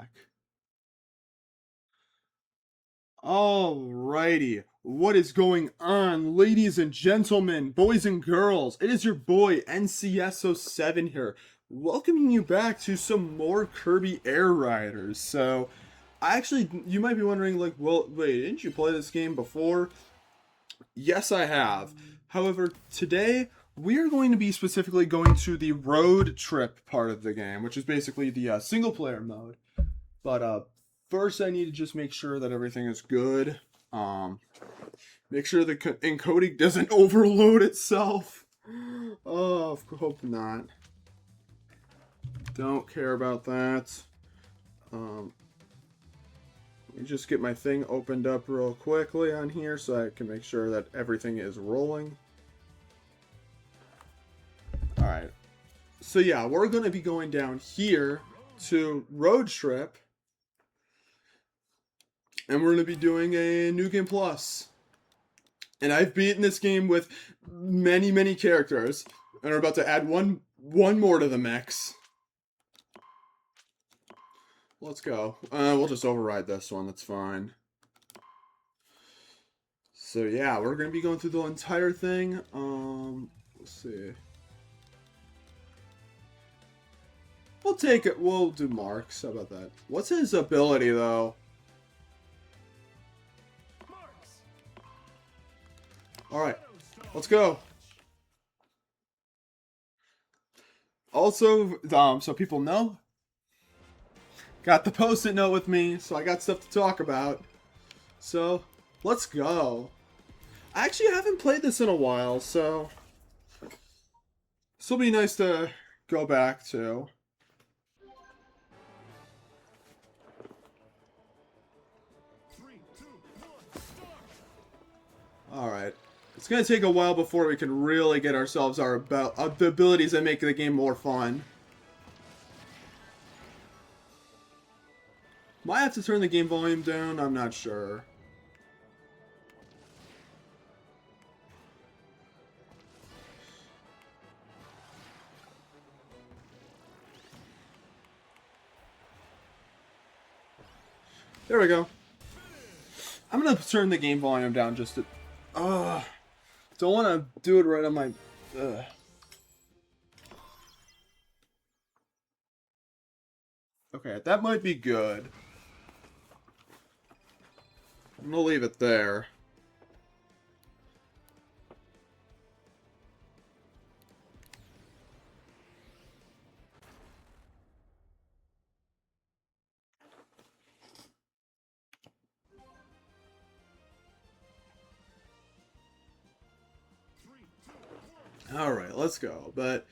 back. Alrighty, what is going on, ladies and gentlemen, boys and girls? It is your boy NCS07 here, welcoming you back to some more Kirby Air Riders. So, you might be wondering, like, well, wait, didn't you play this game before? Yes, I have. However, today we are going to be specifically going to the road trip part of the game, which is basically the single player mode. But first, I need to just make sure that everything is good. Make sure the encoding doesn't overload itself. Oh, hope not. Don't care about that. Let me just get my thing opened up real quickly on here so I can make sure that everything is rolling. Alright. So yeah, we're going to be going down here to Road Trip. And we're going to be doing a New Game Plus. And I've beaten this game with many, many characters. And we're about to add one more to the mix. Let's go. We'll just override this one. That's fine. So yeah, we're going to be going through the entire thing. Let's see. We'll take it. We'll do Marks. How about that? What's his ability, though? Alright, let's go. Also, so people know, got the post-it note with me, so I got stuff to talk about. So, let's go. I actually haven't played this in a while, so this will be nice to go back to. Alright. It's going to take a while before we can really get ourselves the abilities that make the game more fun. Might have to turn the game volume down, I'm not sure. There we go. I'm going to turn the game volume down just to... don't want to do it right on my... Okay, that might be good. I'm gonna leave it there. Alright, let's go. But,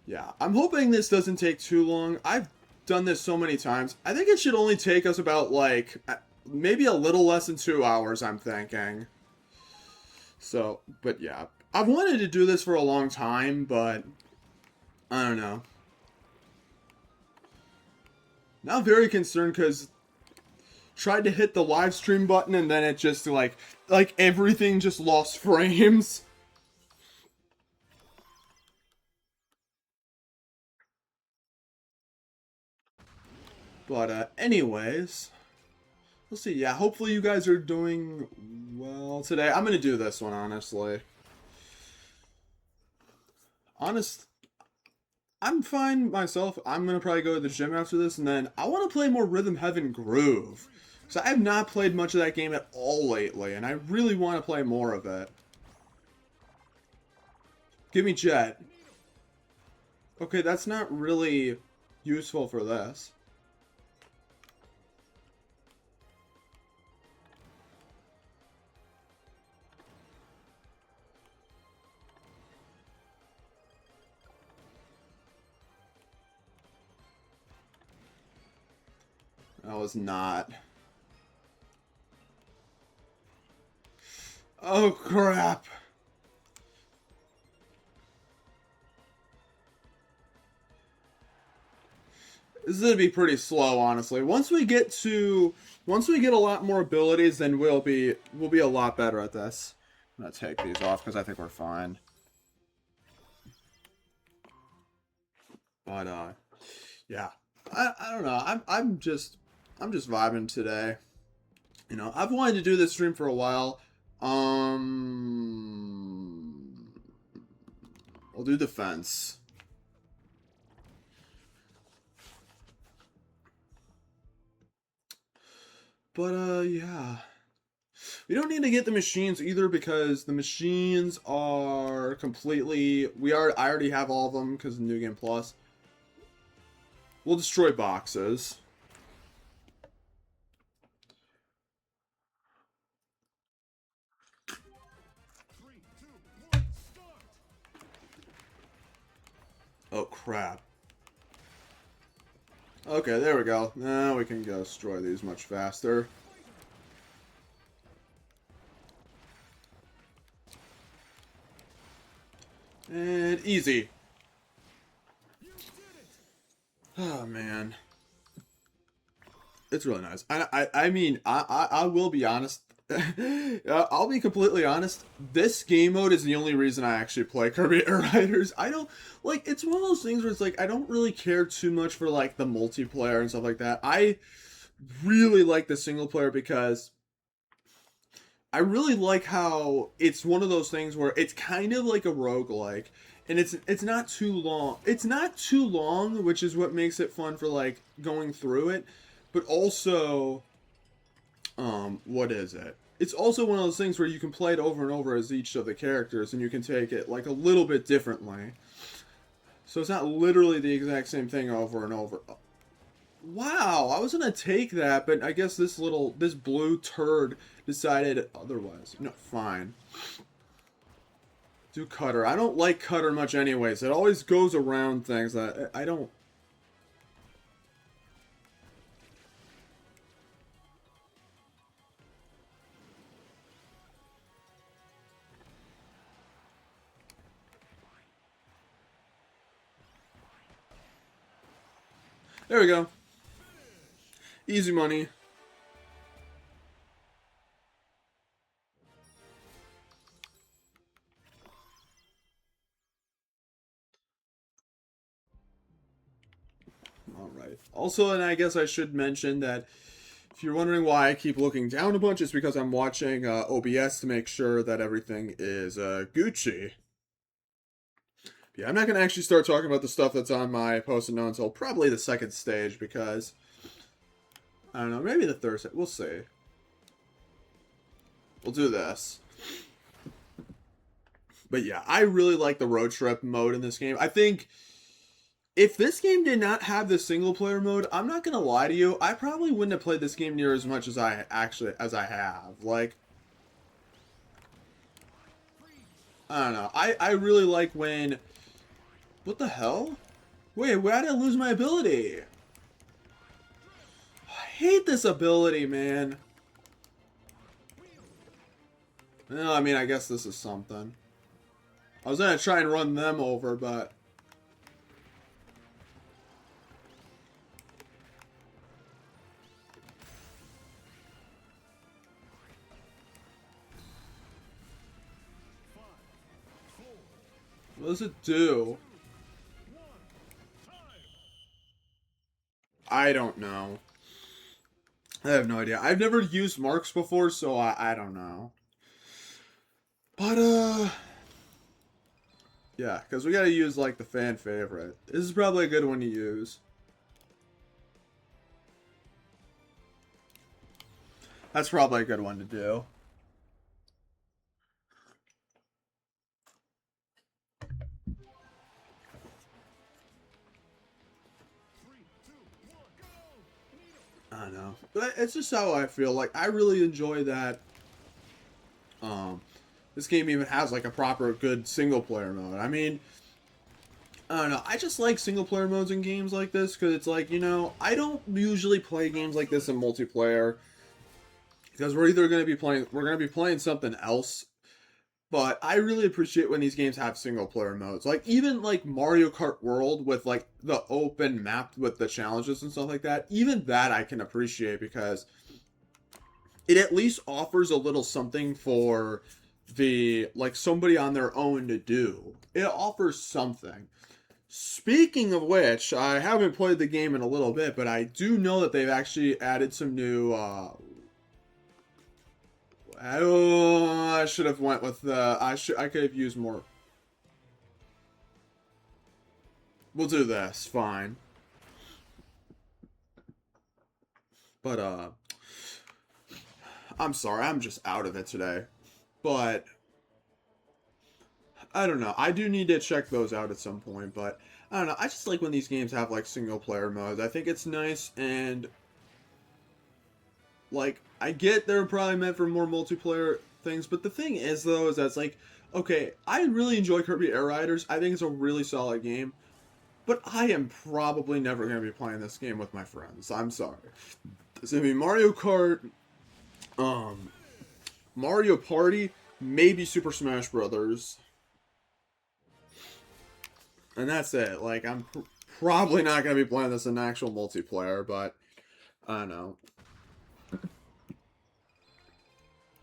yeah. I'm hoping this doesn't take too long. I've done this so many times. I think it should only take us about, like, maybe a little less than 2 hours, I'm thinking. So, but yeah. I've wanted to do this for a long time, but I don't know. Now very concerned because tried to hit the live stream button and then it just, like everything just lost frames. But, anyways, we'll see. Yeah, hopefully you guys are doing well today. I'm going to do this one, honestly. I'm fine myself. I'm going to probably go to the gym after this, and then I want to play more Rhythm Heaven Groove. So I have not played much of that game at all lately, and I really want to play more of it. Give me Jet. Okay, that's not really useful for this. That was not. Oh, crap. This is going to be pretty slow, honestly. Once we get a lot more abilities, then we'll be a lot better at this. I'm going to take these off because I think we're fine. But, yeah. I don't know. I'm just I'm just vibing today. You know, I've wanted to do this stream for a while. I'll do defense. But, yeah. We don't need to get the machines either because the machines are completely... I already have all of them because of New Game Plus. We'll destroy boxes. Oh, crap. Okay, there we go. Now we can go destroy these much faster. And easy. Oh, man. It's really nice. I mean, I will be honest. I'll be completely honest. This game mode is the only reason I actually play Kirby Air Riders. I don't, like, it's one of those things where it's like, I don't really care too much for, like, the multiplayer and stuff like that. I really like the single player because I really like how it's one of those things where it's kind of like a roguelike. And it's not too long. It's not too long, which is what makes it fun for, like, going through it. But also, what is it? It's also one of those things where you can play it over and over as each of the characters, and you can take it, like, a little bit differently. So it's not literally the exact same thing over and over. Wow, I was gonna take that, but I guess this blue turd decided otherwise. No, fine. Do Cutter. I don't like Cutter much anyways. It always goes around things that I don't... There we go. Easy money. Alright. Also, and I guess I should mention that if you're wondering why I keep looking down a bunch, it's because I'm watching OBS to make sure that everything is Gucci. Yeah, I'm not going to actually start talking about the stuff that's on my post-it note until probably the second stage because, I don't know, maybe the third stage. We'll see. We'll do this. But yeah, I really like the road trip mode in this game. I think if this game did not have the single player mode, I'm not going to lie to you, I probably wouldn't have played this game near as much as I have. Like, I don't know. I really like when... What the hell? Wait, why did I lose my ability? I hate this ability, man. Well, I mean, I guess this is something. I was gonna try and run them over, but... What does it do? I don't know. I have no idea. I've never used marks before, so I don't know. But, yeah, because we gotta use, like, the fan favorite. This is probably a good one to use. That's probably a good one to do. I don't know. But it's just how I feel. Like, I really enjoy that. This game even has, like, a proper good single-player mode. I mean, I don't know. I just like single-player modes in games like this, because it's like, you know, I don't usually play games like this in multiplayer. Because we're either going to be playing something else. But I really appreciate when these games have single-player modes. Like, even, like, Mario Kart World with, like, the open map with the challenges and stuff like that. Even that I can appreciate because it at least offers a little something for the, like, somebody on their own to do. It offers something. Speaking of which, I haven't played the game in a little bit, but I do know that they've actually added some new. I should have went with the. I could have used more. We'll do this. Fine. But I'm sorry. I'm just out of it today. But I don't know. I do need to check those out at some point, but I don't know. I just like when these games have like single player modes. I think it's nice, and like I get they're probably meant for more multiplayer things, but the thing is though is that's like okay, I really enjoy Kirby Air Riders. I think it's a really solid game, but I am probably never going to be playing this game with my friends. I'm sorry. It's going to be Mario Kart, um Mario Party, maybe Super Smash Brothers. And that's it. Like, I'm probably not going to be playing this in actual multiplayer, but I don't know.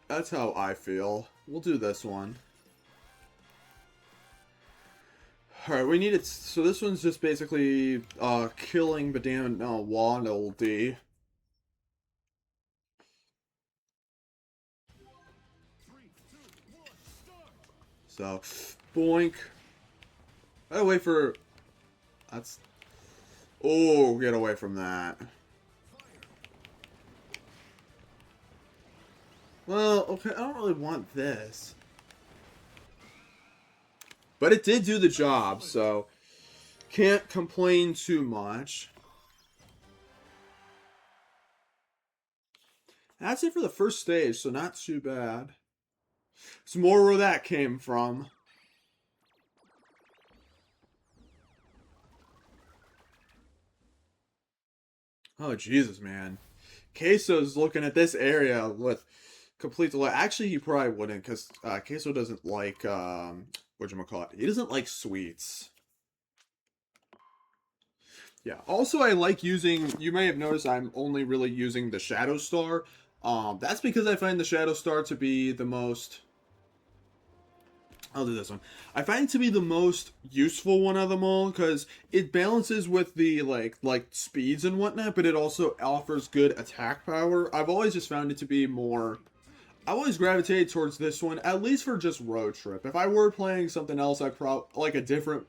That's how I feel. We'll do this one. Alright, we need it. So this one's just basically killing Badam Waddle D. So, boink. I gotta wait for... That's... Oh, get away from that. Well, okay, I don't really want this. But it did do the job, so... Can't complain too much. That's it for the first stage, so not too bad. It's more where that came from. Oh, Jesus, man. Queso's looking at this area with complete delight. Actually, he probably wouldn't, because Queso doesn't like, whatchamacallit. He doesn't like sweets. Yeah. Also, I like using, you may have noticed I'm only really using the Shadow Star. That's because I find the Shadow Star to be the most... I'll do this one. I find it to be the most useful one of them all because it balances with the like speeds and whatnot, but it also offers good attack power. I've always just found it to be more. I've always gravitated towards this one, at least for just road trip. If I were playing something else, I'd probably like a different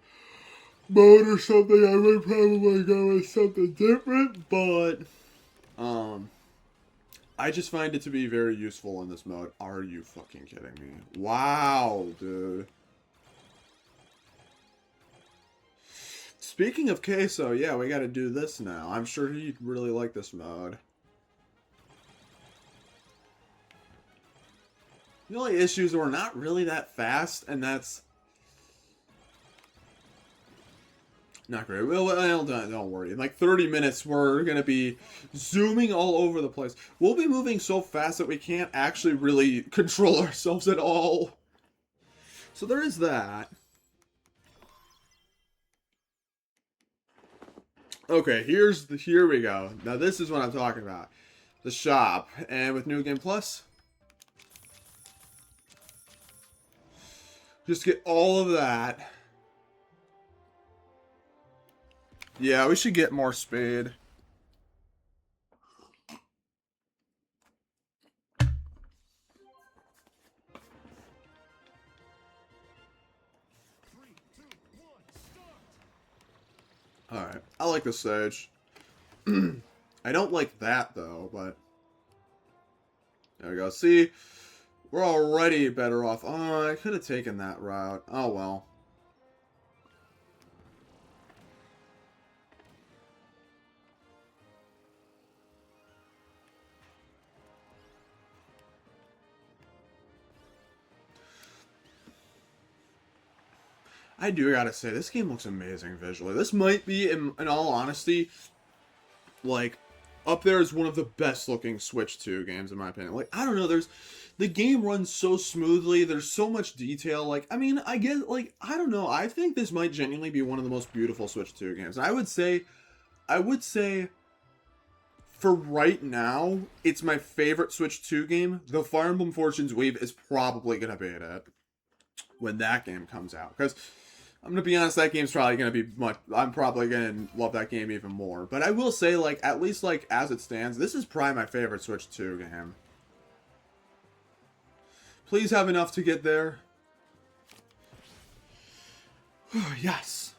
mode or something. I would probably go with something different, but I just find it to be very useful in this mode. Are you fucking kidding me? Wow, dude. Speaking of Queso, yeah, we gotta do this now. I'm sure he'd really like this mode. The only issues are we're not really that fast, and that's... Not great. Well, don't worry. In like 30 minutes, we're going to be zooming all over the place. We'll be moving so fast that we can't actually really control ourselves at all. So there is that. Okay, here we go. Now this is what I'm talking about. The shop. And with New Game Plus, just get all of that. Yeah, we should get more speed. Alright, I like this stage. I don't like that, though, but... There we go. See? We're already better off. Oh, I could have taken that route. Oh, well. I do gotta say, this game looks amazing visually. This might be, in all honesty, like, up there as one of the best looking Switch 2 games, in my opinion. Like, I don't know, the game runs so smoothly, there's so much detail, like, I mean, I get, like, I don't know, I think this might genuinely be one of the most beautiful Switch 2 games. And I would say, for right now, it's my favorite Switch 2 game. The Fire Emblem Fortunes Weave is probably gonna be it when that game comes out, because... I'm gonna be honest, that game's probably gonna be much. I'm probably gonna love that game even more. But I will say, like, at least like as it stands, this is probably my favorite Switch 2 game. Please have enough to get there. Yes.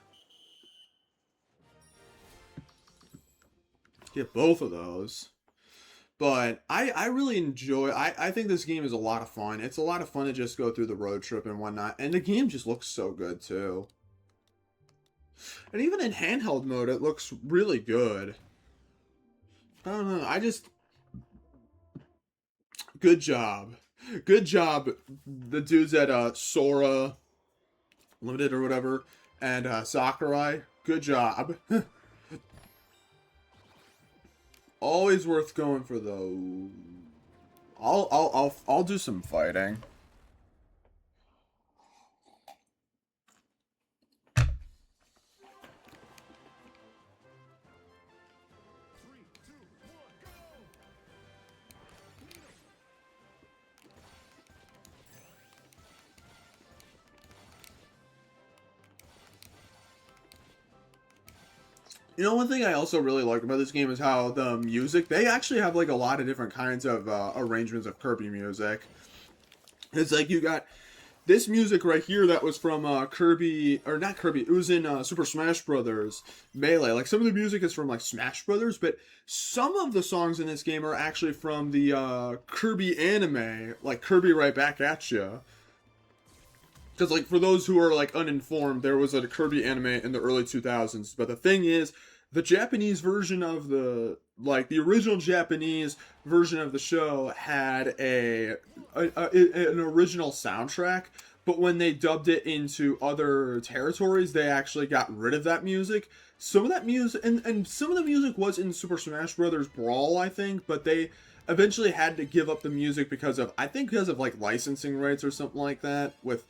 Get both of those. But I really enjoy. I think this game is a lot of fun. It's a lot of fun to just go through the road trip and whatnot. And the game just looks so good too. And even in handheld mode, it looks really good. I don't know. I just... Good job. Good job, the dudes at Sora Limited or whatever, and Sakurai. Good job. Always worth going for those. I'll do some fighting. You know, one thing I also really like about this game is how the music, they actually have like a lot of different kinds of arrangements of Kirby music. It's like you got this music right here that was from Kirby, or not Kirby, it was in Super Smash Brothers Melee. Like some of the music is from like Smash Brothers, but some of the songs in this game are actually from the Kirby anime, like Kirby Right Back at Ya. Because, like, for those who are, like, uninformed, there was a Kirby anime in the early 2000s. But the thing is, the Japanese version of the, like, the original Japanese version of the show had an original soundtrack. But when they dubbed it into other territories, they actually got rid of that music. Some of that music, and some of the music was in Super Smash Bros. Brawl, I think, but they eventually had to give up the music because of, I think because of, like, licensing rights or something like that with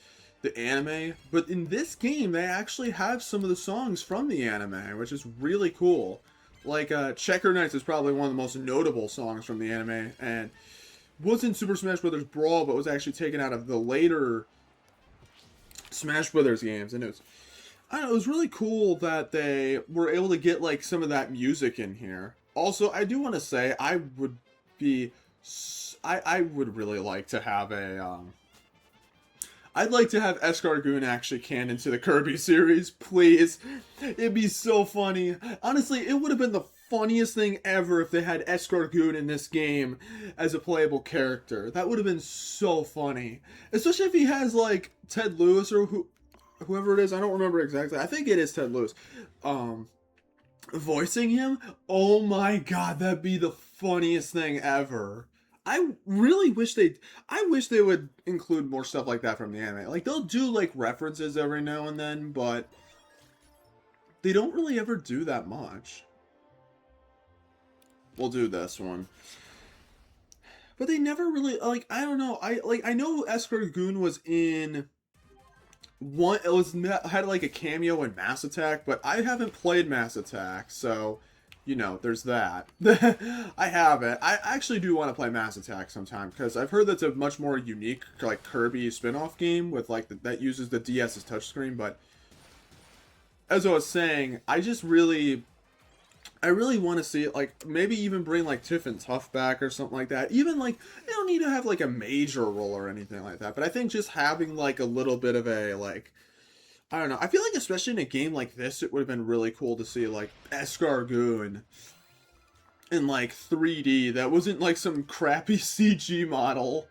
the anime. But in this game, they actually have some of the songs from the anime, which is really cool. Like, Checker Knights is probably one of the most notable songs from the anime, and was in Super Smash Bros. Brawl, but was actually taken out of the later Smash Brothers games, and I don't know, it was really cool that they were able to get, like, some of that music in here. Also, I do want to say, I would really like to have I'd like to have Escargoon actually canon to the Kirby series, please. It'd be so funny. Honestly, it would have been the funniest thing ever if they had Escargoon in this game as a playable character. That would have been so funny. Especially if he has, like, Ted Lewis or whoever it is. I don't remember exactly. I think it is Ted Lewis. Voicing him? Oh my god, that'd be the funniest thing ever. I really wish I wish they would include more stuff like that from the anime. Like, they'll do, like, references every now and then, but they don't really ever do that much. We'll do this one. But they never really, like, I don't know. I know Escargoon was in had like a cameo in Mass Attack, but I haven't played Mass Attack, so you know, there's that. I haven't. I actually do want to play Mass Attack sometime, because I've heard that's a much more unique, like, Kirby spin-off game with, like, that uses the DS's touchscreen, but as I was saying, I really want to see it, like, maybe even bring, like, Tiff and Tuff back or something like that. Even, like, they don't need to have, like, a major role or anything like that, but I think just having, like, a little bit of a, like, I don't know. I feel like especially in a game like this, it would have been really cool to see, like, Escargoon in, like, 3D. That wasn't, like, some crappy CG model.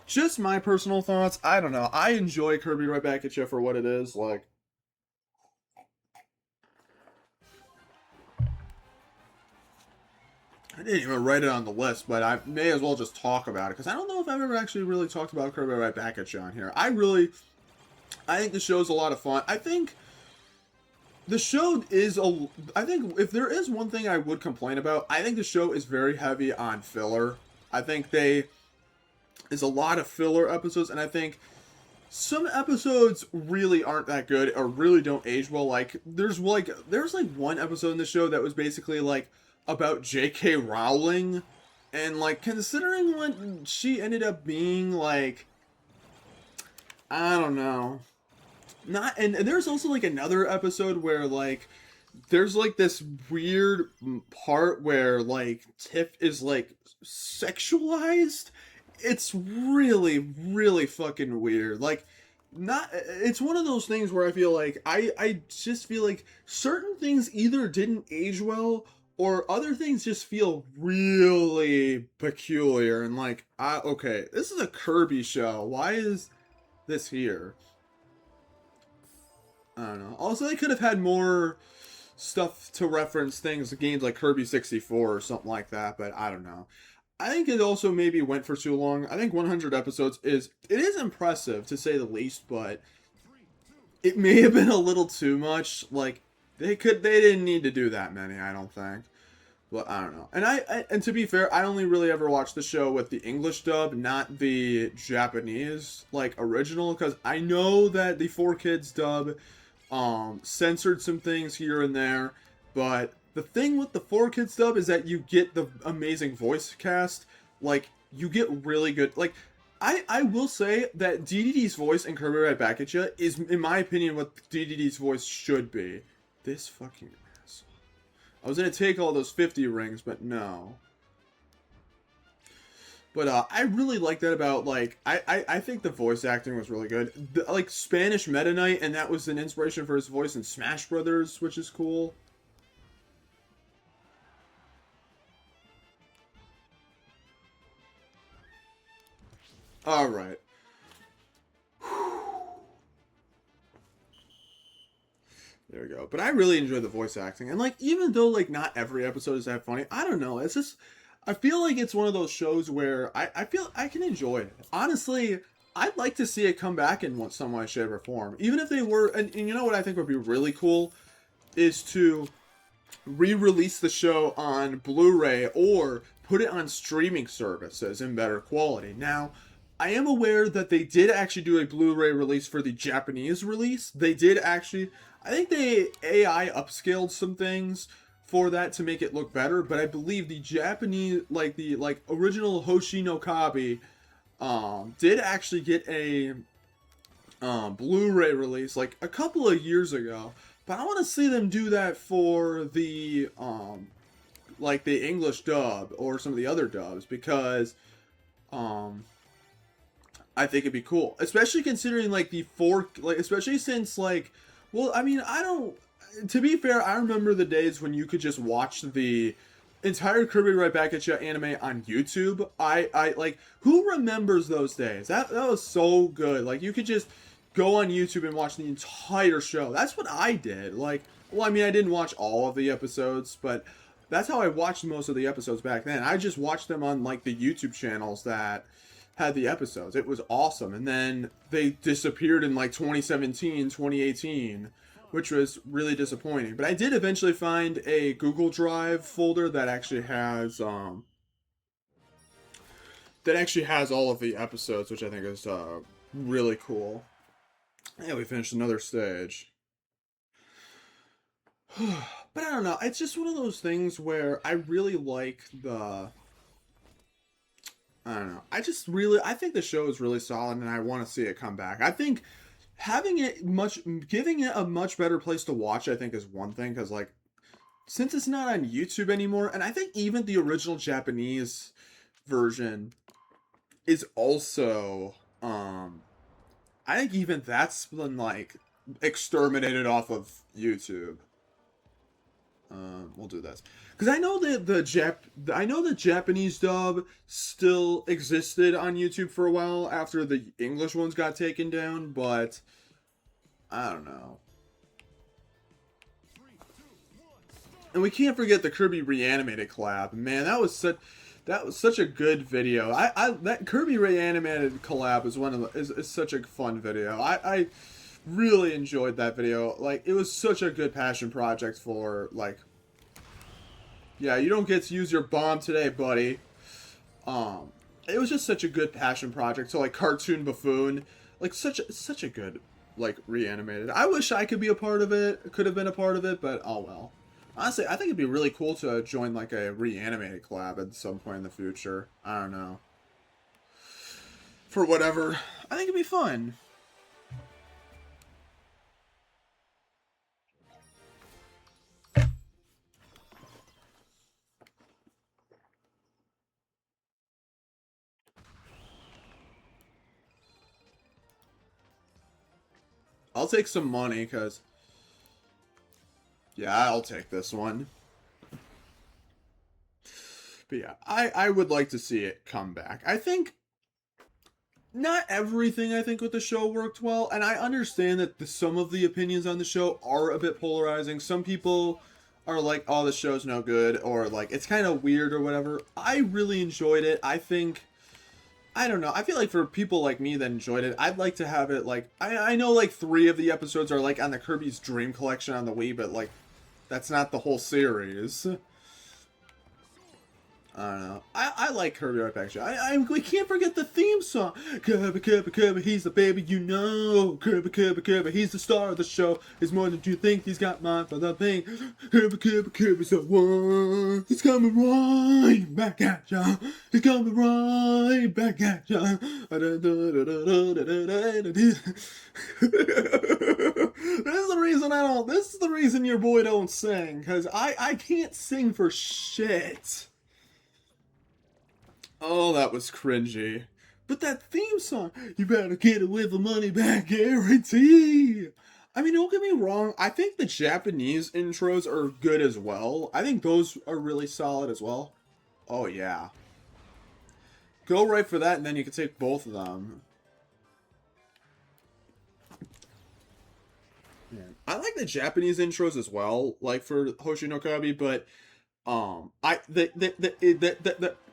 Just my personal thoughts. I don't know. I enjoy Kirby Right Back at You for what it is. Like, I didn't even write it on the list, but I may as well just talk about it, because I don't know if I've ever actually really talked about Kirby Right Back at You on here. I think the show's a lot of fun. I think the show is I think if there is one thing I would complain about, I think the show is very heavy on filler. I think is a lot of filler episodes, and I think some episodes really aren't that good or really don't age well. Like, there's one episode in the show that was basically, like, about J.K. Rowling, and, like, considering what she ended up being, like, I don't know. not, and there's also like another episode where like there's like this weird part where like Tiff is like sexualized. It's really, really fucking weird. Like, not. It's one of those things where I feel like I just feel like certain things either didn't age well or other things just feel really peculiar and like, okay, this is a Kirby show. Why is this here? I don't know. Also, they could have had more stuff to reference things, games like Kirby 64 or something like that, but I don't know. I think it also maybe went for too long. I think 100 episodes is impressive to say the least, but it may have been a little too much. Like they didn't need to do that many, I don't think. Well, I don't know. And and to be fair, I only really ever watched the show with the English dub, not the Japanese like original, because I know that the 4Kids dub censored some things here and there, but the thing with the 4Kids dub is that you get the amazing voice cast. Like you get really good. Like I will say that DDD's voice in Kirby Right Back at You is, in my opinion, what DDD's voice should be. This fucking ass. I was gonna take all those 50 rings, but no. But I really like that about, like, I think the voice acting was really good. Like, Spanish Meta Knight, and that was an inspiration for his voice in Smash Brothers, which is cool. Alright. There we go. But I really enjoy the voice acting. And, like, even though, like, not every episode is that funny, I don't know. It's just, I feel like it's one of those shows where I feel I can enjoy it. Honestly, I'd like to see it come back in some way, shape, or form. Even if they were, and you know what I think would be really cool? Is to re-release the show on Blu-ray or put it on streaming services in better quality. Now, I am aware that they did actually do a Blu-ray release for the Japanese release. They did actually, I think they AI upscaled some things for that to make it look better, but I believe the Japanese, like the original Hoshi no Kabi, did actually get a Blu-ray release like a couple of years ago. But I want to see them do that for the like the English dub or some of the other dubs, because um I think it'd be cool, especially considering like the four, like especially since like, well, I mean, I don't. To be fair, I remember the days when you could just watch the entire Kirby Right Back at You anime on YouTube. I like, who remembers those days? That was so good. Like you could just go on YouTube and watch the entire show. That's what I did. Like, well, I mean, I didn't watch all of the episodes, but that's how I watched most of the episodes back then. I just watched them on like the YouTube channels that had the episodes. It was awesome. And then they disappeared in like 2017, 2018, which was really disappointing. But I did eventually find a Google Drive folder that actually has all of the episodes, which I think is really cool. Yeah, we finished another stage. But I don't know. It's just one of those things where I really like the. I don't know. I think the show is really solid, and I want to see it come back. I think giving it a much better place to watch, I think, is one thing, because like, since it's not on YouTube anymore, and I think even the original Japanese version is also, I think even that's been like exterminated off of YouTube. We'll do this because I know that I know the Japanese dub still existed on YouTube for a while after the English ones got taken down, but I don't know. And we can't forget the Kirby Reanimated collab. Man, that was such a good video. That Kirby Reanimated collab is such a fun video. I really enjoyed that video. Like, it was such a good passion project for, like, yeah, you don't get to use your bomb today, buddy. It was just such a good passion project. So, like, Cartoon Buffoon, like, such a good, like, reanimated. I wish I could be a part of it, could have been a part of it, but oh well. Honestly, I think it'd be really cool to join, like, a reanimated collab at some point in the future. I don't know. For whatever. I think it'd be fun. I'll take some money, because... Yeah, I'll take this one. But yeah, I would like to see it come back. I think... Not everything, I think, with the show worked well, and I understand that some of the opinions on the show are a bit polarizing. Some people are like, oh, the show's no good, or like, it's kind of weird or whatever. I really enjoyed it. I think, I don't know, I feel like for people like me that enjoyed it, I'd like to have it, like, I know, like, 3 of the episodes are, like, on the Kirby's Dream Collection on the Wii, but, like, that's not the whole series. I don't know. I like Kirby right back. We can't forget the theme song. Kirby, Kirby, Kirby, he's the baby you know. Kirby, Kirby, Kirby, he's the star of the show. He's more than you think. He's got mine for the pain. Kirby, Kirby, Kirby's the one. He's coming right back at ya. He's coming right back at ya. This is the reason your boy don't sing, because I can't sing for shit. Oh, that was cringy. But that theme song, you better get it with the money back guarantee. I mean, don't get me wrong, I think the Japanese intros are good as well. I think those are really solid as well. Oh, yeah. Go right for that, and then you can take both of them. Yeah. I like the Japanese intros as well, like for Hoshi no Kabi, but the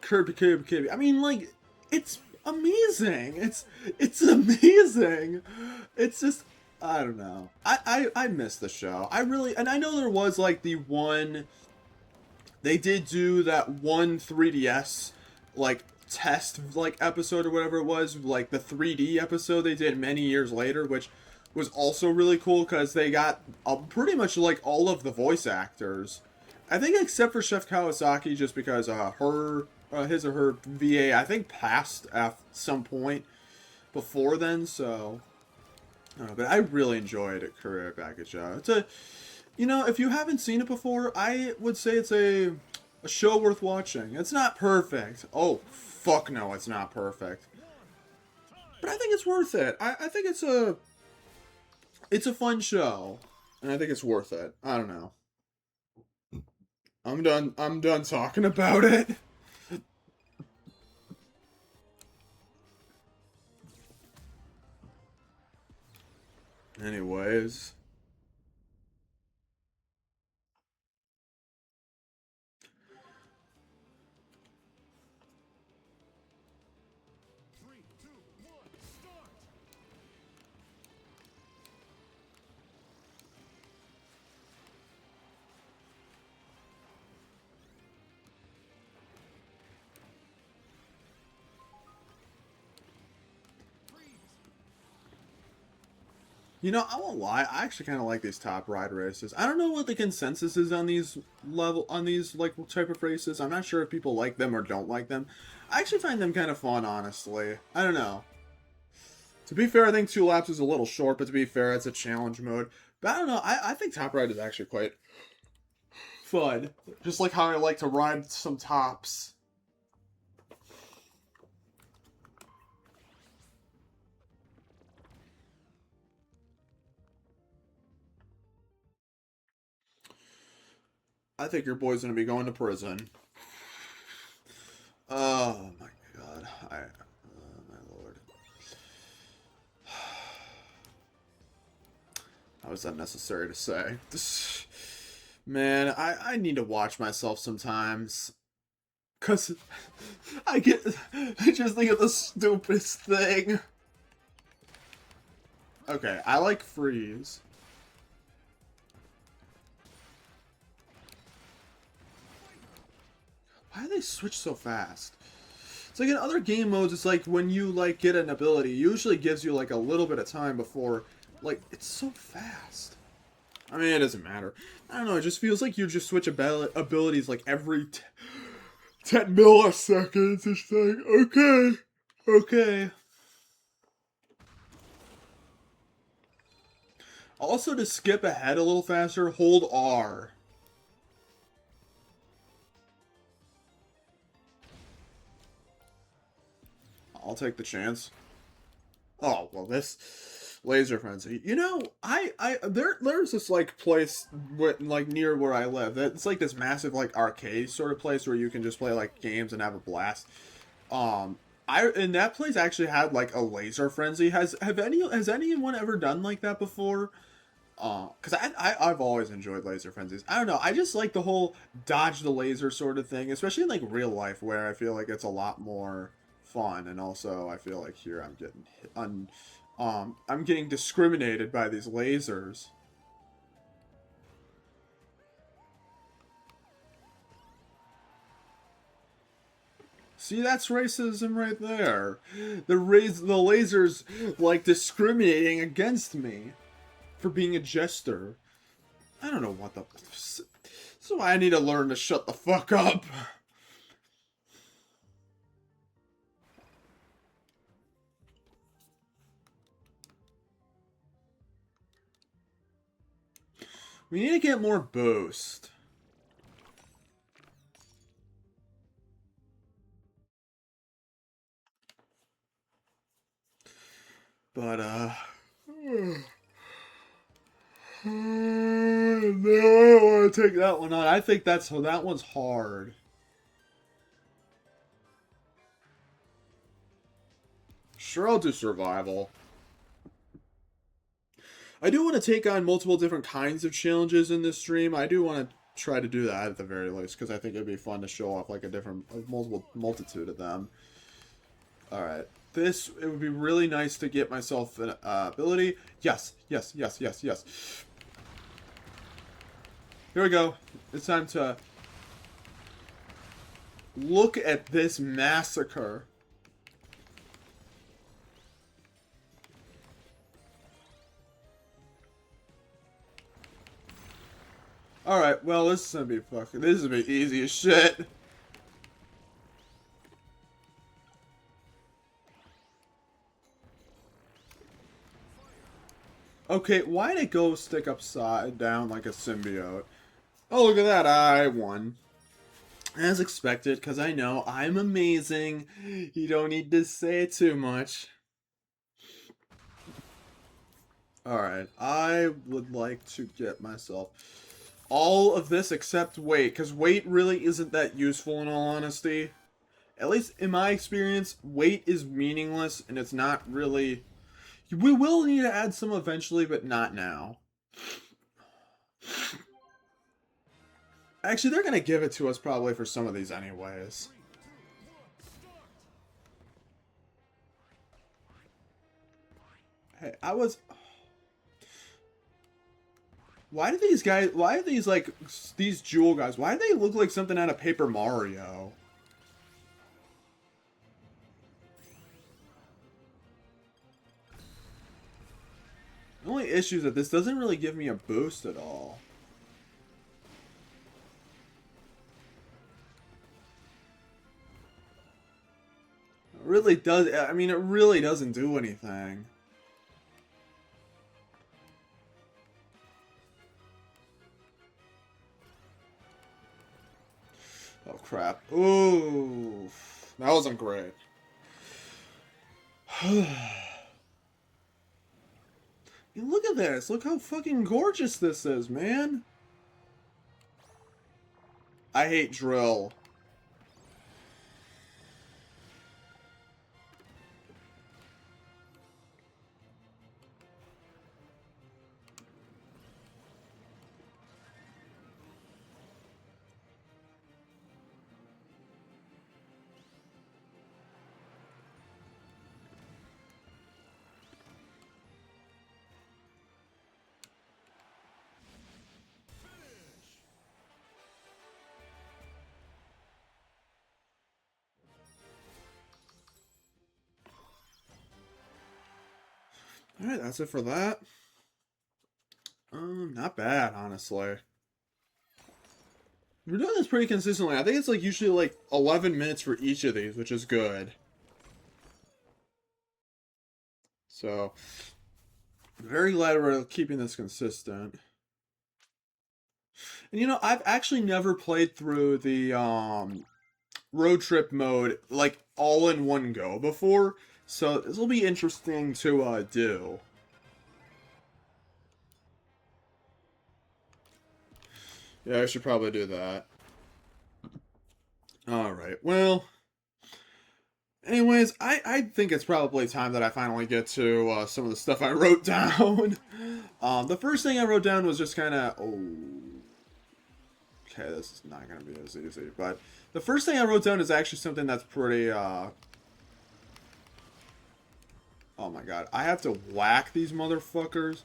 Kirby, Kirby, Kirby. I mean, like, it's amazing. It's amazing. It's just, I don't know. I miss the show. I really, and I know there was like the one. They did do that one 3DS like test like episode or whatever it was, like the 3D episode they did many years later, which was also really cool because they got pretty much like all of the voice actors. I think except for Chef Kawasaki, just because his or her VA, I think, passed at some point before then, so... but I really enjoyed Career Package. It's a... You know, if you haven't seen it before, I would say it's a show worth watching. It's not perfect. Oh, fuck no, it's not perfect. But I think it's worth it. I think it's a fun show. And I think it's worth it. I don't know. I'm done talking about it. Anyways. You know, I won't lie. I actually kind of like these top ride races. I don't know what the consensus is on these like type of races. I'm not sure if people like them or don't like them. I actually find them kind of fun, honestly. I don't know. To be fair, I think 2 laps is a little short, but to be fair, it's a challenge mode. But I don't know. I think top ride is actually quite fun. Just like how I like to ride some tops. I think your boy's gonna be going to prison. Oh my god. My lord. That was unnecessary to say. Man, I need to watch myself sometimes. Cause I just think of the stupidest thing. Okay, I like freeze. Why do they switch so fast? It's like in other game modes, it's like when you like get an ability, it usually gives you like a little bit of time before, like, it's so fast. I mean, it doesn't matter. I don't know, it just feels like you just switch abilities like every 10 milliseconds. It's like, okay. Also, to skip ahead a little faster, hold R. I'll take the chance. Oh, well, this Laser Frenzy. You know, there's this like place like near where I live. It's like this massive like arcade sort of place where you can just play like games and have a blast. Um, I and that place actually had like a Laser Frenzy. Has anyone ever done like that before? Because I've always enjoyed laser frenzies. I don't know. I just like the whole dodge the laser sort of thing, especially in like real life where I feel like it's a lot more fun, and also I feel like here I'm getting I'm getting discriminated by these lasers. See, that's racism right there. The lasers like discriminating against me for being a jester. I don't know what the... So I need to learn to shut the fuck up. We need to get more boost. But, no, I don't want to take that one on. I think that one's hard. Sure, I'll do survival. I do want to take on multiple different kinds of challenges in this stream. I do want to try to do that at the very least, because I think it'd be fun to show off like a multitude of them. Alright. It would be really nice to get myself an ability. Yes, yes, yes, yes, yes. Here we go. It's time to look at this massacre. Alright, well, this is gonna be easy as shit. Okay, why did it go stick upside down like a symbiote? Oh, look at that, I won. As expected, because I know I'm amazing. You don't need to say too much. Alright, I would like to get myself all of this except weight, because weight really isn't that useful in all honesty. At least in my experience, weight is meaningless, and it's not really... We will need to add some eventually, but not now. Actually, they're going to give it to us probably for some of these anyways. Hey, why do these, like, these jewel guys, why do they look like something out of Paper Mario? The only issue is that this doesn't really give me a boost at all. It really does, I mean, it really doesn't do anything. Oh, crap. Ooh. That wasn't great. Look at this. Look how fucking gorgeous this is, man. I hate drill. Alright, that's it for that. Not bad, honestly. We're doing this pretty consistently. I think it's like usually like 11 minutes for each of these, which is good. So, very glad we're keeping this consistent. And you know, I've actually never played through the road trip mode like all in one go before, so this will be interesting to do. Yeah, I should probably do that. Alright, well, anyways, I think it's probably time that I finally get to some of the stuff I wrote down. The first thing I wrote down was just kind of, oh, okay, this is not going to be as easy, but the first thing I wrote down is actually something that's pretty, oh my god, I have to whack these motherfuckers.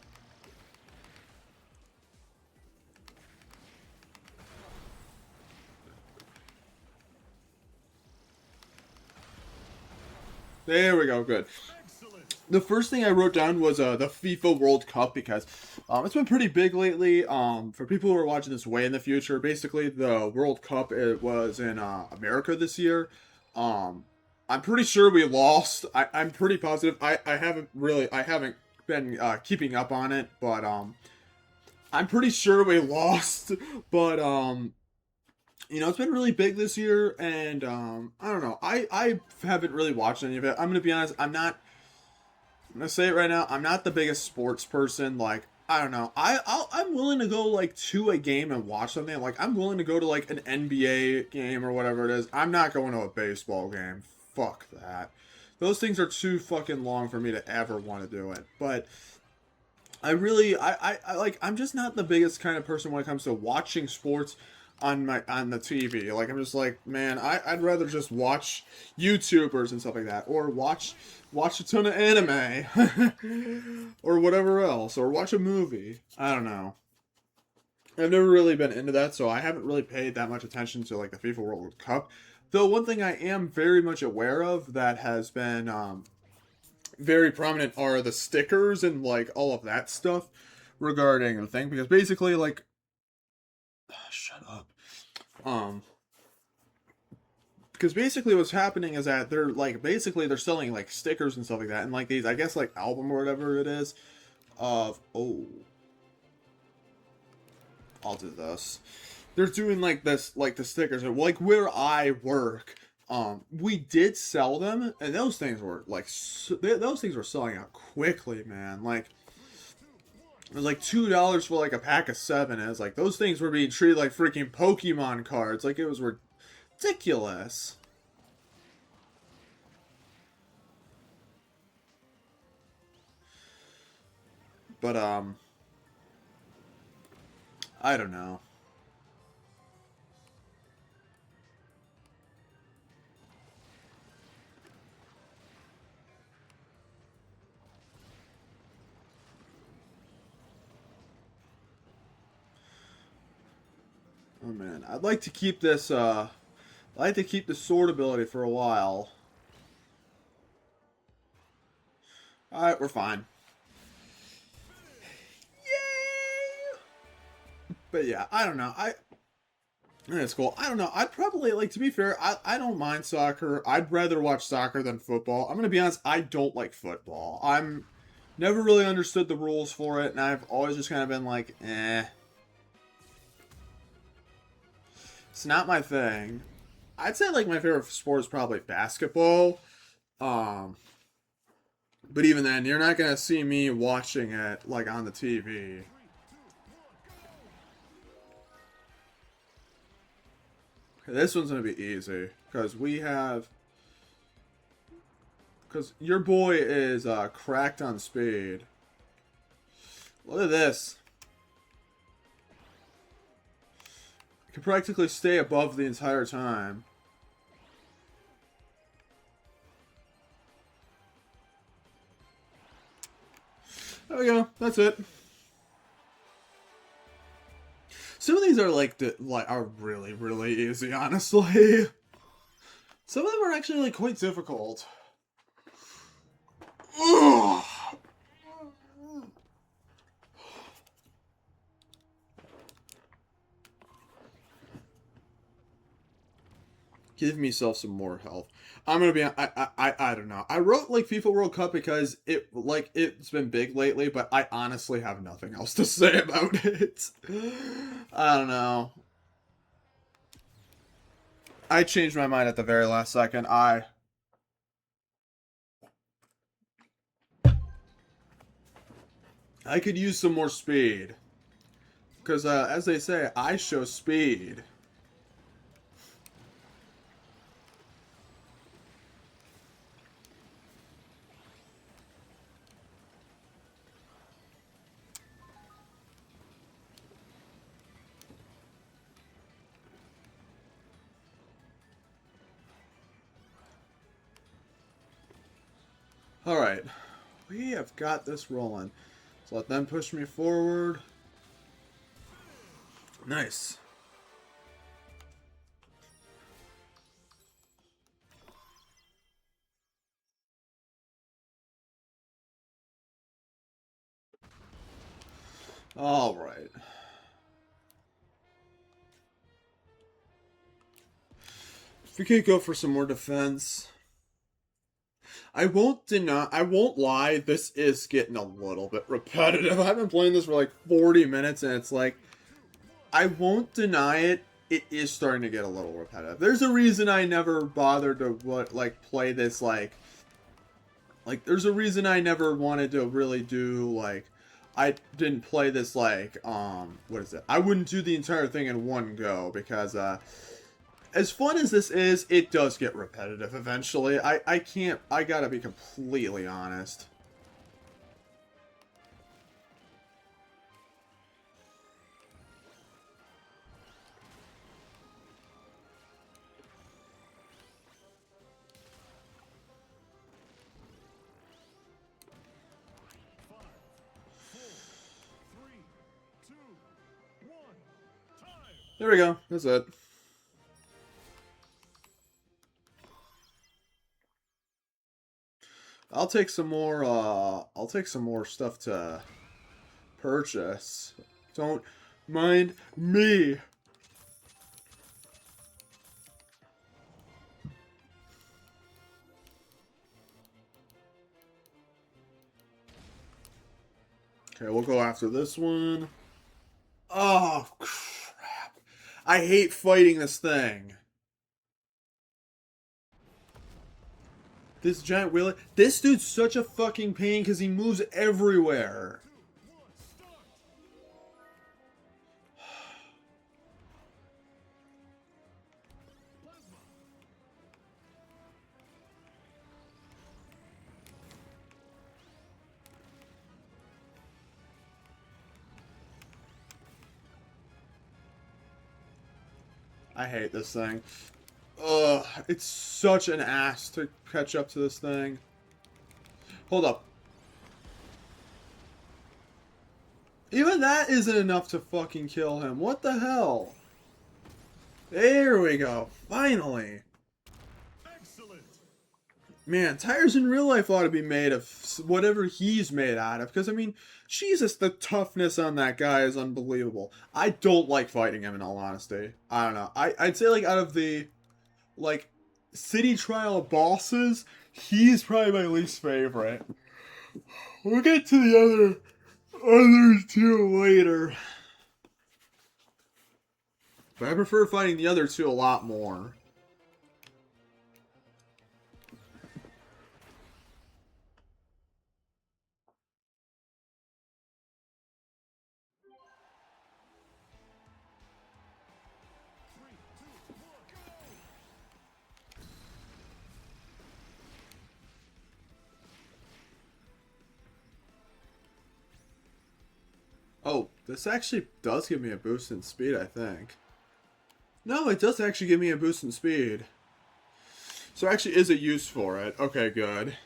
There we go, good. The first thing I wrote down was the FIFA World Cup because it's been pretty big lately. For people who are watching this way in the future, basically the World Cup it was in America this year. Um, I'm pretty sure we lost. I'm pretty positive. I haven't been keeping up on it, but I'm pretty sure we lost. But it's been really big this year, and I don't know. I haven't really watched any of it. I'm gonna be honest. I'm gonna say it right now. I'm not the biggest sports person. Like I don't know. I'm willing to go like to a game and watch something. Like I'm willing to go to like an NBA game or whatever it is. I'm not going to a baseball game. Fuck that. Those things are too fucking long for me to ever want to do it. But I like I'm just not the biggest kind of person when it comes to watching sports on the TV. Like I'm just like, man, I'd rather just watch YouTubers and stuff like that, or watch a ton of anime, or whatever else, or watch a movie. I don't know. I've never really been into that, so I haven't really paid that much attention to like the FIFA World Cup. Though one thing I am very much aware of that has been very prominent are the stickers and like all of that stuff regarding the thing, because basically like shut up. Um, because basically what's happening is that they're selling like stickers and stuff like that, and like these I guess like album or whatever it is of I'll do this. They're doing like this like the stickers and like where I work. We did sell them, and those things were like those things were selling out quickly, man. Like it was like $2 for like a pack of seven. And it's like those things were being treated like freaking Pokemon cards. Like it was ridiculous. But I don't know. Oh man, I'd like to keep this I'd like to keep the sword ability for a while. Alright, we're fine. Yay! But yeah, I don't know. It's cool. I don't know. I'd probably like to be fair. I don't mind soccer. I'd rather watch soccer than football. I'm gonna be honest. I don't like football. I'm never really understood the rules for it, and I've always just kind of been like, eh. It's not my thing. I'd say like my favorite sport is probably basketball. Um, but even then, you're not gonna see me watching it like on the TV. This one's gonna be easy because your boy is cracked on speed. Look at this. You can practically stay above the entire time. There we go. That's it. Some of these are are really really easy, honestly. Some of them are actually like quite difficult. Ugh. Give myself some more health. I'm gonna be. I don't know. I wrote like FIFA World Cup because it's been big lately, but I honestly have nothing else to say about it. I don't know. I changed my mind at the very last second. I could use some more speed. Because, as they say, I show speed. Alright. We have got this rolling. So let them push me forward. Nice. Alright. If we could go for some more defense. I won't lie, this is getting a little bit repetitive. I've been playing this for like 40 minutes and it's like, I won't deny it, it is starting to get a little repetitive. There's a reason I never bothered to play this like there's a reason I never wanted to really do I didn't play this what is it? I wouldn't do the entire thing in one go because as fun as this is, it does get repetitive eventually. I gotta be completely honest. There we go. That's it. I'll take some more stuff to purchase. Don't mind me. Okay, we'll go after this one. Oh, crap. I hate fighting this thing. This giant wheeler. This dude's such a fucking pain because he moves everywhere. I hate this thing. Ugh, it's such an ass to catch up to this thing. Hold up. Even that isn't enough to fucking kill him. What the hell? There we go. Finally. Excellent. Man, tires in real life ought to be made of whatever he's made out of. Because, I mean, Jesus, the toughness on that guy is unbelievable. I don't like fighting him, in all honesty. I don't know. I'd say, like, out of the city trial bosses, he's probably my least favorite. We'll get to the other two later. But I prefer fighting the other two a lot more. Oh, this actually does give me a boost in speed, I think. No, it does actually give me a boost in speed. So actually is a use for it. Okay, good.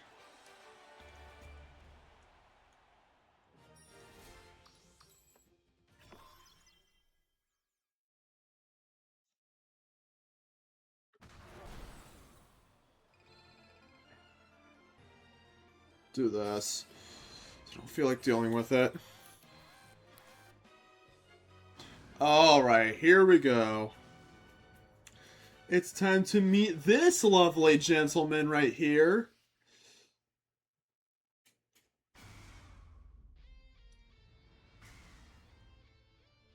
Do this. I don't feel like dealing with it. Alright, here we go. It's time to meet this lovely gentleman right here.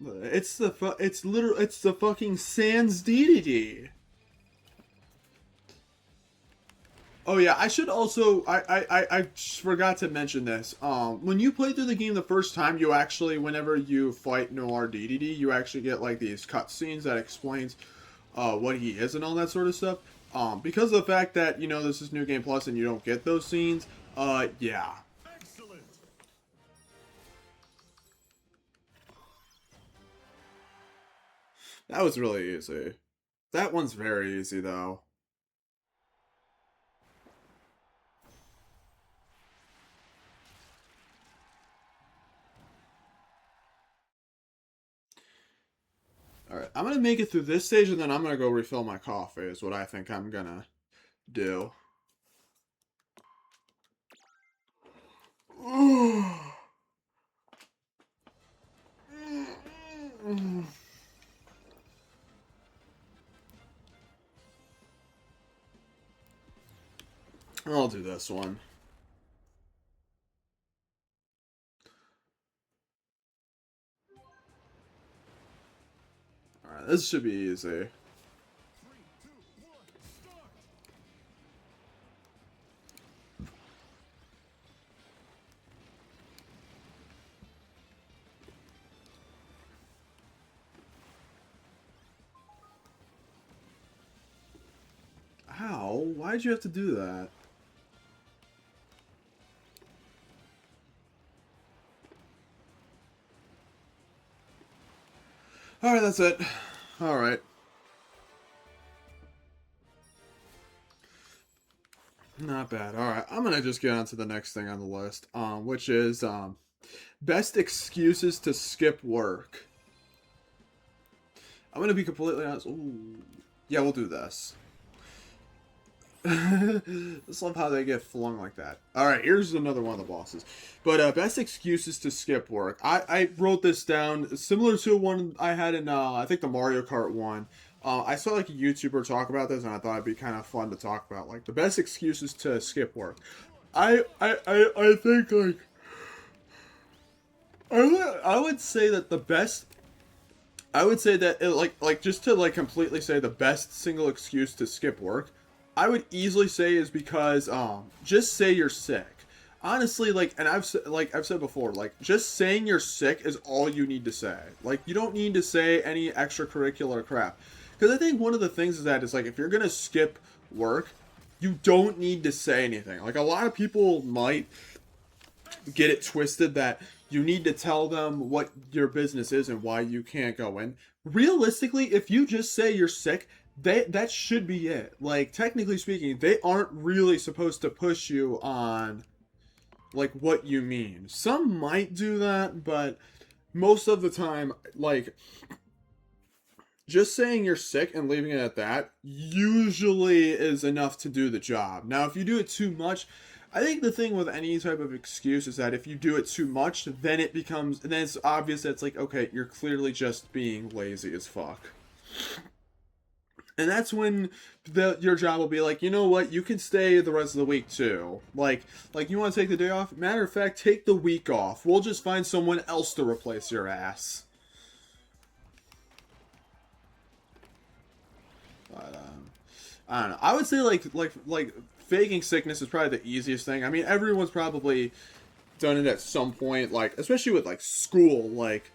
It's the fucking Sans DDD. Oh yeah, I should also I just forgot to mention this. When you play through the game the first time, you actually whenever you fight Noir DDD, you actually get like these cutscenes that explains what he is and all that sort of stuff. Because of the fact that this is New Game Plus and you don't get those scenes. Yeah, that was really easy. That one's very easy though. All right, I'm gonna make it through this stage and then I'm gonna go refill my coffee. Is what I think I'm gonna do. I'll do this one. Alright, this should be easy. How? Why'd you have to do that? Alright, that's it. Alright. Not bad. Alright, I'm gonna just get on to the next thing on the list, which is, best excuses to skip work. I'm gonna be completely honest. Ooh. Yeah, we'll do this. I just love how they get flung like that. Alright, here's another one of the bosses. But best excuses to skip work. I wrote this down similar to one I had in I think the Mario Kart one. I saw like a YouTuber talk about this and I thought it'd be kind of fun to talk about. Like the best excuses to skip work. I think like I would say that the best I would say that like just to like completely say the best single excuse to skip work, I would easily say is because just say you're sick. Honestly, like and I've said before, like just saying you're sick is all you need to say. Like you don't need to say any extracurricular crap. Cuz I think one of the things is that is like if you're going to skip work, you don't need to say anything. Like a lot of people might get it twisted that you need to tell them what your business is and why you can't go in. Realistically, if you just say you're sick, that should be it. Like technically speaking, they aren't really supposed to push you on like what you mean. Some might do that, but most of the time like just saying you're sick and leaving it at that usually is enough to do the job. Now, if you do it too much, I think the thing with any type of excuse is that if you do it too much, then it becomes, then it's obvious that it's like, okay, you're clearly just being lazy as fuck. And that's when your job will be like, you know what, you can stay the rest of the week too. Like you want to take the day off? Matter of fact, take the week off. We'll just find someone else to replace your ass. But I don't know. I would say like faking sickness is probably the easiest thing. I mean, everyone's probably done it at some point. Like especially with like school, like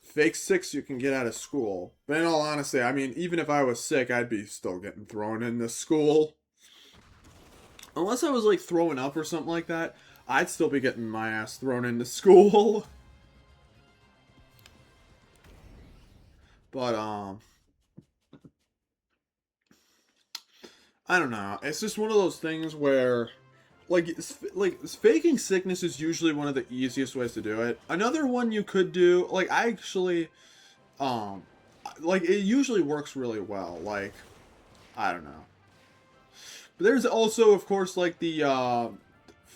fake sicks you can get out of school. But in all honesty, I mean, even if I was sick, I'd be still getting thrown into school. Unless I was like throwing up or something like that, I'd still be getting my ass thrown into school. But I don't know. It's just one of those things where like faking sickness is usually one of the easiest ways to do it. Another one you could do, like I actually um like it usually works really well. Like I don't know. But there's also of course like the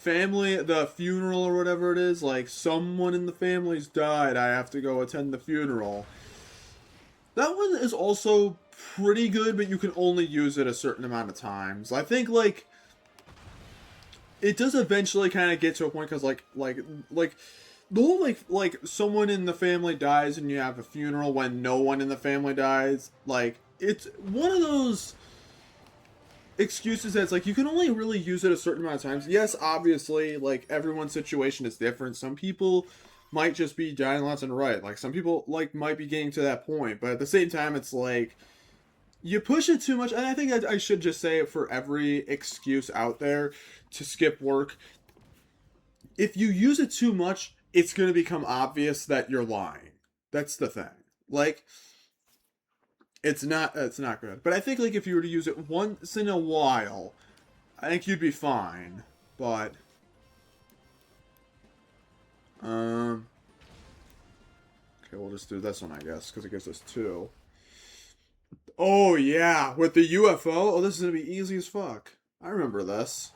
the funeral or whatever it is, like someone in the family's died, I have to go attend the funeral. That one is also pretty good, but you can only use it a certain amount of times. I think like it does eventually kind of get to a point because like the whole like someone in the family dies and you have a funeral when no one in the family dies. Like it's one of those excuses that it's like you can only really use it a certain amount of times. Yes, obviously, like everyone's situation is different. Some people might just be dying left and right. Like some people like might be getting to that point, but at the same time, it's like you push it too much. And I think I should just say it for every excuse out there to skip work. If you use it too much, it's going to become obvious that you're lying. That's the thing. Like it's not good. But I think like if you were to use it once in a while, I think you'd be fine. But um okay, we'll just do this one I guess cuz it gives us 2. Oh yeah, with the UFO. Oh, this is going to be easy as fuck. I remember this.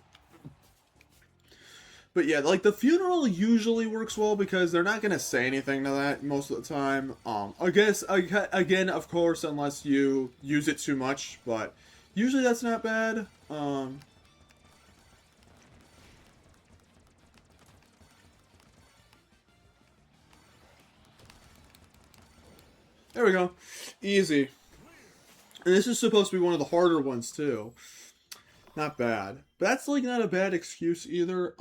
But yeah, like the funeral usually works well because they're not gonna say anything to that most of the time. I guess again, of course, unless you use it too much, but usually that's not bad. There we go, easy. And this is supposed to be one of the harder ones too. Not bad, but that's like not a bad excuse either.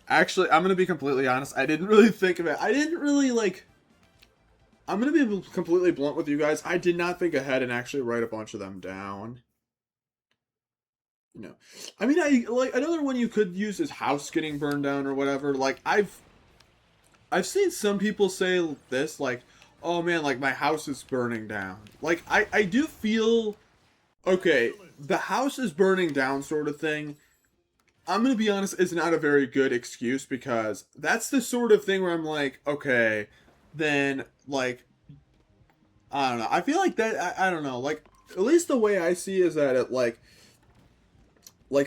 Actually, I'm gonna be completely honest. I didn't really think of it. I didn't really like. I'm gonna be completely blunt with you guys. I did not think ahead and actually write a bunch of them down. You know, I mean, I like another one you could use is house getting burned down or whatever. Like I've seen some people say this like, oh man, like my house is burning down. Like I do feel okay. The house is burning down sort of thing. I'm gonna be honest, is not a very good excuse because that's the sort of thing where I'm like, okay, then like I don't know. I feel like that I don't know. Like at least the way I see is that it like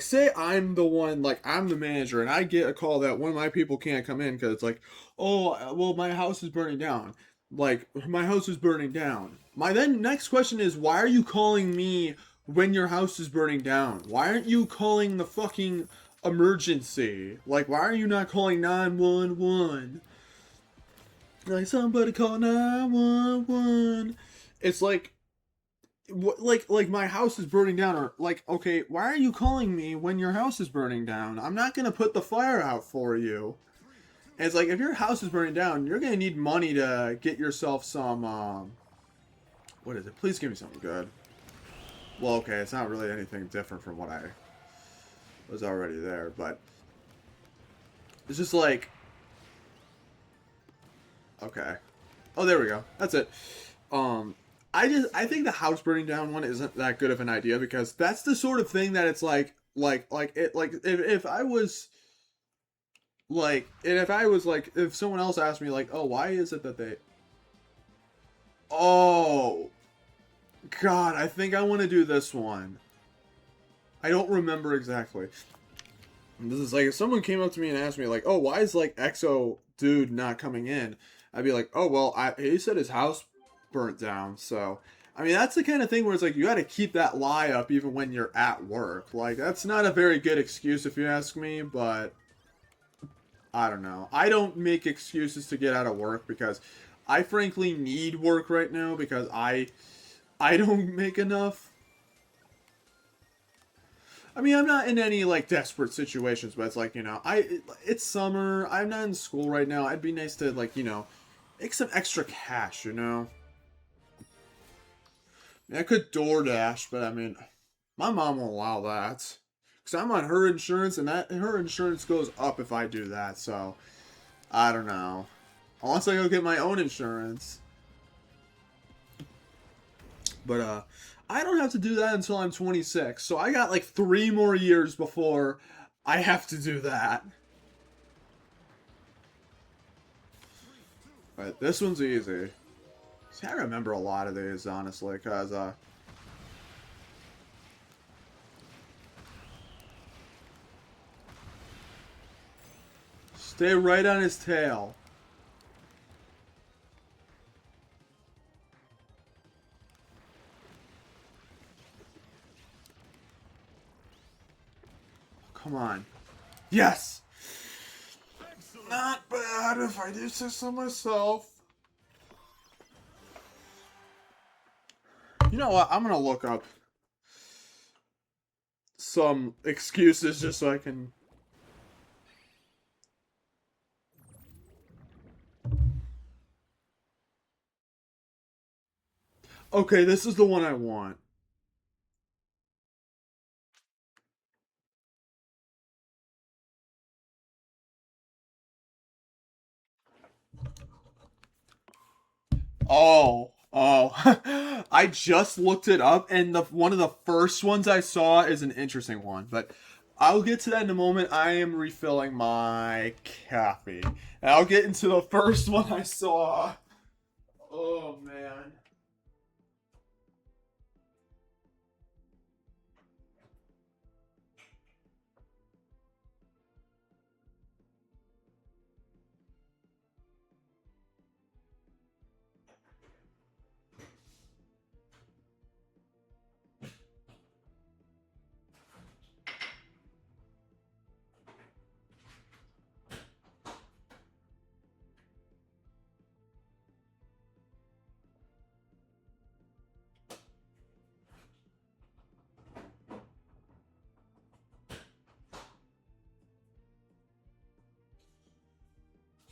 say I'm the one like I'm the manager and I get a call that one of my people can't come in because it's like, oh well my house is burning down. Like my house is burning down. My then next question is why are you calling me when your house is burning down? Why aren't you calling the fucking emergency? Like why are you not calling 911? Like somebody call 911. It's like my house is burning down or like okay why are you calling me when your house is burning down? I'm not gonna put the fire out for you. And it's like if your house is burning down you're gonna need money to get yourself some what is it, please give me something good. Well okay, it's not really anything different from what I was already there, but it's just like okay, oh there we go, that's it. um I think the house burning down one isn't that good of an idea because that's the sort of thing that it's like it like if I was like and if I was like if someone else asked me like oh why is it that they oh god I think I want to do this one. I don't remember exactly. This is like if someone came up to me and asked me like oh why is like EXO dude not coming in, I'd be like oh well he said his house burnt down. So I mean that's the kind of thing where it's like you got to keep that lie up even when you're at work. Like that's not a very good excuse if you ask me, but I don't know. I don't make excuses to get out of work because I frankly need work right now because I don't make enough. I mean, I'm not in any like desperate situations, but it's like, it's summer. I'm not in school right now. It'd be nice to like, make some extra cash, I could DoorDash, but I mean, my mom won't allow that. Because I'm on her insurance, and her insurance goes up if I do that, so I don't know. Unless I go get my own insurance. But I don't have to do that until I'm 26, so I got like 3 more years before I have to do that. But this one's easy. See, I remember a lot of these, honestly, because, stay right on his tail. Come on. Yes! Not bad if I do say so myself. You know what? I'm gonna look up some excuses just so I can. Okay, this is the one I want. Oh. I just looked it up, and the one of the first ones I saw is an interesting one, but I'll get to that in a moment. I am refilling my coffee, and I'll get into the first one I saw. Oh man.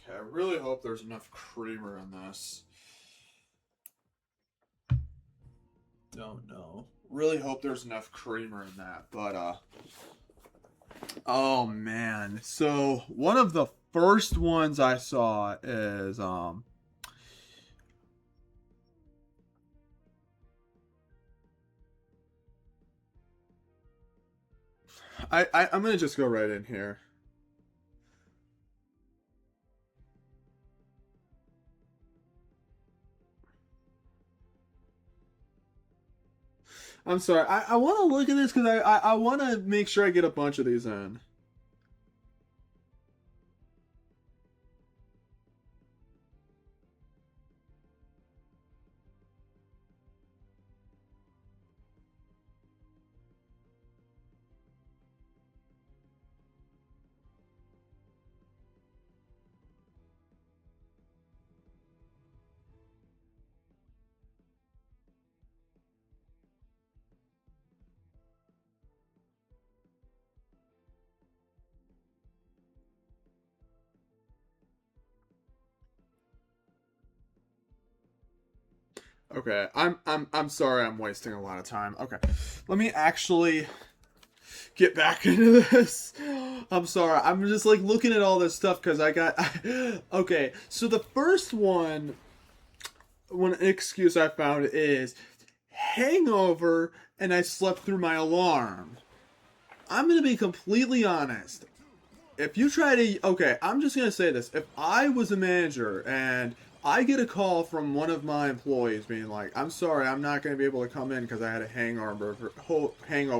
Okay, I really hope there's enough creamer in this. Don't know. Really hope there's enough creamer in that, but oh man. So one of the first ones I saw is I'm gonna just go right in here. I'm sorry. I want to look at this because I want to make sure I get a bunch of these in. Okay, I'm sorry I'm wasting a lot of time. Okay. Let me actually get back into this. I'm sorry. I'm just like looking at all this stuff cuz I got okay. So the first one excuse I found is hangover and I slept through my alarm. I'm going to be completely honest. If you try to, okay, I'm just gonna say this. If I was a manager and I get a call from one of my employees being like, "I'm sorry, I'm not gonna be able to come in because I had a hangover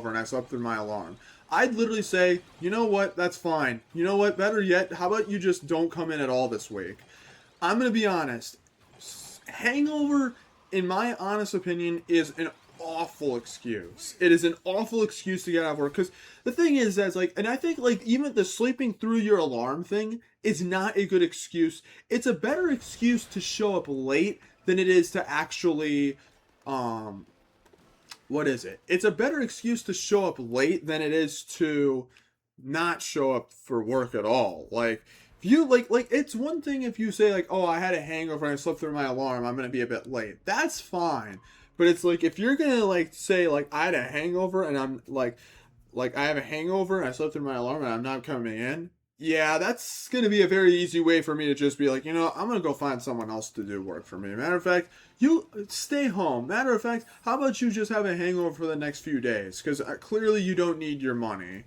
and I slept through my alarm," I'd literally say, "You know what? That's fine. You know what? Better yet, how about you just don't come in at all this week?" I'm gonna be honest. Hangover, in my honest opinion, is an awful excuse. It is an awful excuse to get out of work because the thing is that's like, and I think like even the sleeping through your alarm thing is not a good excuse. It's a better excuse to show up late than it is to actually um what is it? It's a better excuse to show up late than it is to not show up for work at all. Like if you like it's one thing if you say like, "Oh, I had a hangover and I slept through my alarm. I'm going to be a bit late." That's fine. But it's like if you're going to like say like I had a hangover and I'm like I have a hangover and I slept through my alarm and I'm not coming in. Yeah, that's going to be a very easy way for me to just be like, you know, I'm going to go find someone else to do work for me. Matter of fact, you stay home. Matter of fact, how about you just have a hangover for the next few days? Because clearly you don't need your money.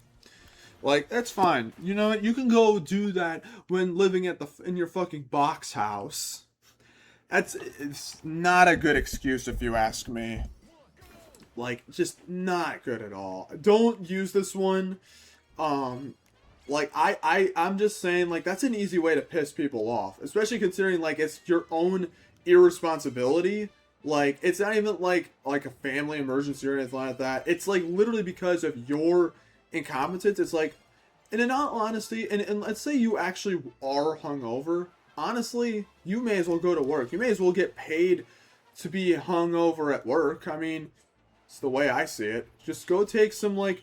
Like that's fine. You know what? You can go do that when living at the in your fucking box house. It's not a good excuse if you ask me. Like just not good at all. Don't use this one. Um like I'm just saying like that's an easy way to piss people off, especially considering like it's your own irresponsibility. Like it's not even like a family emergency or anything like that. It's like literally because of your incompetence. It's like, and in all honesty, and let's say you actually are hungover. Honestly, you may as well go to work. You may as well get paid to be hungover at work. I mean, it's the way I see it. Just go take some like,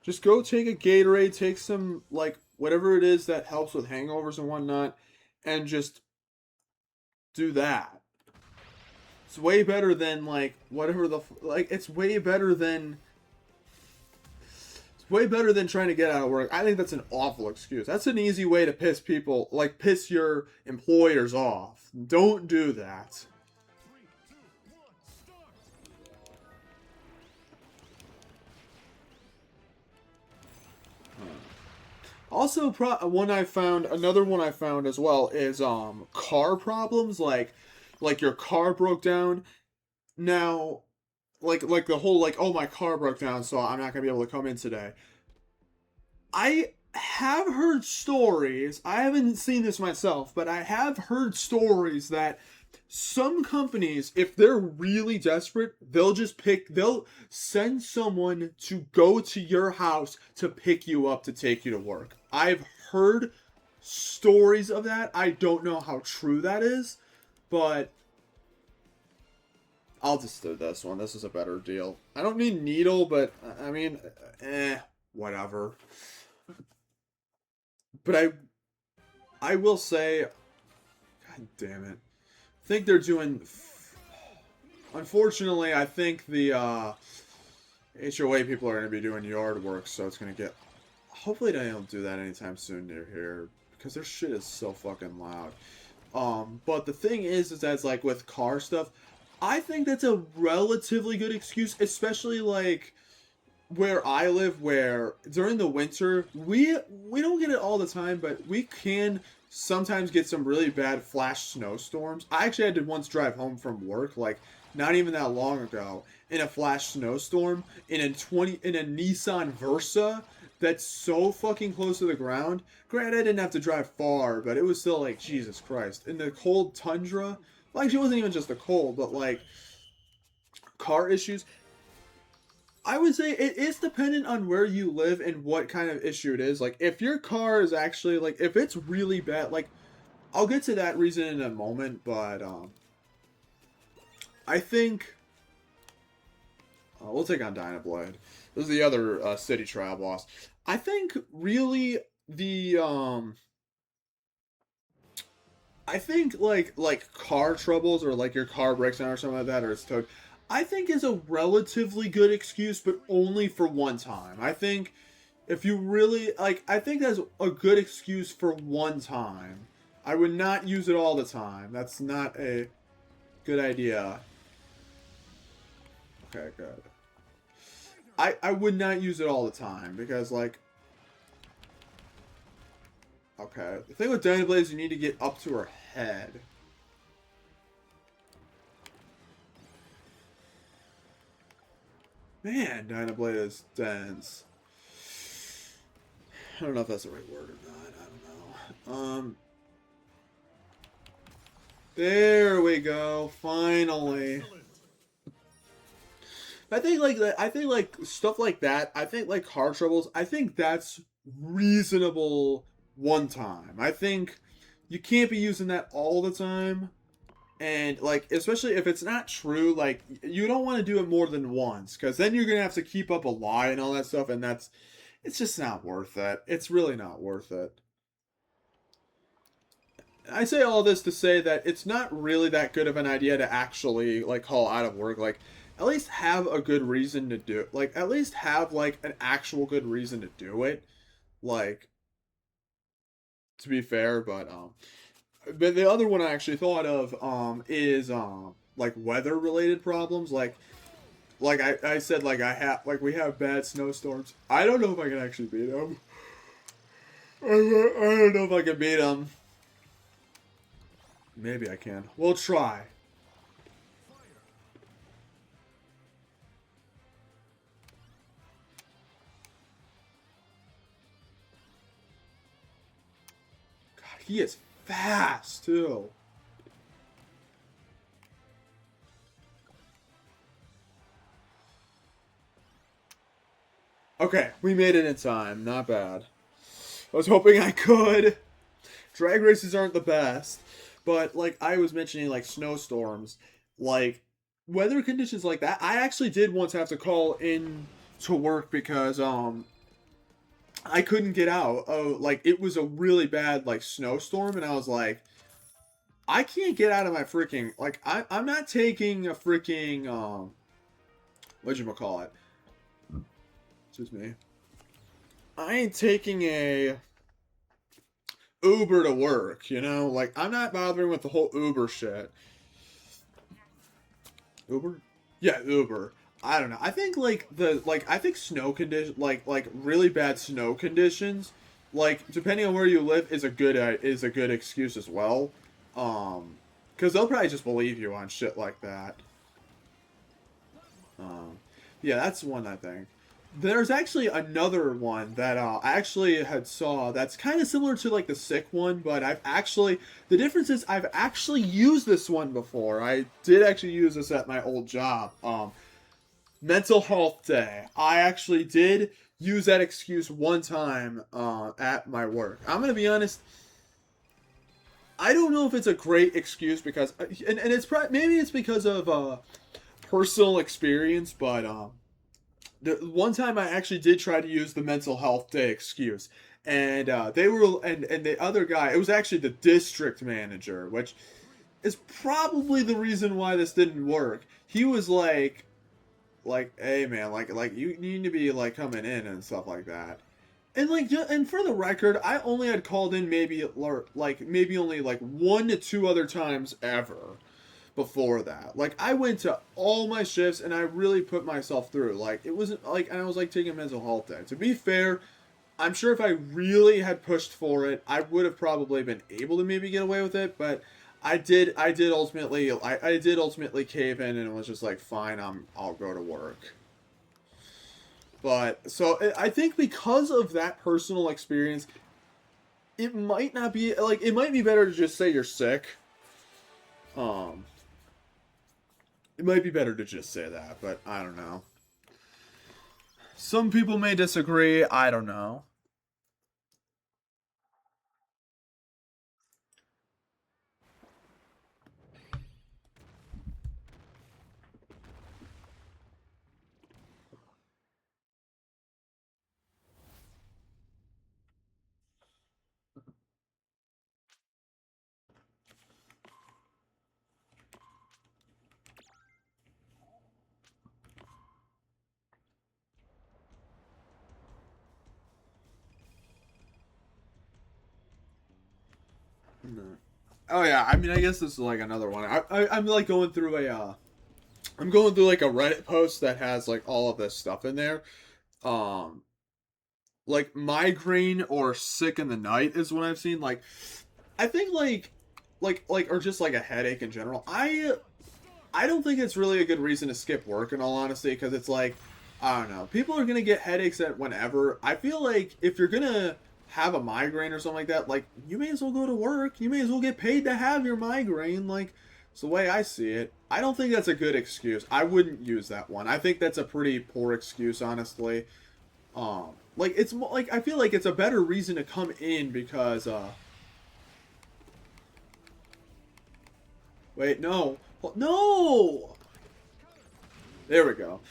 just go take a Gatorade, take some like whatever it is that helps with hangovers and whatnot, and just do that. It's way better than like whatever the like. It's way better than trying to get out of work. I think that's an awful excuse. That's an easy way to piss people, like piss your employers off. Don't do that. Also, another one I found as well is car problems, like your car broke down. Now, like the whole like, oh, my car broke down, so I'm not gonna be able to come in today. I have heard stories. I haven't seen this myself, but I have heard stories that some companies, if they're really desperate, they'll send someone to go to your house to pick you up to take you to work. I've heard stories of that. I don't know how true that is, but I'll just do this one. This is a better deal. I don't need needle, but I mean, whatever. But I will say, God damn it. I think they're doing. Unfortunately, I think the HOA people are going to be doing yard work, so it's going to get. Hopefully, they don't do that anytime soon near here because their shit is so fucking loud. But the thing is that it's like with car stuff, I think that's a relatively good excuse, especially like where I live, where during the winter we don't get it all the time, but we can sometimes get some really bad flash snowstorms. I actually had to once drive home from work, like not even that long ago, in a flash snowstorm in a Nissan Versa that's so fucking close to the ground. Granted, I didn't have to drive far, but it was still like Jesus Christ. In the cold tundra, well, actually, it wasn't even just the cold, but like car issues. I would say it is dependent on where you live and what kind of issue it is. Like, if your car is actually, like, if it's really bad, like, I'll get to that reason in a moment, but, I think, we'll take on Dynablade. This is the other, city trial boss. I think, really, I think, like, car troubles, or, like, your car breaks down or something like that, or it's towed, I think is a relatively good excuse, but only for one time. I think if you really, like, I think that's a good excuse for one time. I would not use it all the time. That's not a good idea. Okay, good. I would not use it all the time, because, like, okay. The thing with Dynablade is you need to get up to her head. Man, Dynablade is dense. I don't know if that's the right word or not. I don't know. There we go. Finally. I think like that. I think like stuff like that. I think like car troubles. I think that's reasonable one time. I think you can't be using that all the time. And, like, especially if it's not true, like, you don't want to do it more than once, because then you're going to have to keep up a lie and all that stuff, and it's just not worth it. It's really not worth it. I say all this to say that it's not really that good of an idea to actually, like, call out of work. Like, at least have a good reason to do it. Like, at least have, like, an actual good reason to do it. Like, to be fair, but the other one I actually thought of is like weather related problems, like I said, like we have bad snowstorms. I don't know if I can actually beat them. I don't know if I can beat them. Maybe I can. We'll try. God, he is fast too. Okay, we made it in time. Not bad. I was hoping I could. Drag races aren't the best, but like I was mentioning, like snowstorms. Like, weather conditions like that. I actually did once have to call in to work because I couldn't get out. Oh, like it was a really bad like snowstorm, and I was like, I can't get out of my freaking like I'm not taking a freaking what'd you call it? Excuse me. I ain't taking a Uber to work, you know? Like I'm not bothering with the whole Uber shit. Uber? Yeah, Uber. I don't know. I think I think snow condition like really bad snow conditions, like depending on where you live is a good excuse as well. Because they'll probably just believe you on shit like that. Um, yeah, that's one I think. There's actually another one that I actually had saw that's kind of similar to like the sick one, but the difference is I've actually used this one before. I did actually use this at my old job. Mental health day. I actually did use that excuse one time at my work. I'm gonna be honest. I don't know if it's a great excuse because, and it's probably maybe it's because of personal experience, but the one time I actually did try to use the mental health day excuse, and they were and the other guy, it was actually the district manager, which is probably the reason why this didn't work. He was like, hey man, like you need to be like coming in and stuff like that. And like, and for the record, I only had called in maybe only like 1 to 2 other times ever before that. Like I went to all my shifts and I really put myself through. Like it wasn't like, and I was like taking a mental health day. To be fair, I'm sure if I really had pushed for it, I would have probably been able to maybe get away with it. But I did ultimately cave in and was just like, fine, I'll go to work. But so I think because of that personal experience, it might not be like it might be better to just say you're sick. Um, it might be better to just say that, but I don't know. Some people may disagree. I don't know. No. Oh yeah, I mean, I guess this is like another one. I'm like going through I'm going through like a Reddit post that has like all of this stuff in there. Um, like migraine or sick in the night is what I've seen. Like, I think or just like a headache in general. I don't think it's really a good reason to skip work in all honesty because it's like I don't know. People are gonna get headaches at whenever. I feel like if you're gonna have a migraine or something like that, like you may as well go to work. You may as well get paid to have your migraine. Like it's the way I see it. I don't think that's a good excuse. I wouldn't use that one. I think that's a pretty poor excuse, honestly. Like like I feel like it's a better reason to come in because wait, no. No. There we go.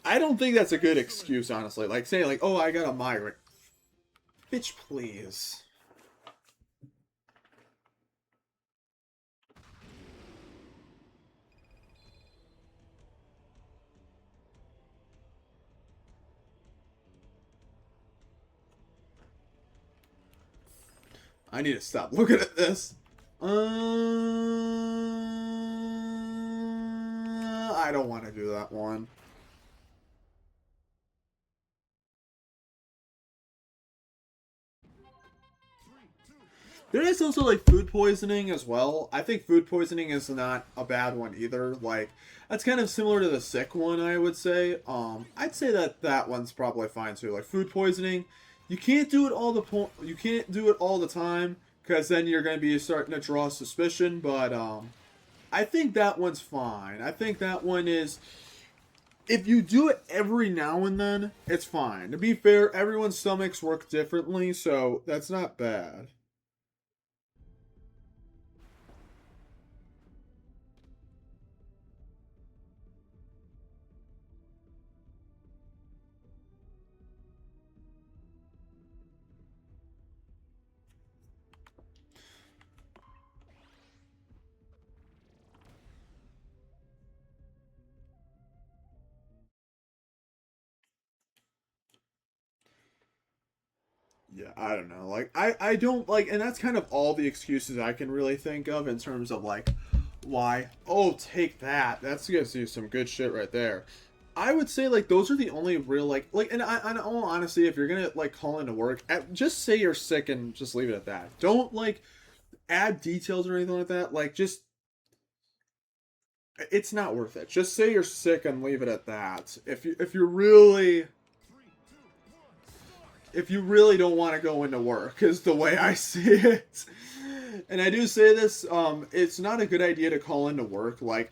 I don't think that's a good excuse, honestly. Like saying like, "Oh, I got a migraine." Bitch, please. I need to stop looking at this. I don't want to do that one. There is also like food poisoning as well. I think food poisoning is not a bad one either. Like that's kind of similar to the sick one, I would say. I'd say that that one's probably fine too. Like food poisoning, you can't do it you can't do it all the time because then you're going to be starting to draw suspicion. But I think that one's fine. I think that one is. If you do it every now and then, it's fine. To be fair, everyone's stomachs work differently, so that's not bad. Yeah, I don't know. Like I don't like, and that's kind of all the excuses I can really think of in terms of like why. Oh, take that. That's gonna do some good shit right there. I would say like those are the only real and in all honesty, if you're gonna like call into work, just say you're sick and just leave it at that. Don't like add details or anything like that. Like just it's not worth it. Just say you're sick and leave it at that. If you really don't want to go into work, is the way I see it. And I do say this, it's not a good idea to call into work. Like,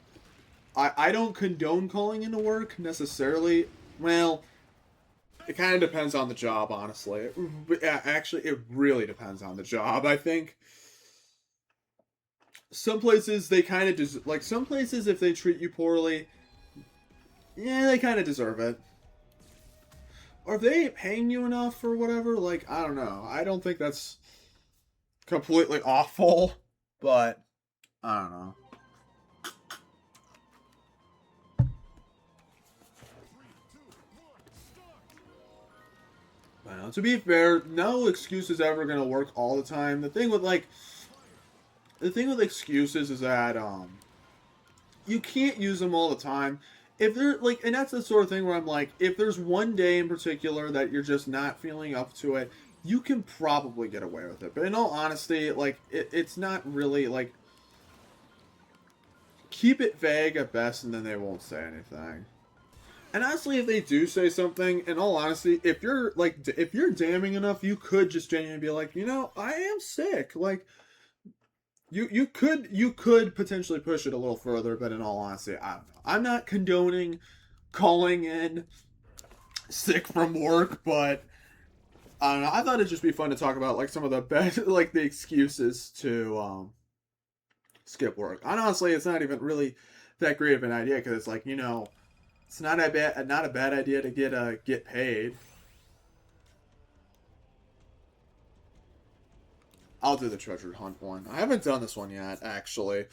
I don't condone calling into work necessarily. Well, it kind of depends on the job, honestly. Actually, it really depends on the job, I think. Some places, they kind of like, some places, if they treat you poorly, yeah, they kind of deserve it. Or if they ain't paying you enough or whatever, like, I don't know. I don't think that's completely awful, but I don't know. Well, to be fair, no excuse is ever gonna work all the time. The thing with excuses is that you can't use them all the time. If they're like, and that's the sort of thing where I'm like, if there's one day in particular that you're just not feeling up to it, you can probably get away with it. But in all honesty, like, it's not really like, keep it vague at best, and then they won't say anything. And honestly, if they do say something, in all honesty, if you're damning enough, you could just genuinely be like, I am sick. Like, you could potentially push it a little further, but in all honesty, I don't know. I'm not condoning calling in sick from work, but I don't know. I thought it'd just be fun to talk about like some of the best like the excuses to skip work. And honestly, it's not even really that great of an idea because it's like it's not a bad idea to get paid. I'll do the treasure hunt one. I haven't done this one yet, actually,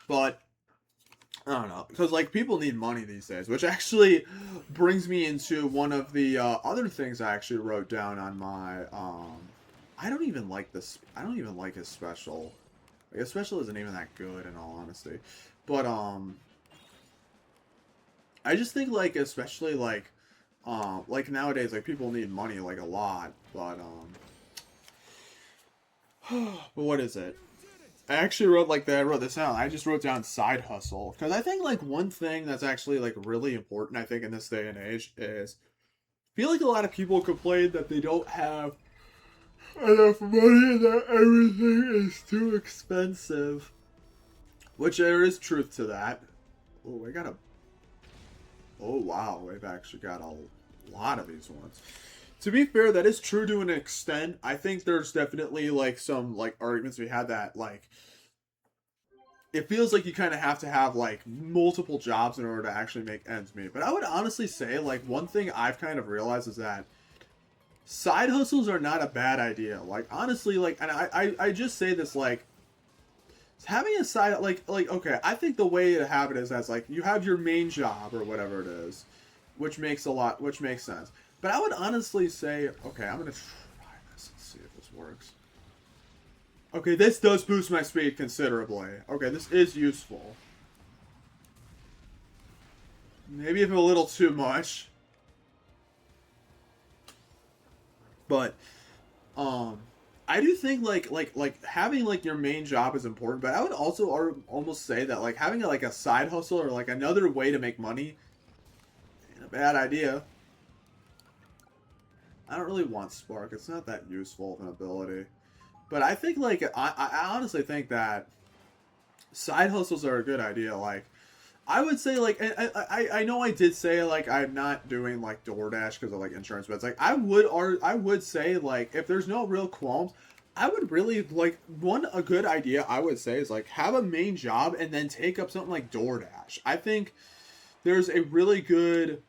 but I don't know because like people need money these days, which actually brings me into one of the other things I actually wrote down on my. I don't even like this. I don't even like his special. Like, his special isn't even that good, in all honesty, but I just think like especially like nowadays like people need money like a lot, but what is it? I actually wrote like that. I wrote this down. I just wrote down side hustle because I think like one thing that's actually like really important. I think in this day and age is I feel like a lot of people complain that they don't have enough money and that everything is too expensive. Which there is truth to that. Oh, I got a. Oh wow, we've actually got a lot of these ones. To be fair, that is true to an extent. I think there's definitely like some like arguments we had that like it feels like you kind of have to have like multiple jobs in order to actually make ends meet. But I would honestly say like one thing I've kind of realized is that side hustles are not a bad idea. Like honestly, like and I just say this like having a side like okay, I think the way to have it is as like you have your main job or whatever it is, which makes sense. But I would honestly say, okay, I'm gonna try this and see if this works. Okay, this does boost my speed considerably. Okay, this is useful. Maybe even a little too much. But um I do think like having like your main job is important, but I would also almost say that like having like a side hustle or like another way to make money ain't a bad idea. I don't really want Spark. It's not that useful of an ability. But I think like I honestly think that side hustles are a good idea. Like I would say like I know I did say like I'm not doing like DoorDash because of like insurance, but it's like I would say like if there's no real qualms, I would really like a good idea I would say is like have a main job and then take up something like DoorDash. I think there's a really good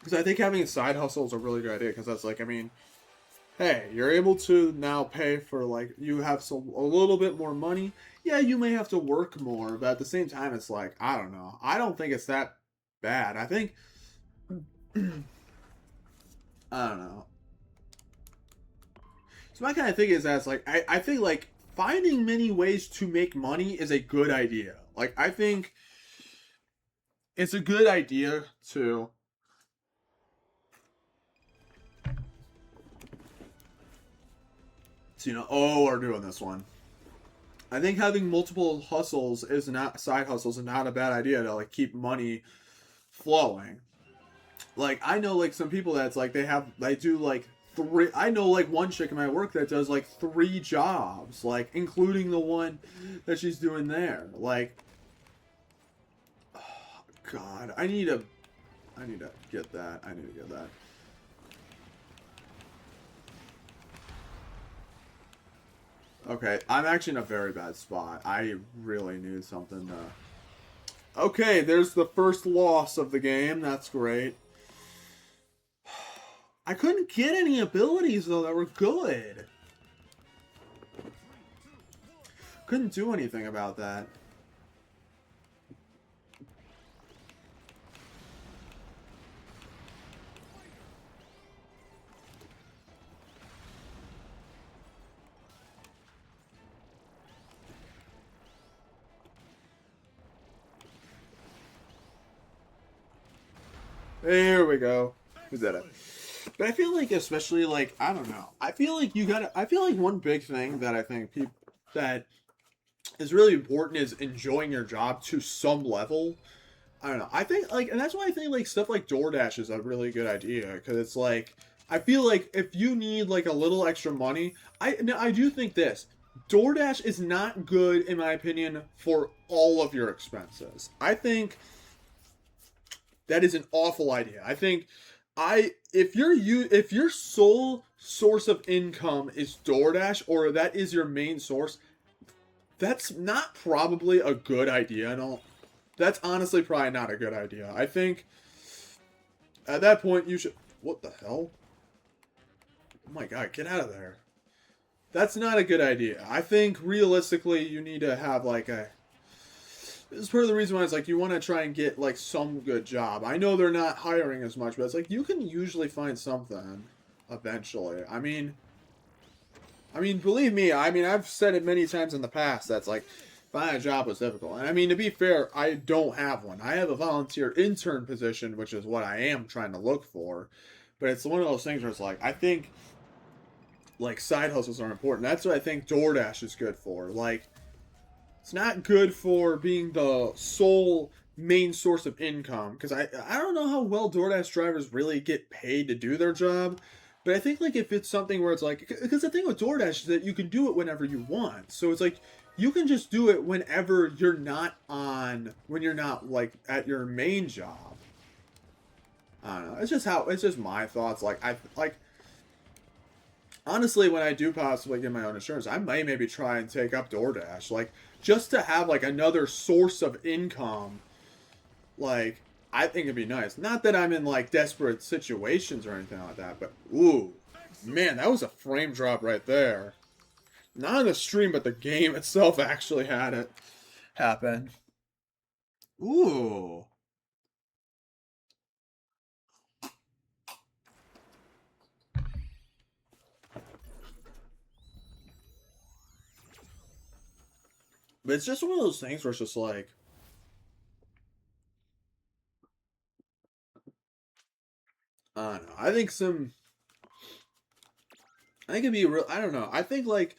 because I think having a side hustle is a really good idea because that's like I mean hey, you're able to now pay for like you have a little bit more money. Yeah, you may have to work more, but at the same time, it's like I don't know. I don't think it's that bad. I think I don't know. So my kind of thing is that it's like I think like finding many ways to make money is a good idea. Like I think it's a good idea to oh, we're doing this one. I think having multiple hustles is not side hustles is not a bad idea to like keep money flowing. Like I know like some people that's like they do like three. I know like one chick in my work that does like three jobs, like including the one that she's doing there. Like, oh, God, I need to get that. I need to get that. Okay, I'm actually in a very bad spot. I really need something to. Okay, there's the first loss of the game. That's great. I couldn't get any abilities though that were good. Couldn't do anything about that. There we go. Who's that at? But I feel like, especially like I don't know. I feel like you gotta. I feel like one big thing that I think people that is really important is enjoying your job to some level. I don't know. I think like, and that's why I think like stuff like DoorDash is a really good idea because it's like I feel like if you need like a little extra money, I do think this DoorDash is not good in my opinion for all of your expenses. I think that is an awful idea. I think if your sole source of income is DoorDash or that is your main source, that's not probably a good idea and all. That's honestly probably not a good idea. I think at that point you should. What the hell? Oh my god, get out of there. That's not a good idea. I think realistically you need to have like a. This is part of the reason why it's like you want to try and get like some good job. I know they're not hiring as much, but it's like you can usually find something eventually. I mean, believe me, I've said it many times in the past that's like finding a job was difficult. And I mean, to be fair, I don't have one. I have a volunteer intern position, which is what I am trying to look for. But it's one of those things where it's like, I think like side hustles are important. That's what I think DoorDash is good for. Like, it's not good for being the sole main source of income because I don't know how well DoorDash drivers really get paid to do their job. But I think like if it's something where it's like because the thing with DoorDash is that you can do it whenever you want. So it's like you can just do it whenever you're not when you're not like at your main job. I don't know. It's just my thoughts. Like I like honestly when I do possibly get my own insurance, I might maybe try and take up DoorDash. Like just to have like another source of income, like I think it'd be nice. Not that I'm in like desperate situations or anything like that, but ooh, man, that was a frame drop right there. Not in the stream, but the game itself actually had it happen. Ooh. But it's just one of those things where it's just like I don't know. I think it'd be real. I don't know. I think like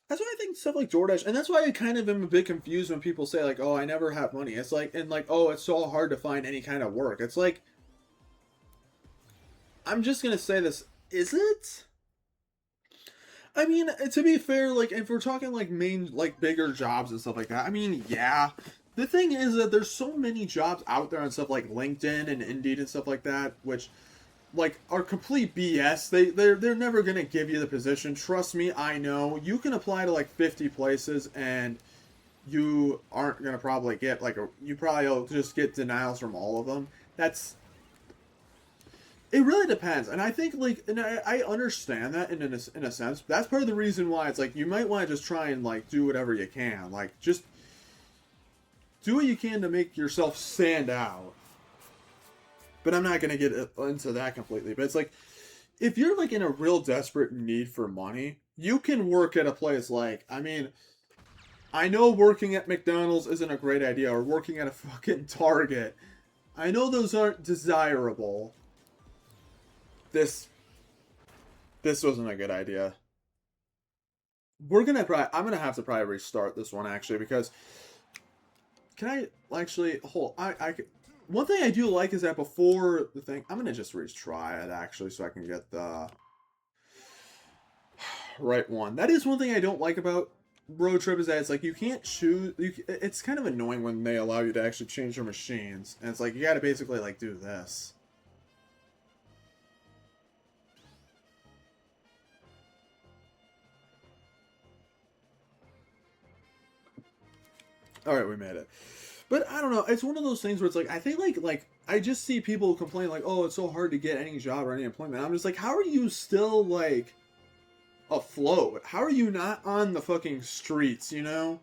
that's why I think stuff like DoorDash, and that's why I kind of am a bit confused when people say like, "Oh, I never have money." It's like and like, "Oh, it's so hard to find any kind of work." It's like I'm just gonna say this: is it? I mean, to be fair, like if we're talking like main like bigger jobs and stuff like that, I mean, yeah. The thing is that there's so many jobs out there and stuff like LinkedIn and Indeed and stuff like that, which like are complete BS. They're never gonna give you the position. Trust me, I know. You can apply to like 50 places and you aren't gonna probably get like you probably will just get denials from all of them. That's it really depends, and I think like and I understand that in a sense. That's part of the reason why it's like you might want to just try and like do whatever you can, like just do what you can to make yourself stand out. But I'm not gonna get into that completely. But it's like if you're like in a real desperate need for money, you can work at a place like, I mean, I know working at McDonald's isn't a great idea, or working at a fucking Target. I know those aren't desirable. This this wasn't a good idea. I'm gonna have to probably restart this one actually because can I actually hold one thing I do like is that before the thing I'm gonna just retry it actually so I can get the right one. That is one thing I don't like about Road Trip is that it's like you can't choose. It's kind of annoying when they allow you to actually change your machines, and it's like you got to basically like do this. All right, we made it. But I don't know. It's one of those things where it's like I think like I just see people complain like, oh, it's so hard to get any job or any employment. I'm just like, how are you still like afloat? How are you not on the fucking streets? You know?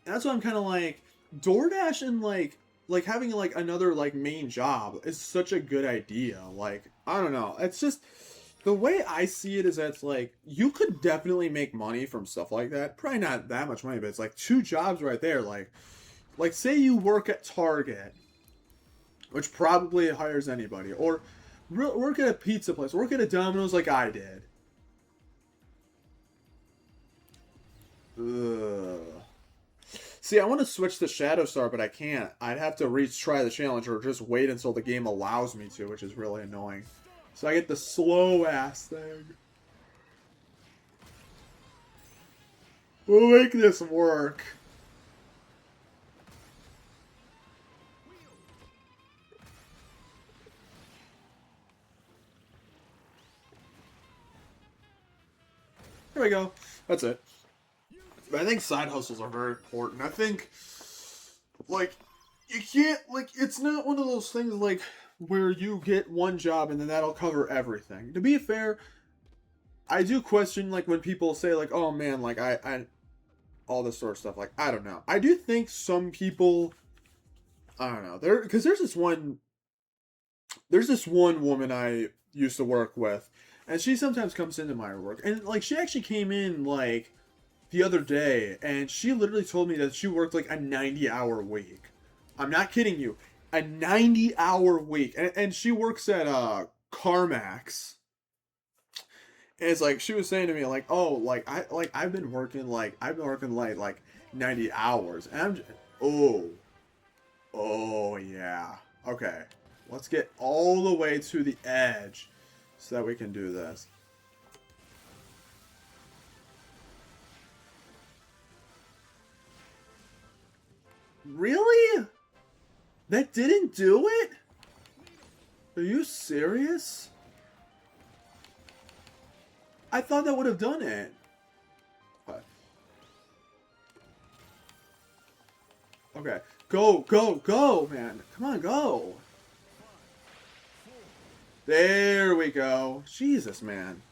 That's what I'm kind of like. DoorDash and like having like another like main job is such a good idea. Like I don't know. It's just the way I see it is that it's like you could definitely make money from stuff like that. Probably not that much money, but it's like two jobs right there. Like say you work at Target, which probably hires anybody, or work at a pizza place, work at a Domino's like I did. Ugh. See, I want to switch to Shadow Star, but I can't. I'd have to retry the challenge or just wait until the game allows me to, which is really annoying. So I get the slow ass thing. We'll make this work. There we go. That's it. But I think side hustles are very important. I think, like, you can't, like, it's not one of those things, like, where you get one job and then that'll cover everything. To be fair, I do question, like, when people say, like, oh man, like, I all this sort of stuff. Like, I don't know. I do think some people, I don't know, because there's this one woman I used to work with, and she sometimes comes into my work, and, like, she actually came in, like, the other day, and she literally told me that she worked like a 90-hour week. I'm not kidding you. A 90-hour week. And she works at CarMax. And it's like she was saying to me like, "Oh, I've been working like 90 hours." And I'm just, oh. Oh yeah. Okay. Let's get all the way to the edge so that we can do this. Really? That didn't do it? Are you serious? I thought that would have done it. What? Okay. Go, go, go, man. Come on, go. There we go. Jesus, man.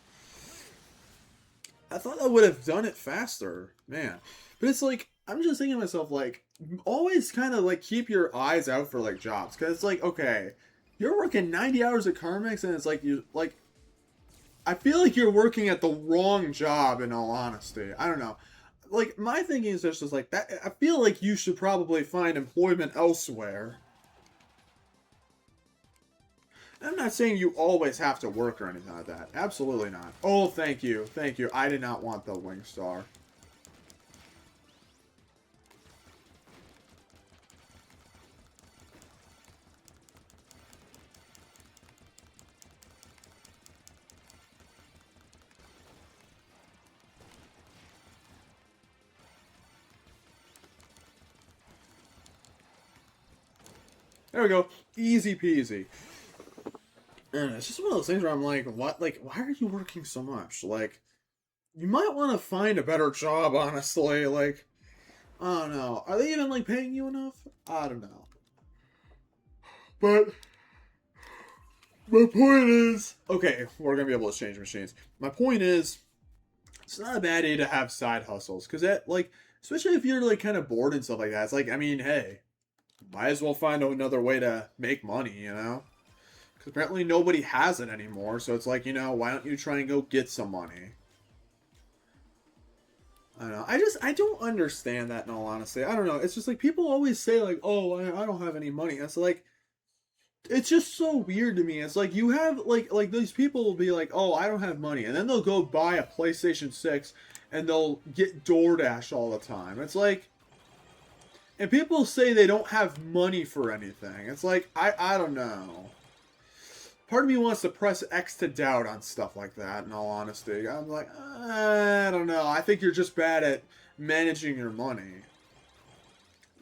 I thought that would have done it faster. Man. But it's like, I'm just thinking to myself, like, always kind of, like, keep your eyes out for, like, jobs. Because it's like, okay, you're working 90 hours at Carmex, and it's like, I feel like you're working at the wrong job, in all honesty. I don't know. Like, my thinking is just like, that. I feel like you should probably find employment elsewhere. I'm not saying you always have to work or anything like that. Absolutely not. Oh, thank you. Thank you. I did not want the wing star. There we go. Easy peasy. And it's just one of those things where I'm like, what? Like, why are you working so much? Like, you might want to find a better job, honestly. Like, I don't know. Are they even, like, paying you enough? I don't know. But, my point is... Okay, we're going to be able to change machines. My point is, it's not a bad idea to have side hustles. Because that, like, especially if you're, like, kind of bored and stuff like that. It's like, I mean, hey, might as well find another way to make money, you know? Because apparently nobody has it anymore, so it's like, you know, why don't you try and go get some money? I don't know. I don't understand that in all honesty. I don't know. It's just like people always say like, oh, I don't have any money. It's like, it's just so weird to me. It's like you have like these people will be like, oh, I don't have money, and then they'll go buy a PlayStation 6 and they'll get DoorDash all the time. It's like, and people say they don't have money for anything. It's like I don't know. Part of me wants to press X to doubt on stuff like that, in all honesty. I'm like, I don't know. I think you're just bad at managing your money.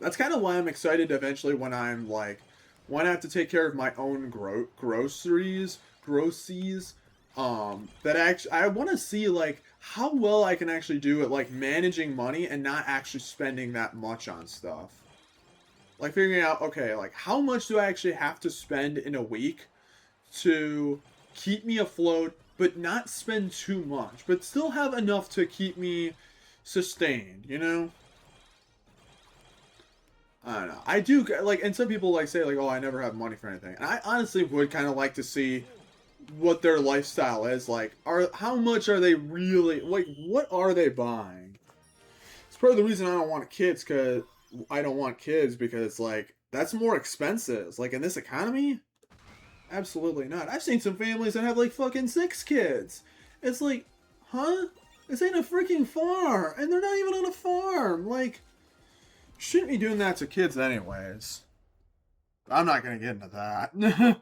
That's kind of why I'm excited eventually when I'm like, when I have to take care of my own groceries. That actually, I want to see like how well I can actually do at like managing money and not actually spending that much on stuff. Like figuring out, okay, like how much do I actually have to spend in a week to keep me afloat, but not spend too much, but still have enough to keep me sustained, you know? I don't know. I do, like, and some people, like, say, like, oh, I never have money for anything. And I honestly would kind of like to see what their lifestyle is. Like, how much are they really, like, what are they buying? It's part of the reason I don't want kids, because I don't want kids, because, like, that's more expensive. Like, in this economy, absolutely not. I've seen some families that have, like, fucking 6 kids. It's like, huh? This ain't a freaking farm. And they're not even on a farm. Like, shouldn't be doing that to kids anyways. I'm not going to get into that. I'm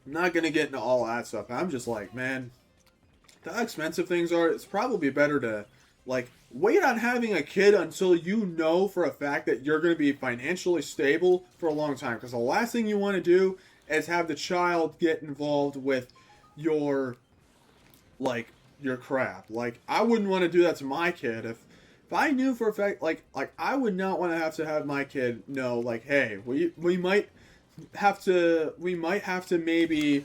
not going to get into all that stuff. I'm just like, man, how expensive things are, it's probably better to, like, wait on having a kid until you know for a fact that you're going to be financially stable for a long time. Because the last thing you want to do is have the child get involved with your, like, your crap. Like, I wouldn't want to do that to my kid. If I knew for a fact, like I would not want to have my kid know, like, hey, we might have to maybe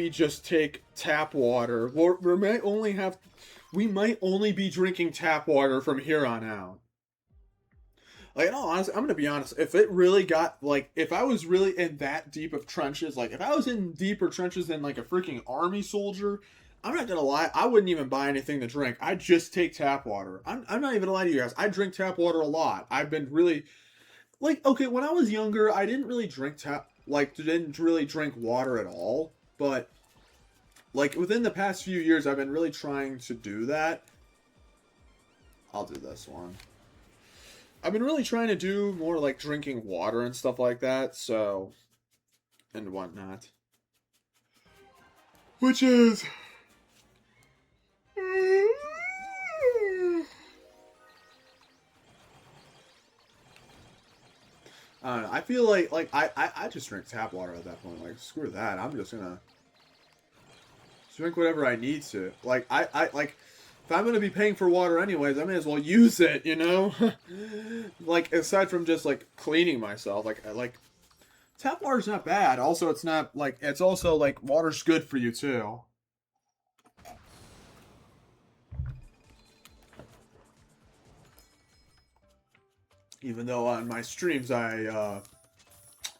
just take tap water. We might only be drinking tap water from here on out. Like, no, honestly, I'm gonna be honest. If it really got like, if I was really in that deep of trenches, like if I was in deeper trenches than like a freaking army soldier, I'm not gonna lie, I wouldn't even buy anything to drink. I'd just take tap water. I'm not even gonna lie to you guys. I drink tap water a lot. I've been really like, okay, when I was younger, I didn't really didn't really drink water at all. But like within the past few years, I've been really trying to do that. I'll do this one. I've been really trying to do more like drinking water and stuff like that, so, and whatnot. Which is, I don't know. I feel like I just drink tap water at that point. Like, screw that. I'm just gonna drink whatever I need to. Like, I like, if I'm gonna be paying for water anyways, I may as well use it, you know? Like, aside from just like cleaning myself, like tap water's not bad. Also, it's not like, it's also like water's good for you too. Even though on my streams I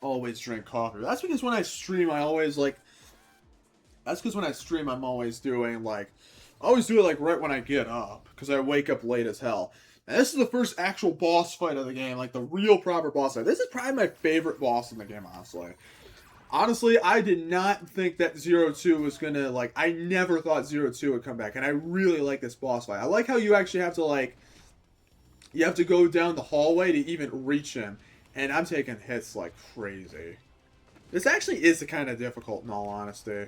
always drink coffee. That's because when I stream, I always like. That's because when I stream, I'm always doing like, I always do it like right when I get up because I wake up late as hell. And this is the first actual boss fight of the game, like the real proper boss fight. This is probably my favorite boss in the game, honestly. Honestly, I did not think that Zero Two was gonna like. I never thought Zero Two would come back, and I really like this boss fight. I like how you actually have to like. You have to go down the hallway to even reach him, and I'm taking hits like crazy. This actually is kind of difficult, in all honesty.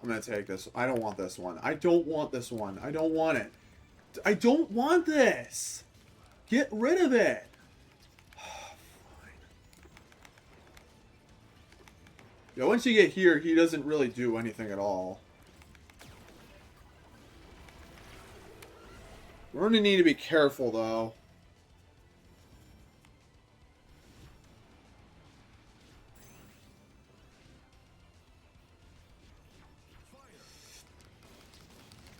I'm gonna take this. I don't want this one. I don't want this one. I don't want it. I don't want this. Get rid of it. Yeah, once you get here, he doesn't really do anything at all. We're gonna need to be careful, though.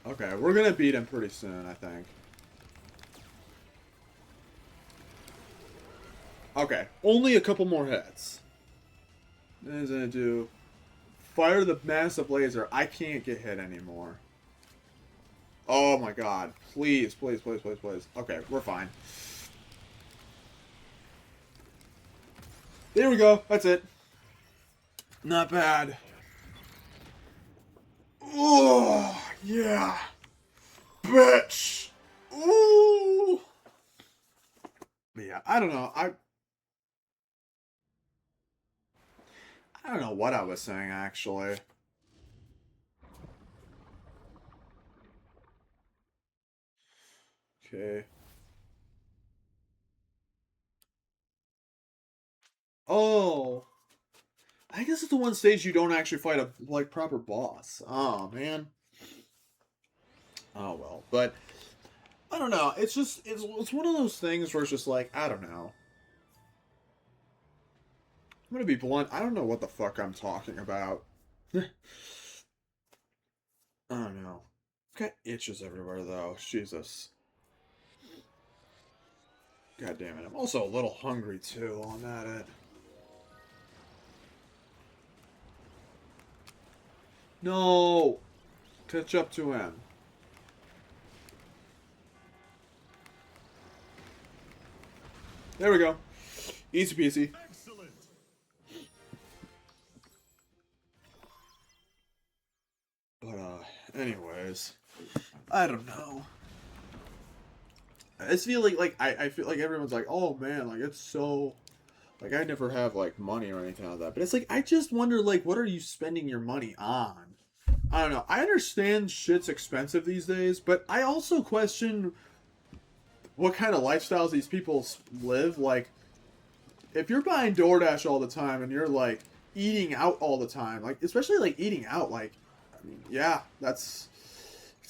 Okay, we're gonna beat him pretty soon, I think. Okay, only a couple more hits. Then he's gonna do fire the massive laser. I can't get hit anymore. Oh my god. Please, please, please, please, please. Okay, we're fine. There we go. That's it. Not bad. Oh, yeah. Bitch. Ooh. Yeah, I don't know. I don't know what I was saying, actually. Okay. Oh. I guess it's the one stage you don't actually fight a, like, proper boss. Oh, man. Oh, well. But, I don't know. It's just, it's one of those things where it's just like, I don't know. I'm gonna be blunt. I don't know what the fuck I'm talking about. I don't know. I've got itches everywhere, though. Jesus. God damn it. I'm also a little hungry, too, while I'm at it. No! Catch up to him. There we go. Easy peasy. Excellent. But, anyways. I don't know. I just feel like I feel like everyone's like, oh man, like it's so like I never have like money or anything like that. But it's like I just wonder like what are you spending your money on? I don't know. I understand shit's expensive these days, but I also question what kind of lifestyles these people live. Like, if you're buying DoorDash all the time and you're like eating out all the time, like especially like eating out, like, I mean, yeah, it's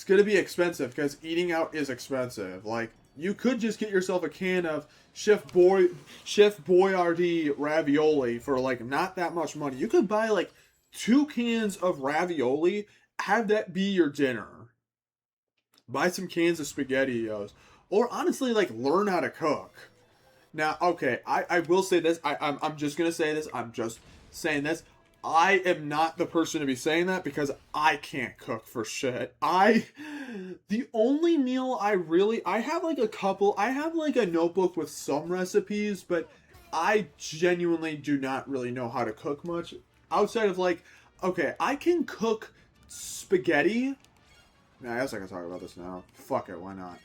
gonna be expensive because eating out is expensive. Like, you could just get yourself a can of Chef Boyardee ravioli for like not that much money. You could buy like 2 cans of ravioli, have that be your dinner. Buy some cans of SpaghettiOs, or honestly, like learn how to cook. Now, okay, I will say this. I'm just gonna say this. I'm just saying this. I am not the person to be saying that because I can't cook for shit. The only meal I have like a couple, I have like a notebook with some recipes, but I genuinely do not really know how to cook much. Outside of like, okay, I can cook spaghetti. Nah, I guess I can talk about this now. Fuck it, why not?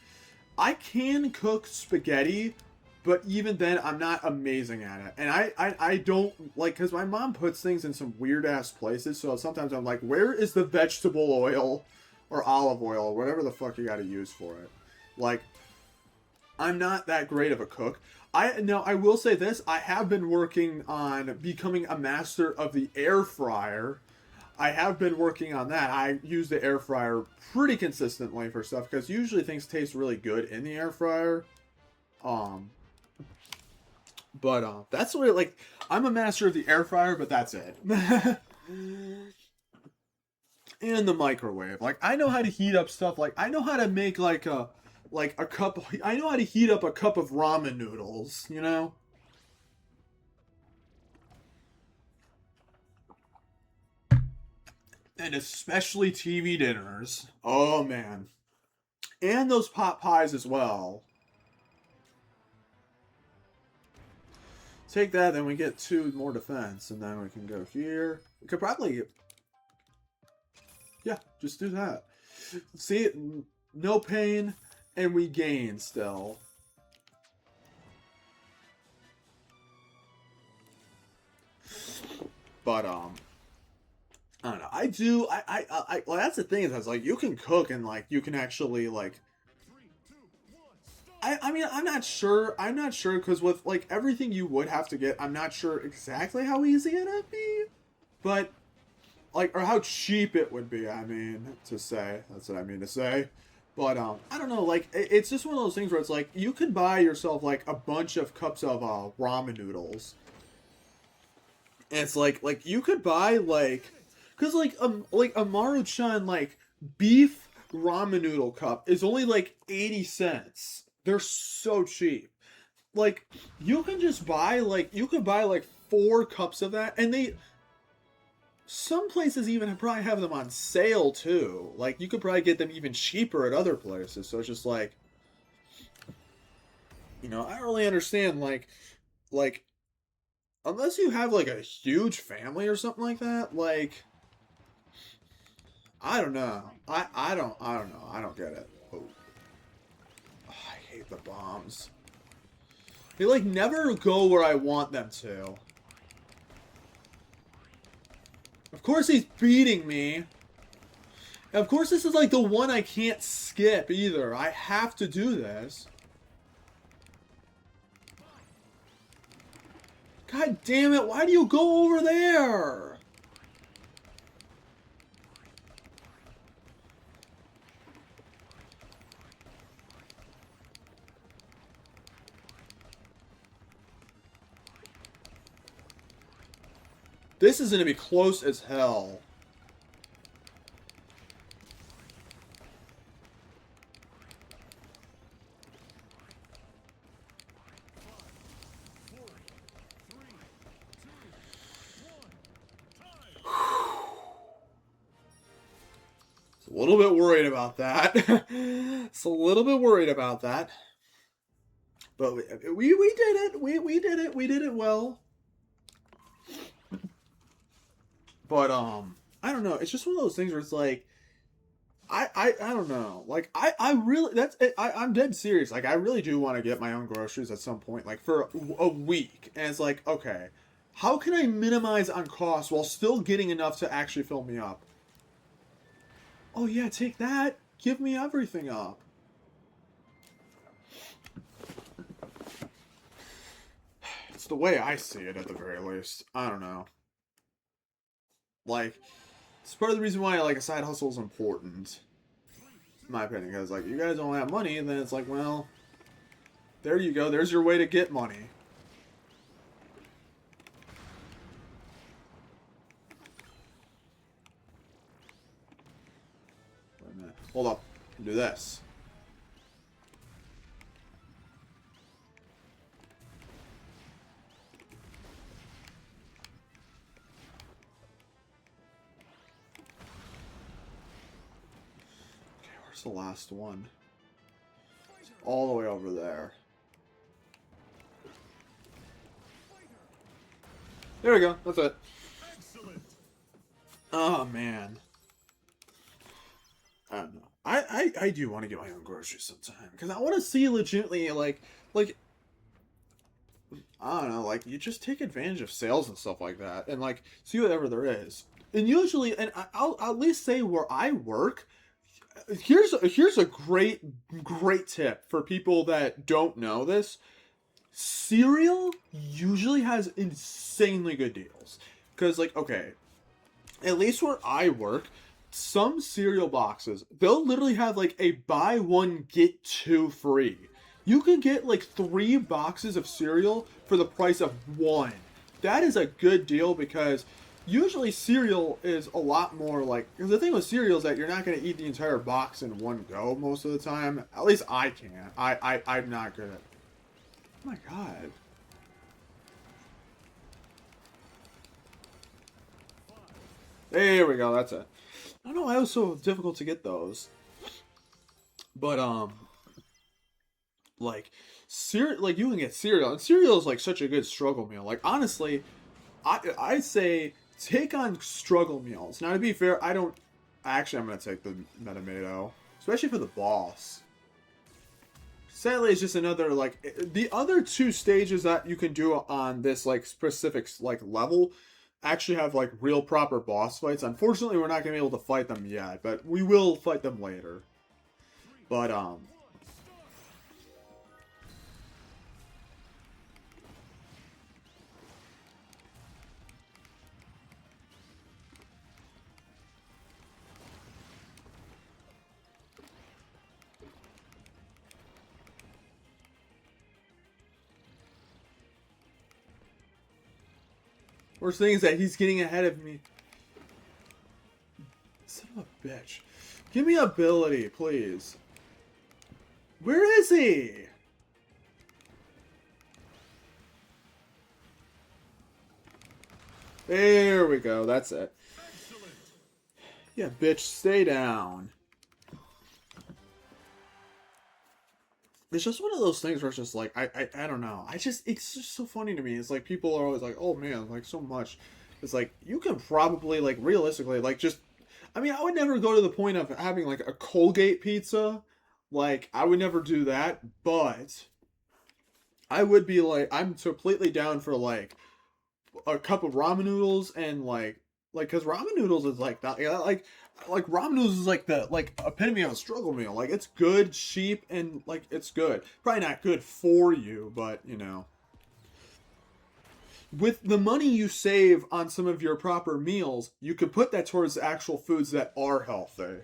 I can cook spaghetti, but even then, I'm not amazing at it. And I don't, like, because my mom puts things in some weird-ass places, so sometimes I'm like, where is the vegetable oil or olive oil or whatever the fuck you gotta use for it? Like, I'm not that great of a cook. I will say this, I have been working on becoming a master of the air fryer. I have been working on that. I use the air fryer pretty consistently for stuff, because usually things taste really good in the air fryer. But that's what like I'm a master of the air fryer, but that's it. And the microwave. Like I know how to heat up stuff. Like I know how to make like a cup. I know how to heat up a cup of ramen noodles. You know. And especially TV dinners. Oh man. And those pot pies as well. Take that, then we get 2 more defense, and then we can go here. We could probably... Yeah, just do that. See, no pain, and we gain still. But, I don't know. Well, that's the thing is, like, you can cook and, like, you can actually, like... I mean, I'm not sure, because with, like, everything you would have to get, I'm not sure exactly how easy it'd be, but, like, or how cheap it would be, I mean, to say, that's what I mean to say, but, I don't know, like, it's just one of those things where it's, like, you could buy yourself, like, a bunch of cups of, ramen noodles, and it's, like, you could buy, like, because, like, Amaru-chan, like, beef ramen noodle cup is only like 80 cents. They're so cheap. Like, you can just buy, like, you could buy like 4 cups of that, and some places even probably have them on sale too. Like, you could probably get them even cheaper at other places. So it's just like, I don't really understand, like, unless you have like a huge family or something like that, like, I don't know. I don't know. I don't get it. Oh, I hate the bombs. They like never go where I want them to. Of course he's beating me. And of course this is like the one I can't skip either. I have to do this. God damn it, why do you go over there? This is going to be close as hell. A little bit worried about that. It's a little bit worried about that. But we did it. We did it. We did it well. But I don't know. It's just one of those things where it's like, I don't know. Like I really I'm dead serious. Like I really do want to get my own groceries at some point, like for a week. And it's like, okay, how can I minimize on costs while still getting enough to actually fill me up? Oh yeah, take that. Give me everything up. It's the way I see it at the very least. I don't know. Like, it's part of the reason why like a side hustle is important, in my opinion. Because like you guys don't have money, and then it's like, well, there you go. There's your way to get money. Wait a minute. Hold up. Do this. The last one. It's all the way over there. There we go. That's it. Oh man. I don't know. I do want to get my own groceries sometime because I want to see legitimately like I don't know, like you just take advantage of sales and stuff like that and like see whatever there is. And usually, and I'll at least say where I work. Here's a great tip for people that don't know this. Cereal usually has insanely good deals. Because, like, okay, at least where I work, some cereal boxes, they'll literally have, like, a buy one, get two free. You can get, like, 3 boxes of cereal for the price of 1. That is a good deal because usually cereal is a lot more like, because the thing with cereal is that you're not going to eat the entire box in one go most of the time. At least I can't. I'm not good at it. Oh my god. There we go, that's it. I don't know why it was so difficult to get those. But, like, like, you can get cereal, and cereal is, like, such a good struggle meal. Like, honestly, I say take on struggle meals. Now, to be fair, I'm going to take the Metamato, especially for the boss. Sadly, it's just another, like, the other 2 stages that you can do on this, like, specific, like, level actually have, like, real proper boss fights. Unfortunately, we're not going to be able to fight them yet, but we will fight them later. But, worst thing is that he's getting ahead of me. Son of a bitch. Give me ability, please. Where is he? There we go. That's it. Yeah, bitch, stay down. It's just one of those things where it's just like, I don't know. It's just so funny to me. It's like people are always like, oh man, like so much. It's like, you can probably, like, realistically, like, just, I mean, I would never go to the point of having, like, a Colgate pizza. Like, I would never do that, but I would be like, I'm completely down for, like, a cup of ramen noodles and, cause ramen noodles is like that, yeah, like ramen noodles is like the, like, epitome of a struggle meal. Like, it's good, cheap, and, like, it's good. Probably not good for you, but, you know. With the money you save on some of your proper meals, you could put that towards actual foods that are healthy.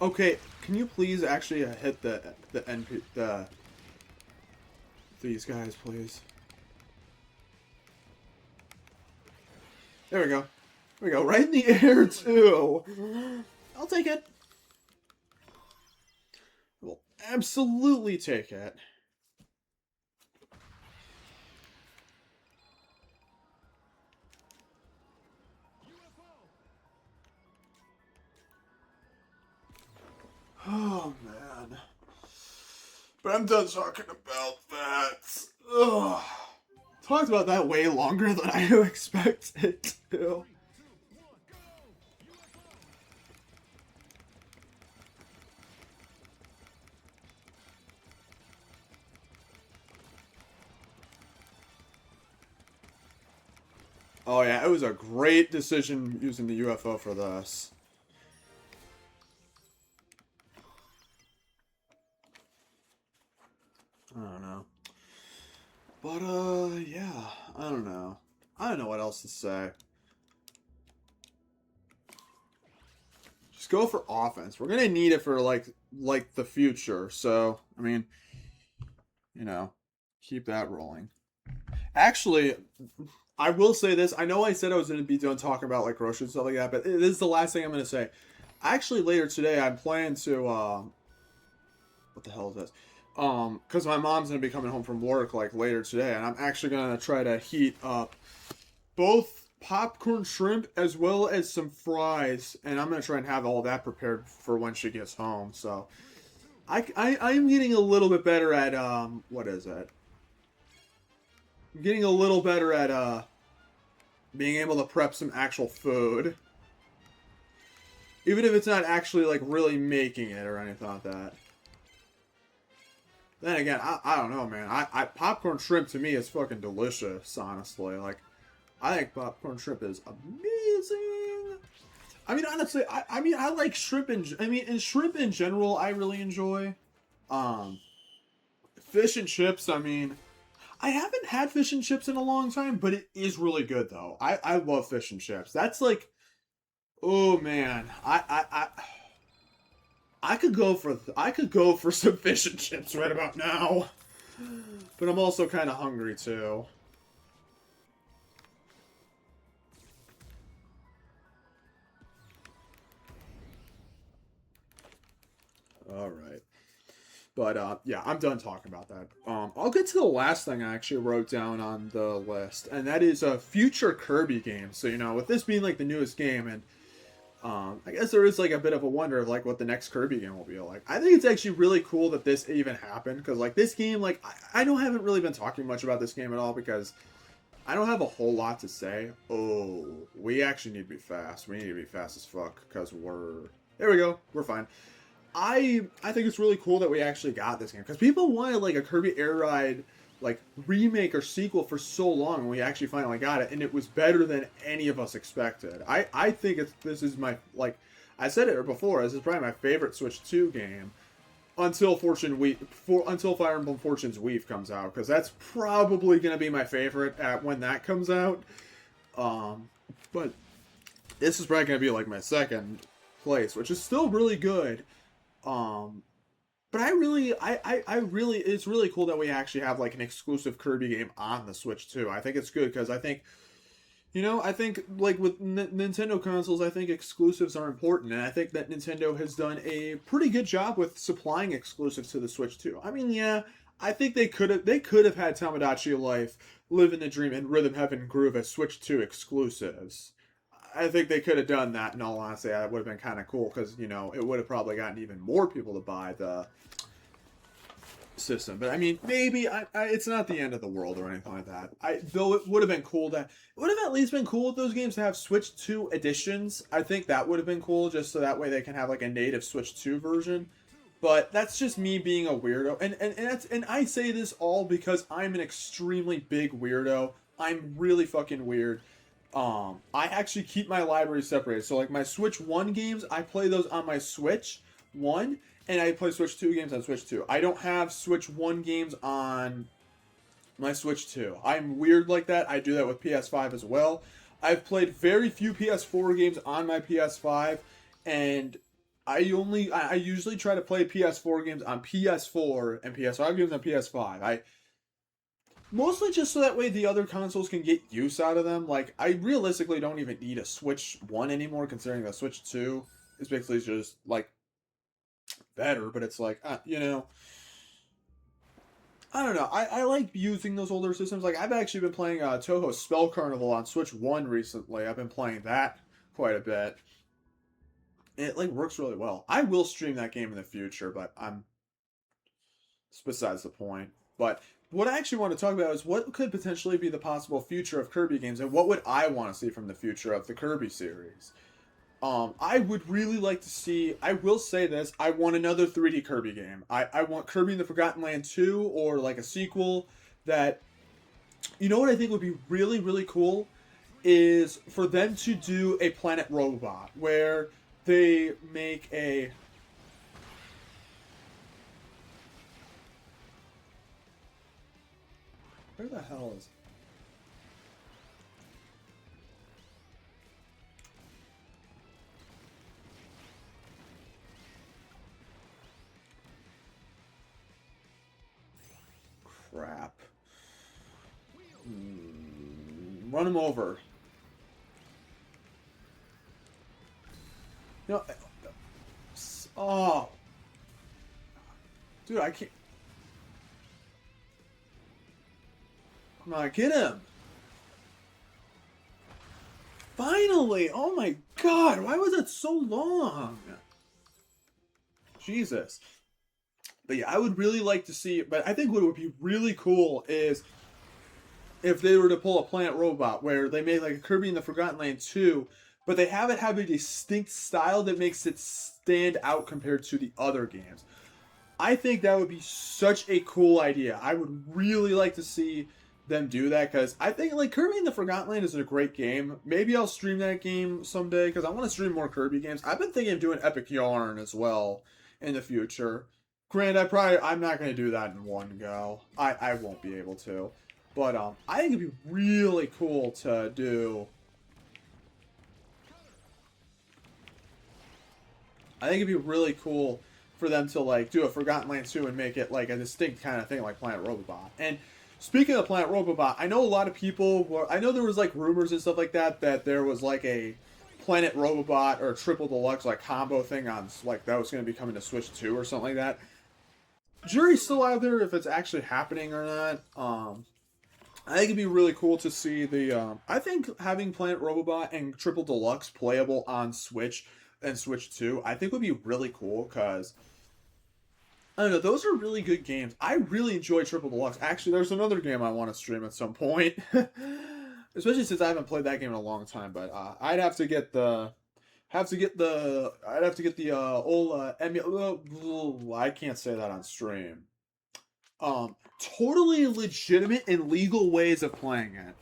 Okay, can you please actually hit the NP these guys, please? There we go. There we go. Right in the air too. I'll take it. We'll absolutely take it. Oh man. But I'm done talking about that. Ugh. Talked about that way longer than I expected to. Oh yeah, it was a great decision using the UFO for this. I don't know. But, yeah. I don't know. I don't know what else to say. Just go for offense. We're gonna need it for, like the future. So, I mean, you know, keep that rolling. Actually, I will say this. I know I said I was going to be done talking about, like, groceries and stuff like that, but this is the last thing I'm going to say. Actually, later today, I'm planning to, what the hell is this? Because my mom's going to be coming home from work, like, later today, and I'm actually going to try to heat up both popcorn shrimp as well as some fries, and I'm going to try and have all that prepared for when she gets home, so I'm getting a little bit better at, what is it? I'm getting a little better at, being able to prep some actual food. Even if it's not actually, like, really making it or anything like that. Then again, I don't know, man. Popcorn shrimp to me is fucking delicious, honestly. Like, I think popcorn shrimp is amazing. I mean, honestly, I mean, I like shrimp and shrimp in general, I really enjoy. Fish and chips, I mean, I haven't had fish and chips in a long time, but it is really good though. I love fish and chips. That's like, oh man, I could go for some fish and chips right about now. But I'm also kind of hungry too. All right. But yeah, I'm done talking about that. I'll get to the last thing I actually wrote down on the list, and that is a future Kirby game. So, you know, with this being like the newest game, and I guess there is like a bit of a wonder of like what the next Kirby game will be like. I think it's actually really cool that this even happened, because like this game, like I don't haven't really been talking much about this game at all because I don't have a whole lot to say. Oh, we actually need to be fast. We need to be fast as fuck because there we go. We're fine. I think it's really cool that we actually got this game because people wanted like a Kirby Air Ride like remake or sequel for so long, and we actually finally got it, and it was better than any of us expected. I think this is my, like I said it before, this is probably my favorite Switch 2 game until until Fire Emblem Fortune's Weave comes out, because that's probably gonna be my favorite when that comes out. But This is probably gonna be like my second place, which is still really good. Um, but I really, it's really cool that we actually have like an exclusive Kirby game on the Switch too. I think it's good because I think, I think like with Nintendo consoles, I think exclusives are important, and I think that Nintendo has done a pretty good job with supplying exclusives to the Switch too. I mean, yeah, I think they could have had Tamagotchi Life, Live in the Dream, and Rhythm Heaven Groove as Switch 2 exclusives. I think they could have done that. In all honesty, that would have been kind of cool because it would have probably gotten even more people to buy the system. But I mean, maybe it's not the end of the world or anything like that. Though it would have been cool it would have at least been cool with those games to have Switch 2 editions. I think that would have been cool just so that way they can have like a native Switch 2 version. But that's just me being a weirdo, and I say this all because I'm an extremely big weirdo. I'm really fucking weird. I actually keep my library separated. So like my Switch 1 games, I play those on my Switch 1, and I play Switch 2 games on Switch 2. I don't have Switch 1 games on my Switch 2. I'm weird like that. I do that with PS5 as well. I've played very few PS4 games on my PS5, and I usually try to play PS4 games on PS4 and PS5 games on PS5. I mostly just so that way the other consoles can get use out of them. Like, I realistically don't even need a Switch 1 anymore, considering the Switch 2 is basically just, like, better, but it's like, I don't know. I like using those older systems. Like, I've actually been playing Toho Spell Carnival on Switch 1 recently. I've been playing that quite a bit. It, like, works really well. I will stream that game in the future, but it's besides the point. But what I actually want to talk about is what could potentially be the possible future of Kirby games, and what would I want to see from the future of the Kirby series. I would really like to see, I will say this, I want another 3D Kirby game. I want Kirby in the Forgotten Land 2, or like a sequel that, what I think would be really, really cool is for them to do a Planet Robot, where they make a... Where the hell is... Crap. Run him over. No. Oh. Dude, I can't. Come on, get him. Finally. Oh my god. Why was it so long? Jesus. But yeah, I would really like to see, but I think what would be really cool is if they were to pull a Planet Robot where they made like a Kirby in the Forgotten Land 2, but they have it have a distinct style that makes it stand out compared to the other games. I think that would be such a cool idea. I would really like to see them do that because I think like Kirby in the Forgotten Land is a great game. Maybe I'll stream that game someday because I want to stream more Kirby games. I've been thinking of doing Epic Yarn as well in the future. Granted, I'm not going to do that in one go. I won't be able to. But I think it'd be really cool to do. I think it'd be really cool for them to like do a Forgotten Land 2 and make it like a distinct kind of thing like Planet Robobot. And speaking of Planet Robobot, I know a lot of people were, I know there was like rumors and stuff like that there was like a Planet Robobot or Triple Deluxe like combo thing on like that was going to be coming to Switch 2 or something like that. Jury's still out there if it's actually happening or not. I think it'd be really cool to see the. I think having Planet Robobot and Triple Deluxe playable on Switch and Switch 2, I think would be really cool because I don't know, those are really good games. I really enjoy Triple Deluxe. Actually, there's another game I want to stream at some point, especially since I haven't played that game in a long time. But I'd have to get the. I'd have to get the old I can't say that on stream. Totally legitimate and legal ways of playing it.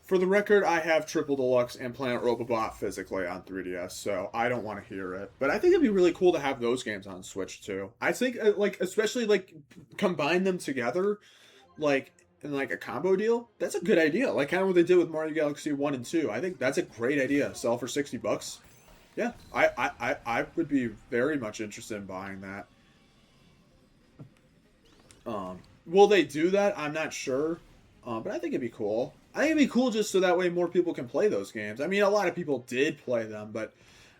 For the record, I have Triple Deluxe and Planet Robobot physically on 3DS, so I don't want to hear it. But I think it'd be really cool to have those games on Switch too. I think, like, especially like combine them together, like in like a combo deal, that's a good idea. Like kind of what they did with Mario Galaxy 1 and 2. I think that's a great idea. Sell for $60. Yeah, I would be very much interested in buying that. Will they do that? I'm not sure. But I think it'd be cool. I think it'd be cool just so that way more people can play those games. I mean, a lot of people did play them, but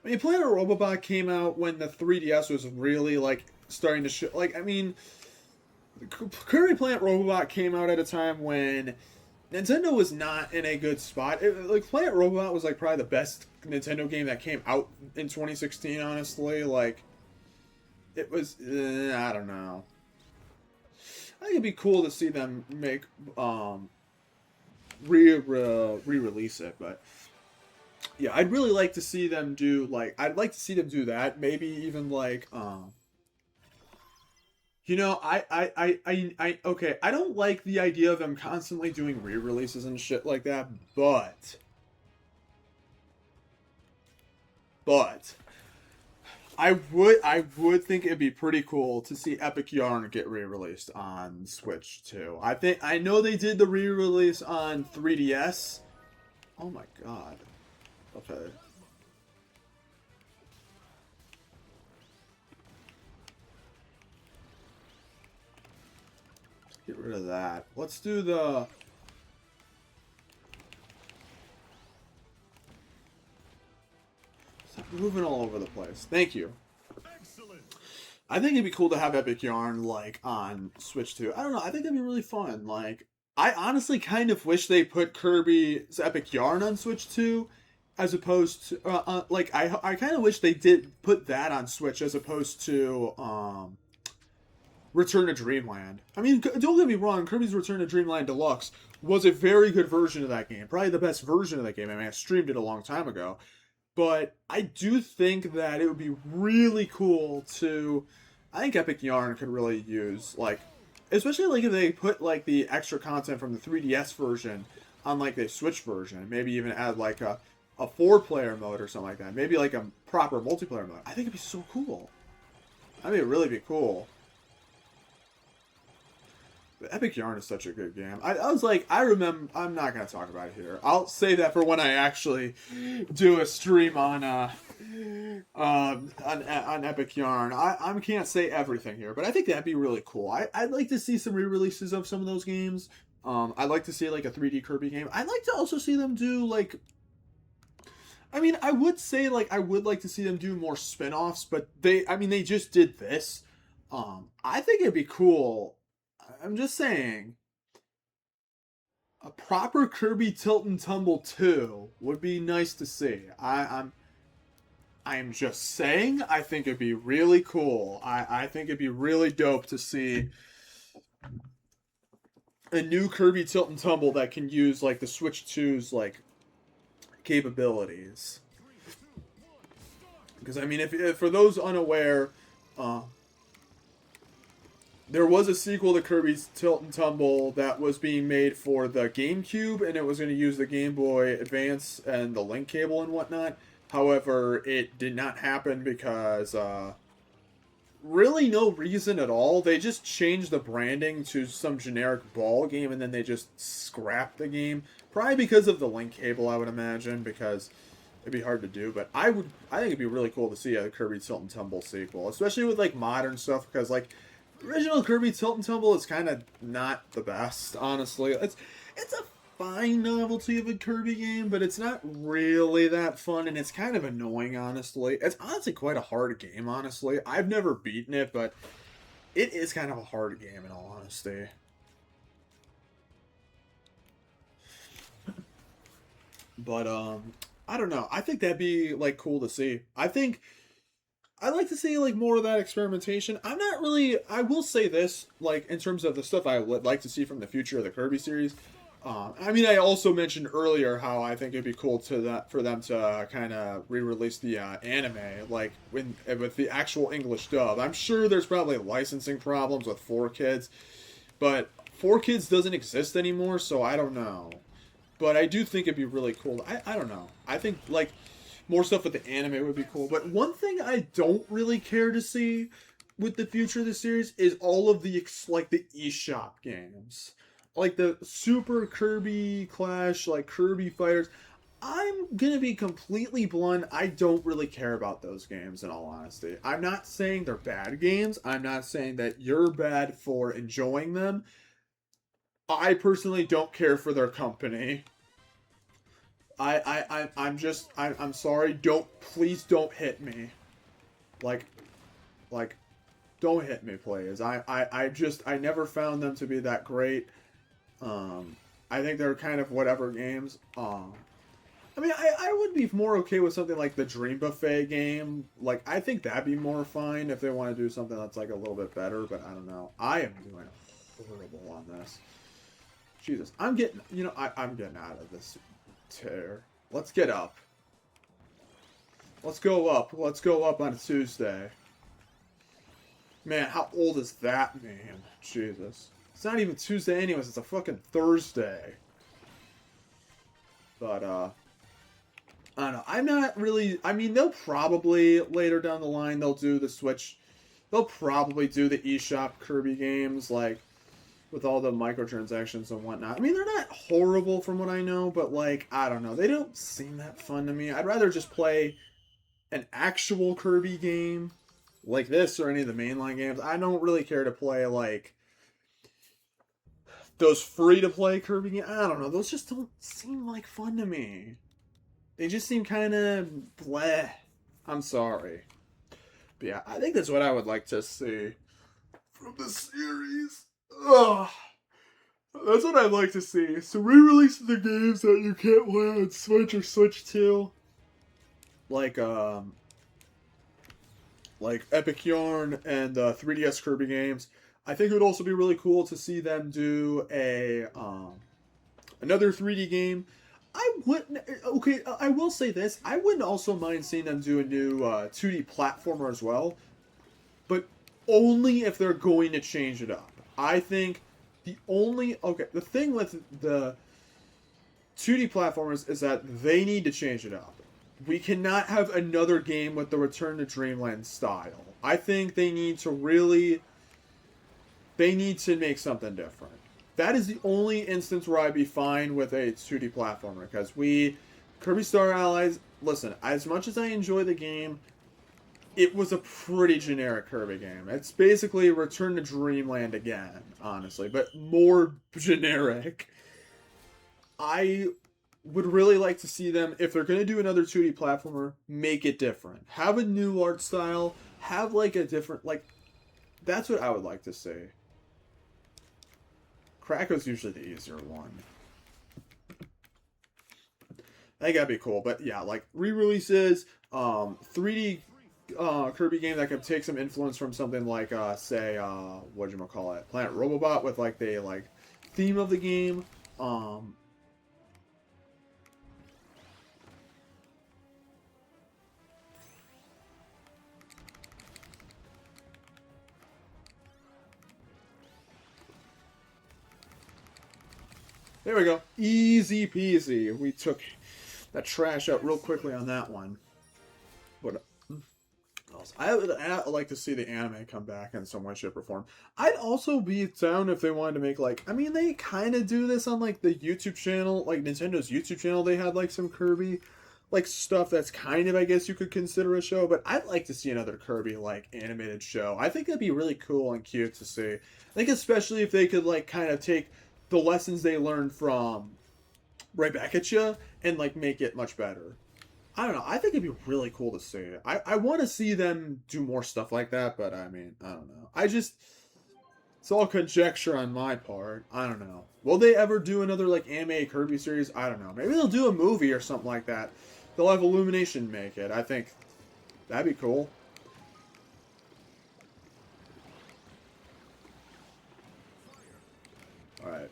I mean, Planet Robobot came out when the 3DS was really like starting to show. Like, I mean, Kirby Planet Robobot came out at a time when Nintendo was not in a good spot. Like Planet Robobot was like probably the best Nintendo game that came out in 2016. Honestly, like it was. I don't know. I think it'd be cool to see them make re-release it, but yeah, I'd really like to see them do like I'd like to see them do that. Maybe even like you know, okay, I don't like the idea of them constantly doing re-releases and shit like that, but I would think it'd be pretty cool to see Epic Yarn get re-released on Switch too. I know they did the re-release on 3DS. Oh my god. Okay. Get rid of that. Let's do the stop moving all over the place. Thank you. I think it'd be cool to have Epic Yarn like on Switch too. I don't know. I think that'd be really fun. Like, I honestly kind of wish they put Kirby's Epic Yarn on Switch too, as opposed to like I kind of wish they did put that on Switch as opposed to Return to Dreamland. I mean, don't get me wrong. Kirby's Return to Dreamland Deluxe was a very good version of that game. Probably the best version of that game. I mean, I streamed it a long time ago. But I do think that it would be really cool to. I think Epic Yarn could really use like, especially like if they put like the extra content from the 3DS version on like the Switch version. Maybe even add like a 4-player mode or something like that. Maybe like a proper multiplayer mode. I think it'd be so cool. I mean, it'd really be cool. But Epic Yarn is such a good game. I was like, I remember. I'm not gonna talk about it here. I'll save that for when I actually do a stream on Epic Yarn. I can't say everything here, but I think that'd be really cool. I'd like to see some re-releases of some of those games. I'd like to see like a 3D Kirby game. I'd like to also see them do like. I mean, I would say like I would like to see them do more spin-offs, but they just did this. I think it'd be cool. I'm just saying, a proper Kirby Tilt and Tumble 2 would be nice to see. I'm just saying, I think it'd be really cool. I think it'd be really dope to see a new Kirby Tilt and Tumble that can use like the Switch 2's like capabilities. Because I mean, if for those unaware, there was a sequel to Kirby's Tilt and Tumble that was being made for the GameCube, and it was going to use the Game Boy Advance and the link cable and whatnot. However, it did not happen because really no reason at all. They just changed the branding to some generic ball game, and then they just scrapped the game. Probably because of the link cable, I would imagine, because it'd be hard to do. But I think it'd be really cool to see a Kirby Tilt and Tumble sequel, especially with like modern stuff, because like original Kirby Tilt and Tumble is kind of not the best, honestly. It's a fine novelty of a Kirby game, but it's not really that fun, and it's kind of annoying, honestly. It's honestly quite a hard game, honestly. I've never beaten it, but it is kind of a hard game, in all honesty. But, I don't know. I think that'd be, like, cool to see. I'd like to see like more of that experimentation. I'm not really. I will say this, like in terms of the stuff I would like to see from the future of the Kirby series. I mean, I also mentioned earlier how I think it'd be cool for them to kind of re-release the anime, like with the actual English dub. I'm sure there's probably licensing problems with 4Kids, but 4Kids doesn't exist anymore, so I don't know. But I do think it'd be really cool. I don't know. I think like more stuff with the anime would be cool. But one thing I don't really care to see with the future of the series is all of the like the eShop games. like the Super Kirby Clash, like Kirby Fighters. I'm gonna be completely blunt. I don't really care about those games in all honesty. I'm not saying they're bad games. I'm not saying that you're bad for enjoying them. I personally don't care for their company. I'm sorry. Please don't hit me. Like, like, don't hit me, please. I never found them to be that great. I think they're kind of whatever games. I mean, I would be more okay with something like the Dream Buffet game. Like, I think that'd be more fine if they want to do something that's like a little bit better. But I don't know. I am doing horrible on this. Jesus, I'm getting. I'm getting out of this tear. Let's get up. Let's go up. Let's go up on a Tuesday. Man, how old is that man? Jesus. It's not even Tuesday anyways, it's a fucking Thursday. But, I don't know. I'm not really... I mean, they'll probably, later down the line, they'll do the Switch... They'll probably do the eShop Kirby games, like, with all the microtransactions and whatnot. I mean, they're not horrible from what I know, but, like, I don't know. They don't seem that fun to me. I'd rather just play an actual Kirby game like this or any of the mainline games. I don't really care to play, like, those free-to-play Kirby games. I don't know. Those just don't seem like fun to me. They just seem kind of bleh. I'm sorry. But yeah, I think that's what I would like to see from the series. Ugh. That's what I'd like to see. So re-release the games that you can't play on Switch or Switch 2. Like Epic Yarn and 3DS Kirby games. I think it would also be really cool to see them do a another 3D game. I wouldn't. Okay, I will say this. I wouldn't also mind seeing them do a new 2D platformer as well, but only if they're going to change it up. I think the thing with the 2D platformers is that they need to change it up. We cannot have another game with the Return to Dreamland style. I think they need to make something different. That is the only instance where I'd be fine with a 2D platformer, because Kirby Star Allies, listen, as much as I enjoy the game, it was a pretty generic Kirby game. It's basically Return to Dreamland again, honestly, but more generic. I would really like to see them, if they're going to do another 2D platformer, make it different. Have a new art style, have like a different, like, that's what I would like to see. Krakow's usually the easier one. I think that'd be cool, but yeah, like re-releases, 3D Kirby game that could take some influence from something like, say, whatchamacallit, Planet Robobot with like the theme of the game. There we go. Easy peasy. We took that trash out real quickly on that one. What else? I would like to see the anime come back in some way, shape, or form. I'd also be down if they wanted to make, like... I mean, they kind of do this on, like, the YouTube channel. Like, Nintendo's YouTube channel, they had, like, some Kirby... like, stuff that's kind of, I guess you could consider a show. But I'd like to see another Kirby, like, animated show. I think that'd be really cool and cute to see. I think especially if they could, like, kind of take the lessons they learned from Right Back at You and like make it much better. I don't know. I think it'd be really cool to see it. I want to see them do more stuff like that, but I mean, I don't know. It's all conjecture on my part. I don't know. Will they ever do another like anime Kirby series? I don't know. Maybe they'll do a movie or something like that. They'll have Illumination make it. I think that'd be cool. Alright.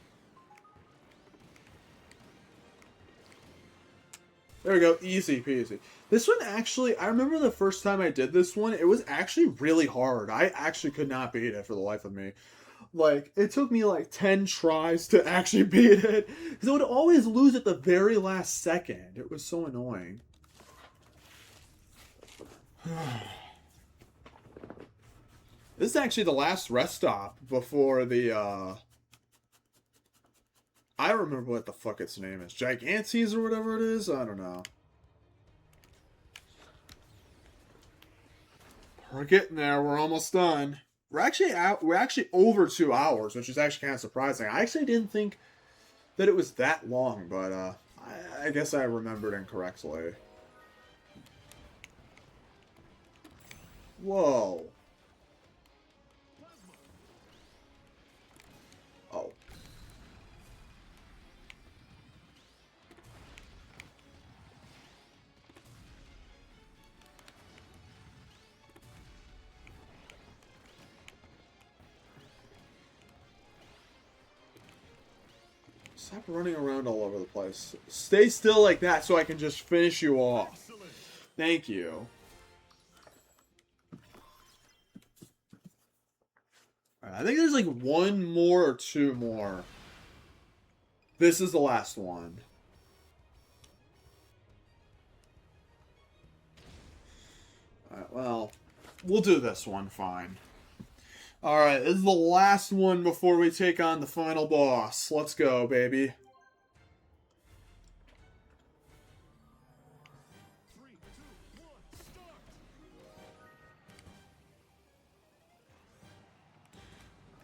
There we go. Easy peasy. This one actually, I remember the first time I did this one, it was actually really hard. I actually could not beat it for the life of me. Like, it took me like 10 tries to actually beat it. Because I would always lose at the very last second. It was so annoying. This is actually the last rest stop before the, I don't remember what the fuck its name is. Gigantes or whatever it is? I don't know. We're getting there. We're almost done. We're actually out. We're actually over 2 hours, which is actually kind of surprising. I actually didn't think that it was that long, but I guess I remembered incorrectly. Whoa. Oh. Stop running around all over the place. Stay still like that so I can just finish you off. Thank you. I think there's like one more or two more. This is the last one. Alright, well, we'll do this one, fine. Alright, this is the last one before we take on the final boss. Let's go, baby.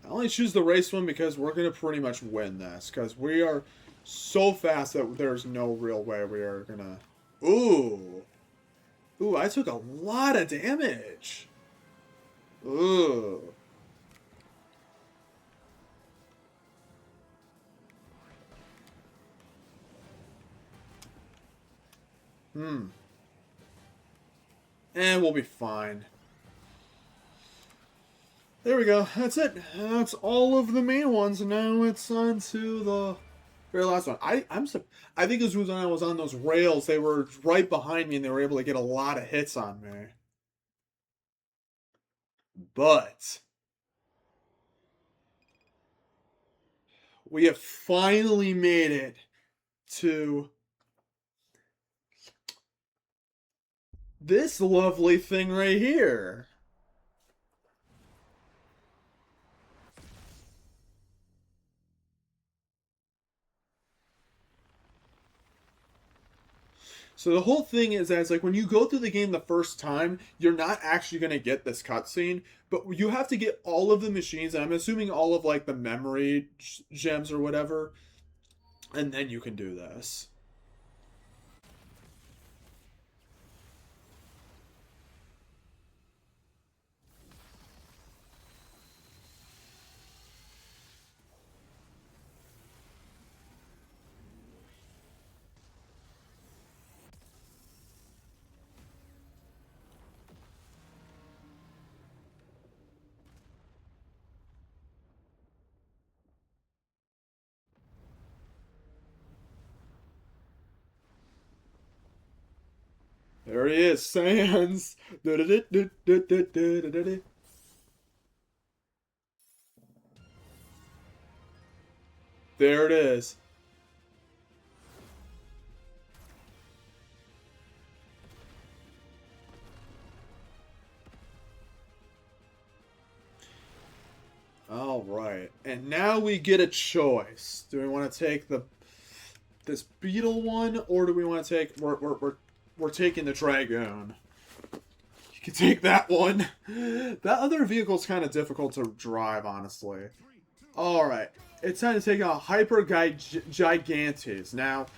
I only choose the race one because we're going to pretty much win this. Because we are so fast that there's no real way we are going to... Ooh. Ooh, I took a lot of damage. Ooh. And we'll be fine. There we go. That's it. That's all of the main ones. Now it's on to the very last one. I think this was when I was on those rails. They were right behind me, and they were able to get a lot of hits on me. But we have finally made it to this lovely thing right here. So the whole thing is that it's like when you go through the game the first time, you're not actually going to get this cutscene, but you have to get all of the machines, and I'm assuming all of like the memory gems or whatever, and then you can do this. There he is, Sans. There it is. All right, and now we get a choice. Do we want to take this beetle one, or do we want to take we're taking the dragoon? You can take that one. That other vehicle's kind of difficult to drive, honestly. All right, it's time to take out Hyper Gigantes. Now,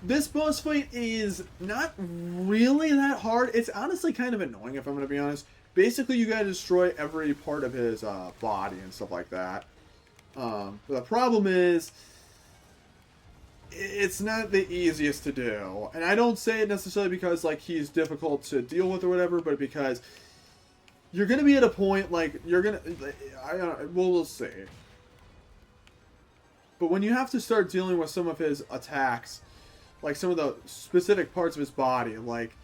this boss fight is not really that hard. It's honestly kind of annoying, if I'm going to be honest. Basically, you gotta destroy every part of his body and stuff like that. But the problem is, it's not the easiest to do. And I don't say it necessarily because like he's difficult to deal with or whatever, but because you're gonna be at a point like you're gonna. We'll see. But when you have to start dealing with some of his attacks, like some of the specific parts of his body, like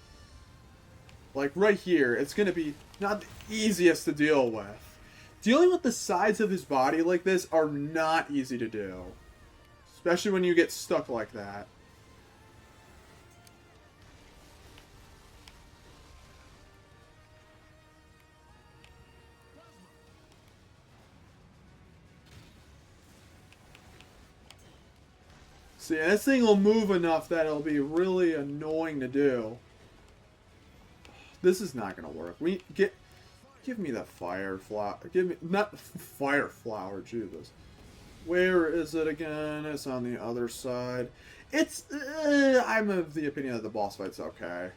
right here, it's going to be not the easiest to deal with. Dealing with the sides of his body like this are not easy to do. Especially when you get stuck like that. See, this thing will move enough that it'll be really annoying to do. This is not gonna work. Give me that fire flower. Give me not fire flower. Jesus, where is it again? It's on the other side. It's. I'm of the opinion that the boss fight's okay.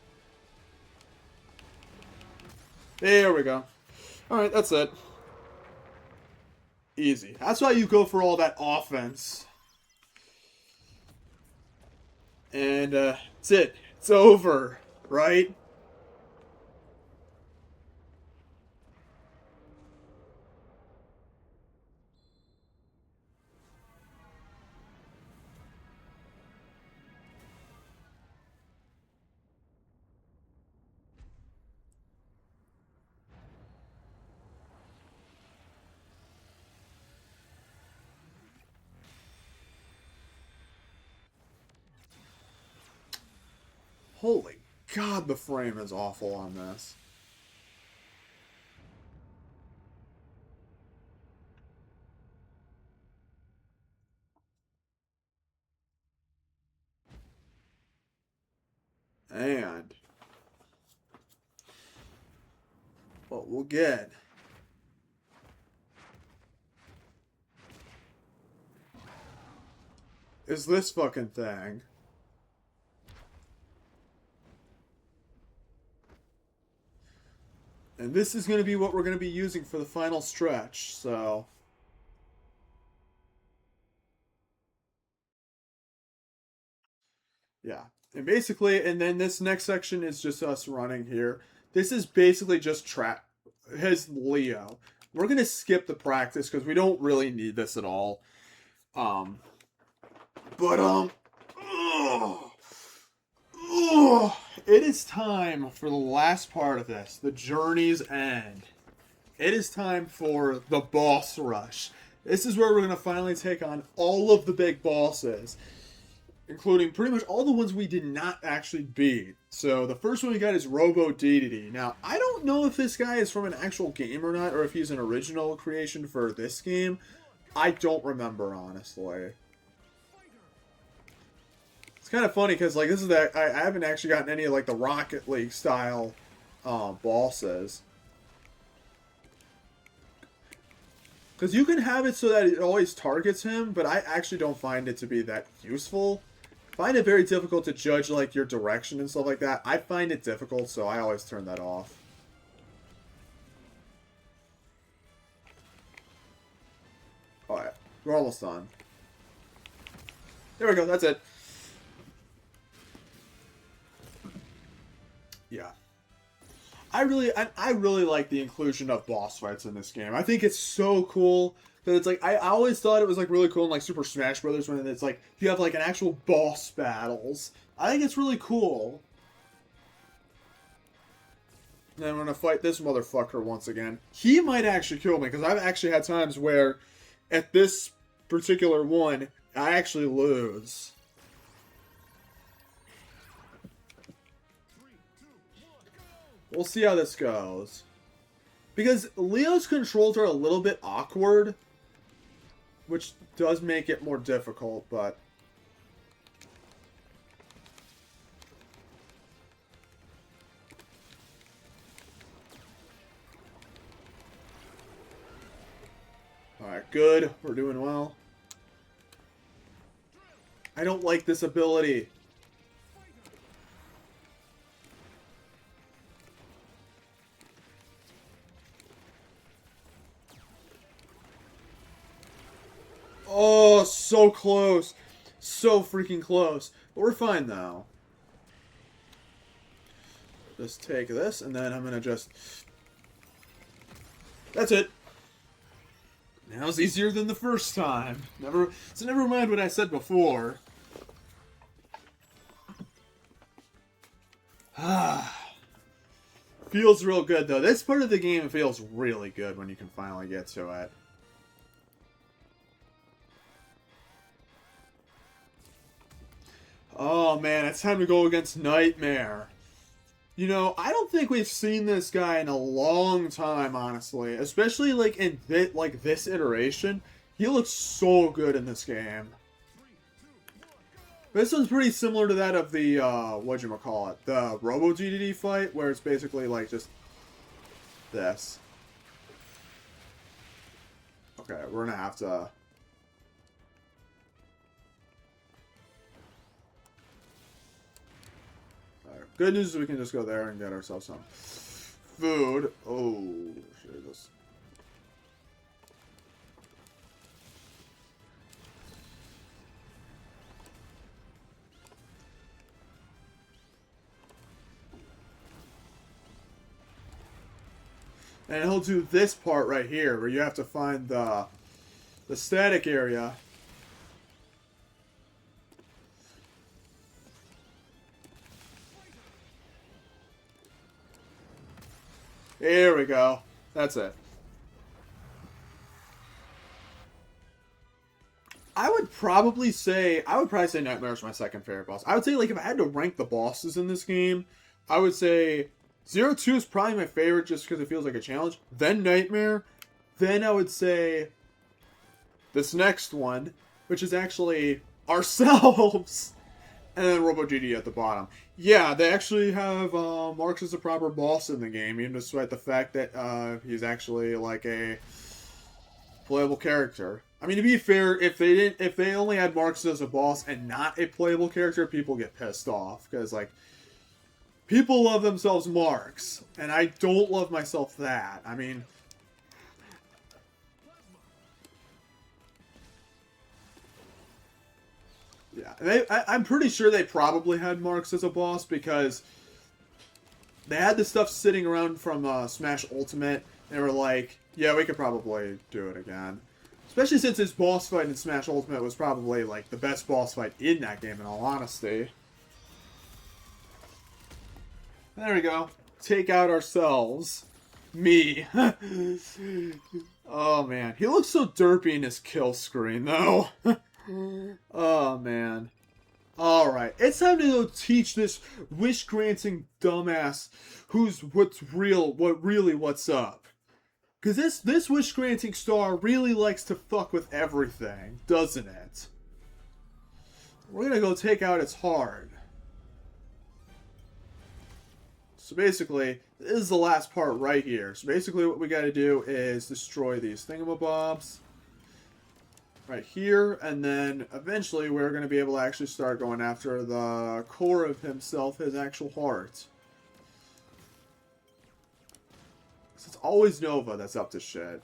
There we go. All right, that's it. Easy. That's why you go for all that offense. And that's it. It's over, right? Holy God, the frame is awful on this. And what we'll get is this fucking thing. And this is going to be what we're going to be using for the final stretch, so... Yeah. And basically, and then this next section is just us running here. This is basically just his Leo. We're going to skip the practice because we don't really need this at all. It is time for the last part of this, the journey's end. It is time for the boss rush. This is where we're going to finally take on all of the big bosses, including pretty much all the ones we did not actually beat. So the first one we got is Robo Dedede. Now, I don't know if this guy is from an actual game or not, or if he's an original creation for this game. I don't remember, honestly. It's kind of funny because, like, this is that I haven't actually gotten any of, like, the Rocket League style bosses. Because you can have it so that it always targets him, but I actually don't find it to be that useful. I find it very difficult to judge, like, your direction and stuff like that. I find it difficult, so I always turn that off. Alright, we're almost done. There we go, that's it. Yeah. I really like the inclusion of boss fights in this game. I think it's so cool that it's like I always thought it was like really cool in like Super Smash Brothers when it's like you have like an actual boss battles. I think it's really cool. And then I'm gonna fight this motherfucker once again. He might actually kill me because I've actually had times where at this particular one I actually lose. We'll see how this goes. Because Leo's controls are a little bit awkward, which does make it more difficult, but... Alright, good. We're doing well. I don't like this ability. Oh, so close. So freaking close. But we're fine now. Just take this, and then I'm gonna just... That's it. Now it's easier than the first time. So never mind what I said before. Feels real good, though. This part of the game feels really good when you can finally get to it. Oh man, it's time to go against Nightmare. You know, I don't think we've seen this guy in a long time, honestly. Especially like in this iteration. He looks so good in this game. This one's pretty similar to that of the, whatchamacallit, the Robo GDD fight, where it's basically like just this. Okay, we're gonna have to... Good news is we can just go there and get ourselves some food. Oh, Jesus. And he'll do this part right here, where you have to find the static area. Here we go. That's it. I would probably say Nightmare's my second favorite boss. I would say, like, if I had to rank the bosses in this game, I would say 02 is probably my favorite just because it feels like a challenge. Then Nightmare. Then I would say this next one, which is actually ourselves. And then Robo GD at the bottom. Yeah, they actually have Marx as a proper boss in the game, even despite the fact that he's actually like a playable character. I mean, to be fair, if they only had Marx as a boss and not a playable character, people get pissed off because like people love themselves Marx, and I don't love myself that. I mean. Yeah, I'm pretty sure they probably had Marx as a boss because they had this stuff sitting around from Smash Ultimate, and they were like, yeah, we could probably do it again. Especially since his boss fight in Smash Ultimate was probably like the best boss fight in that game, in all honesty. There we go. Take out ourselves. Me. Oh, man. He looks so derpy in his kill screen, though. Oh, man. Alright, it's time to go teach this wish-granting dumbass what's up. Because this wish-granting star really likes to fuck with everything, doesn't it? We're gonna go take out its heart. So basically, this is the last part right here. So basically what we gotta do is destroy these thingamabobs. Right here, and then eventually we're going to be able to actually start going after the core of himself, his actual heart. It's always Nova that's up to shit.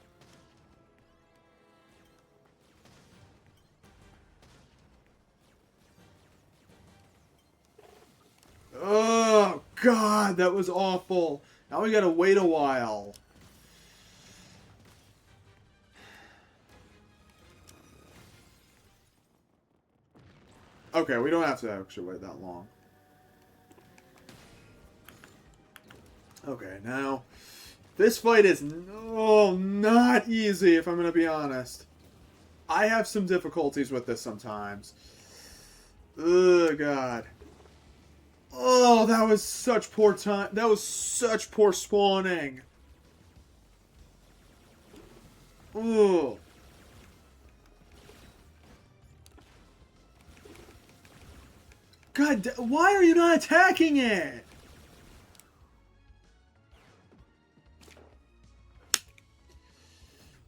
Oh, God, that was awful. Now we gotta wait a while. Okay, we don't have to actually wait that long. Okay, now, this fight is not easy, if I'm going to be honest. I have some difficulties with this sometimes. Ugh, God. Oh, that was such poor time. That was such poor spawning. Ooh. God, why are you not attacking it?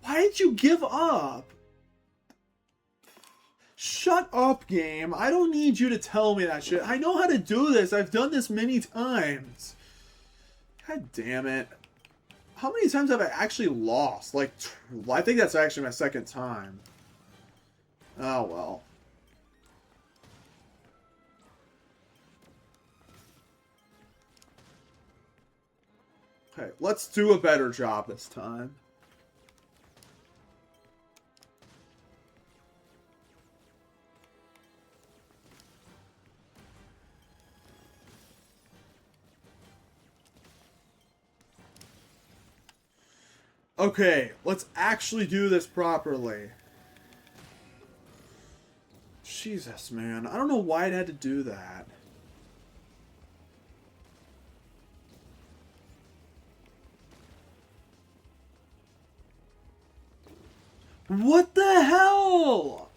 Why did you give up? Shut up, game. I don't need you to tell me that shit. I know how to do this. I've done this many times. God damn it. How many times have I actually lost? Like, I think that's actually my second time. Oh, well. Okay, let's do a better job this time. Okay, let's actually do this properly. Jesus, man. I don't know why it had to do that. What the hell?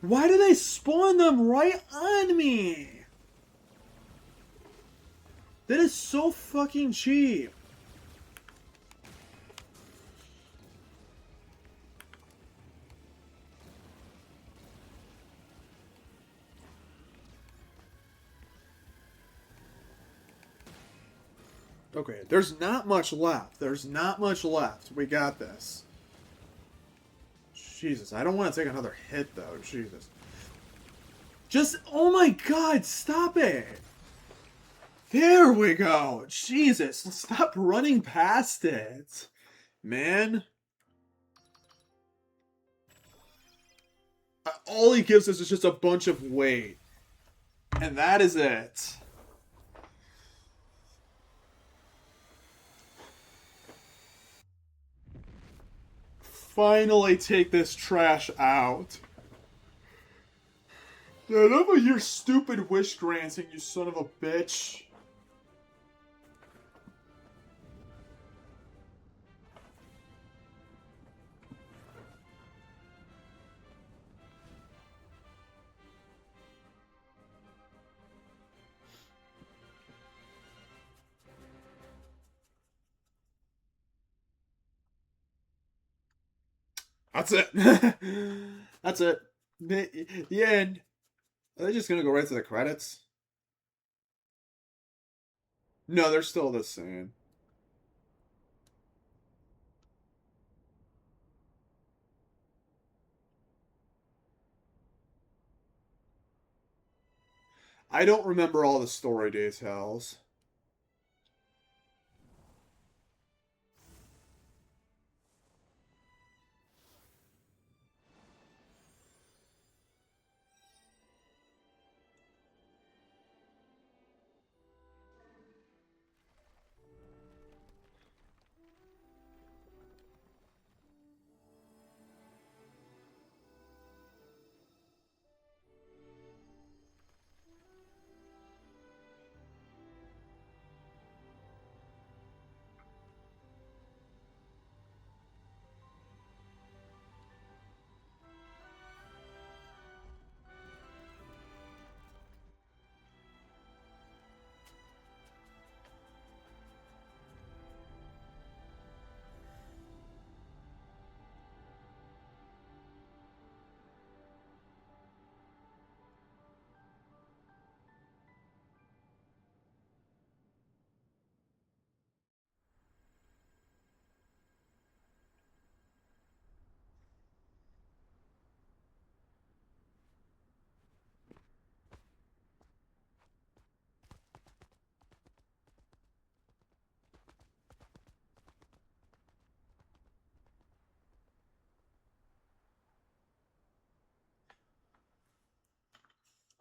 Why do they spawn them right on me? That is so fucking cheap. Okay, there's not much left. There's not much left. We got this. Jesus, I don't want to take another hit, though. Jesus. Just, oh my god, stop it. There we go. Jesus, stop running past it. Man. All he gives us is just a bunch of weight. And that is it. Finally take this trash out. Enough of your stupid wish granting, you son of a bitch. That's it. That's it. The end. Are they just gonna go right to the credits? No, they're still the same. I don't remember all the story details.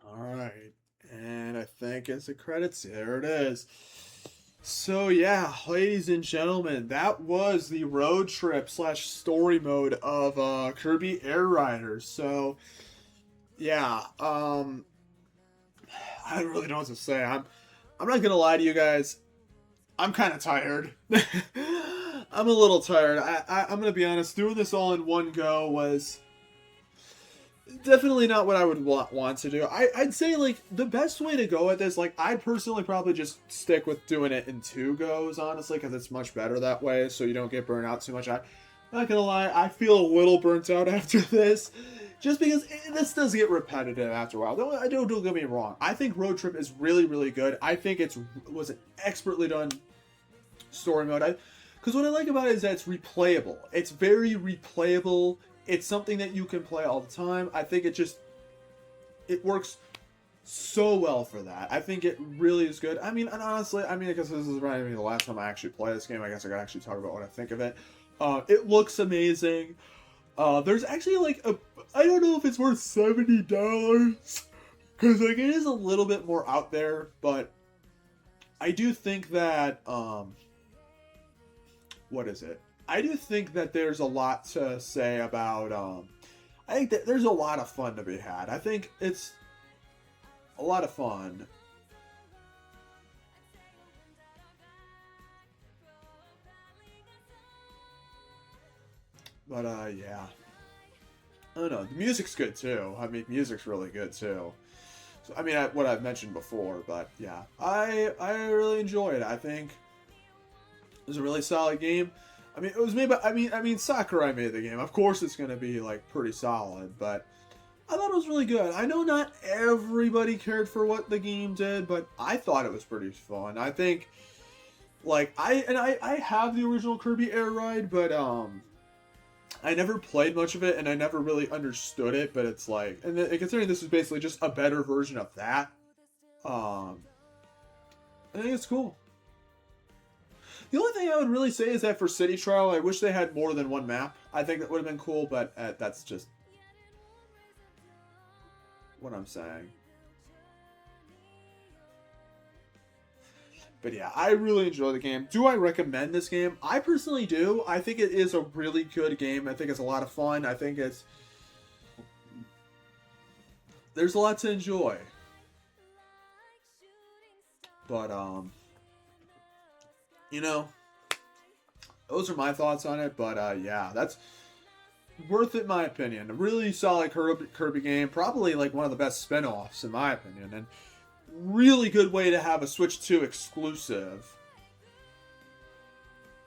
Alright. And I think it's the credits. There it is. So yeah, ladies and gentlemen, that was the road trip slash story mode of Kirby Air Riders. So yeah, I really don't know what to say. I'm not gonna lie to you guys. I'm kind of tired. I'm a little tired. I'm gonna be honest. Doing this all in one go was definitely not what I would want to do. I'd say, like, the best way to go at this, like, I'd personally probably just stick with doing it in 2 goes, honestly, because it's much better that way, so you don't get burnt out too much. I'm not gonna lie, I feel a little burnt out after this, just because this does get repetitive after a while. Don't get me wrong. I think Road Trip is really, really good. I think was an expertly done story mode. Because what I like about it is that it's replayable. It's very replayable. It's something that you can play all the time. I think it works so well for that. I think it really is good. I mean, and honestly, because this is probably the last time I actually play this game, I guess I gotta actually talk about what I think of it. It looks amazing. There's actually I don't know if it's worth $70, because like it is a little bit more out there, but I do think that what is it? I do think that there's a lot to say about I think that there's a lot of fun to be had. I think it's a lot of fun. But yeah. I don't know. The music's good too. I mean, music's really good too. So, I mean, what I've mentioned before, but yeah, I really enjoy it. I think it was a really solid game. I mean, it was made by I mean Sakurai made the game. Of course, it's gonna be like pretty solid, but I thought it was really good. I know not everybody cared for what the game did, but I thought it was pretty fun. I think, like, I have the original Kirby Air Ride, but I never played much of it, and I never really understood it. But it's like, and considering this is basically just a better version of that, um, I think it's cool. The only thing I would really say is that for City Trial, I wish they had more than one map. I think that would have been cool, but that's just what I'm saying. But yeah, I really enjoy the game. Do I recommend this game? I personally do. I think it is a really good game. I think it's a lot of fun. I think there's a lot to enjoy. But you know, those are my thoughts on it. But yeah, that's worth it in my opinion. A really solid Kirby game. Probably like one of the best spin-offs in my opinion. And really good way to have a Switch 2 exclusive.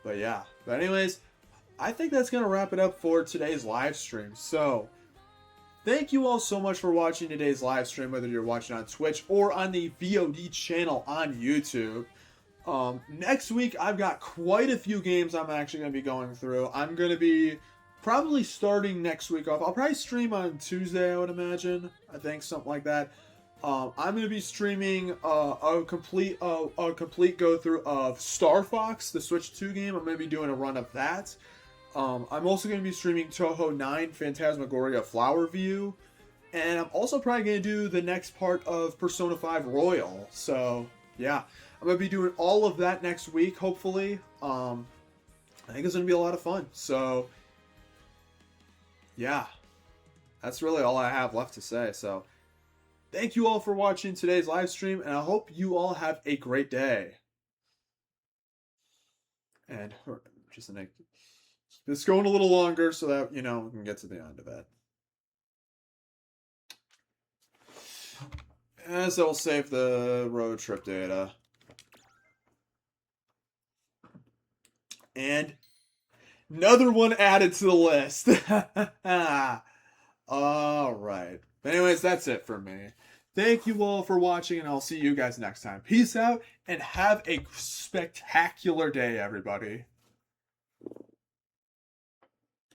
But yeah. But anyways, I think that's going to wrap it up for today's live stream. So, thank you all so much for watching today's live stream, whether you're watching on Twitch or on the VOD channel on YouTube. Next week, I've got quite a few games I'm actually going to be going through. I'm going to be probably starting next week off. I'll probably stream on Tuesday, I would imagine. I think something like that. I'm going to be streaming a complete go through of Star Fox, the Switch 2 game. I'm going to be doing a run of that. I'm also going to be streaming Toho 9 Phantasmagoria Flower View. And I'm also probably going to do the next part of Persona 5 Royal. So, yeah. I'm going to be doing all of that next week, hopefully. I think it's going to be a lot of fun. So, yeah. That's really all I have left to say. So, thank you all for watching today's live stream, and I hope you all have a great day. And just this going a little longer so that, we can get to the end of it. And so we'll save the road trip data. And another one added to the list. All right. Anyways, that's it for me. Thank you all for watching, and I'll see you guys next time. Peace out, and have a spectacular day, everybody.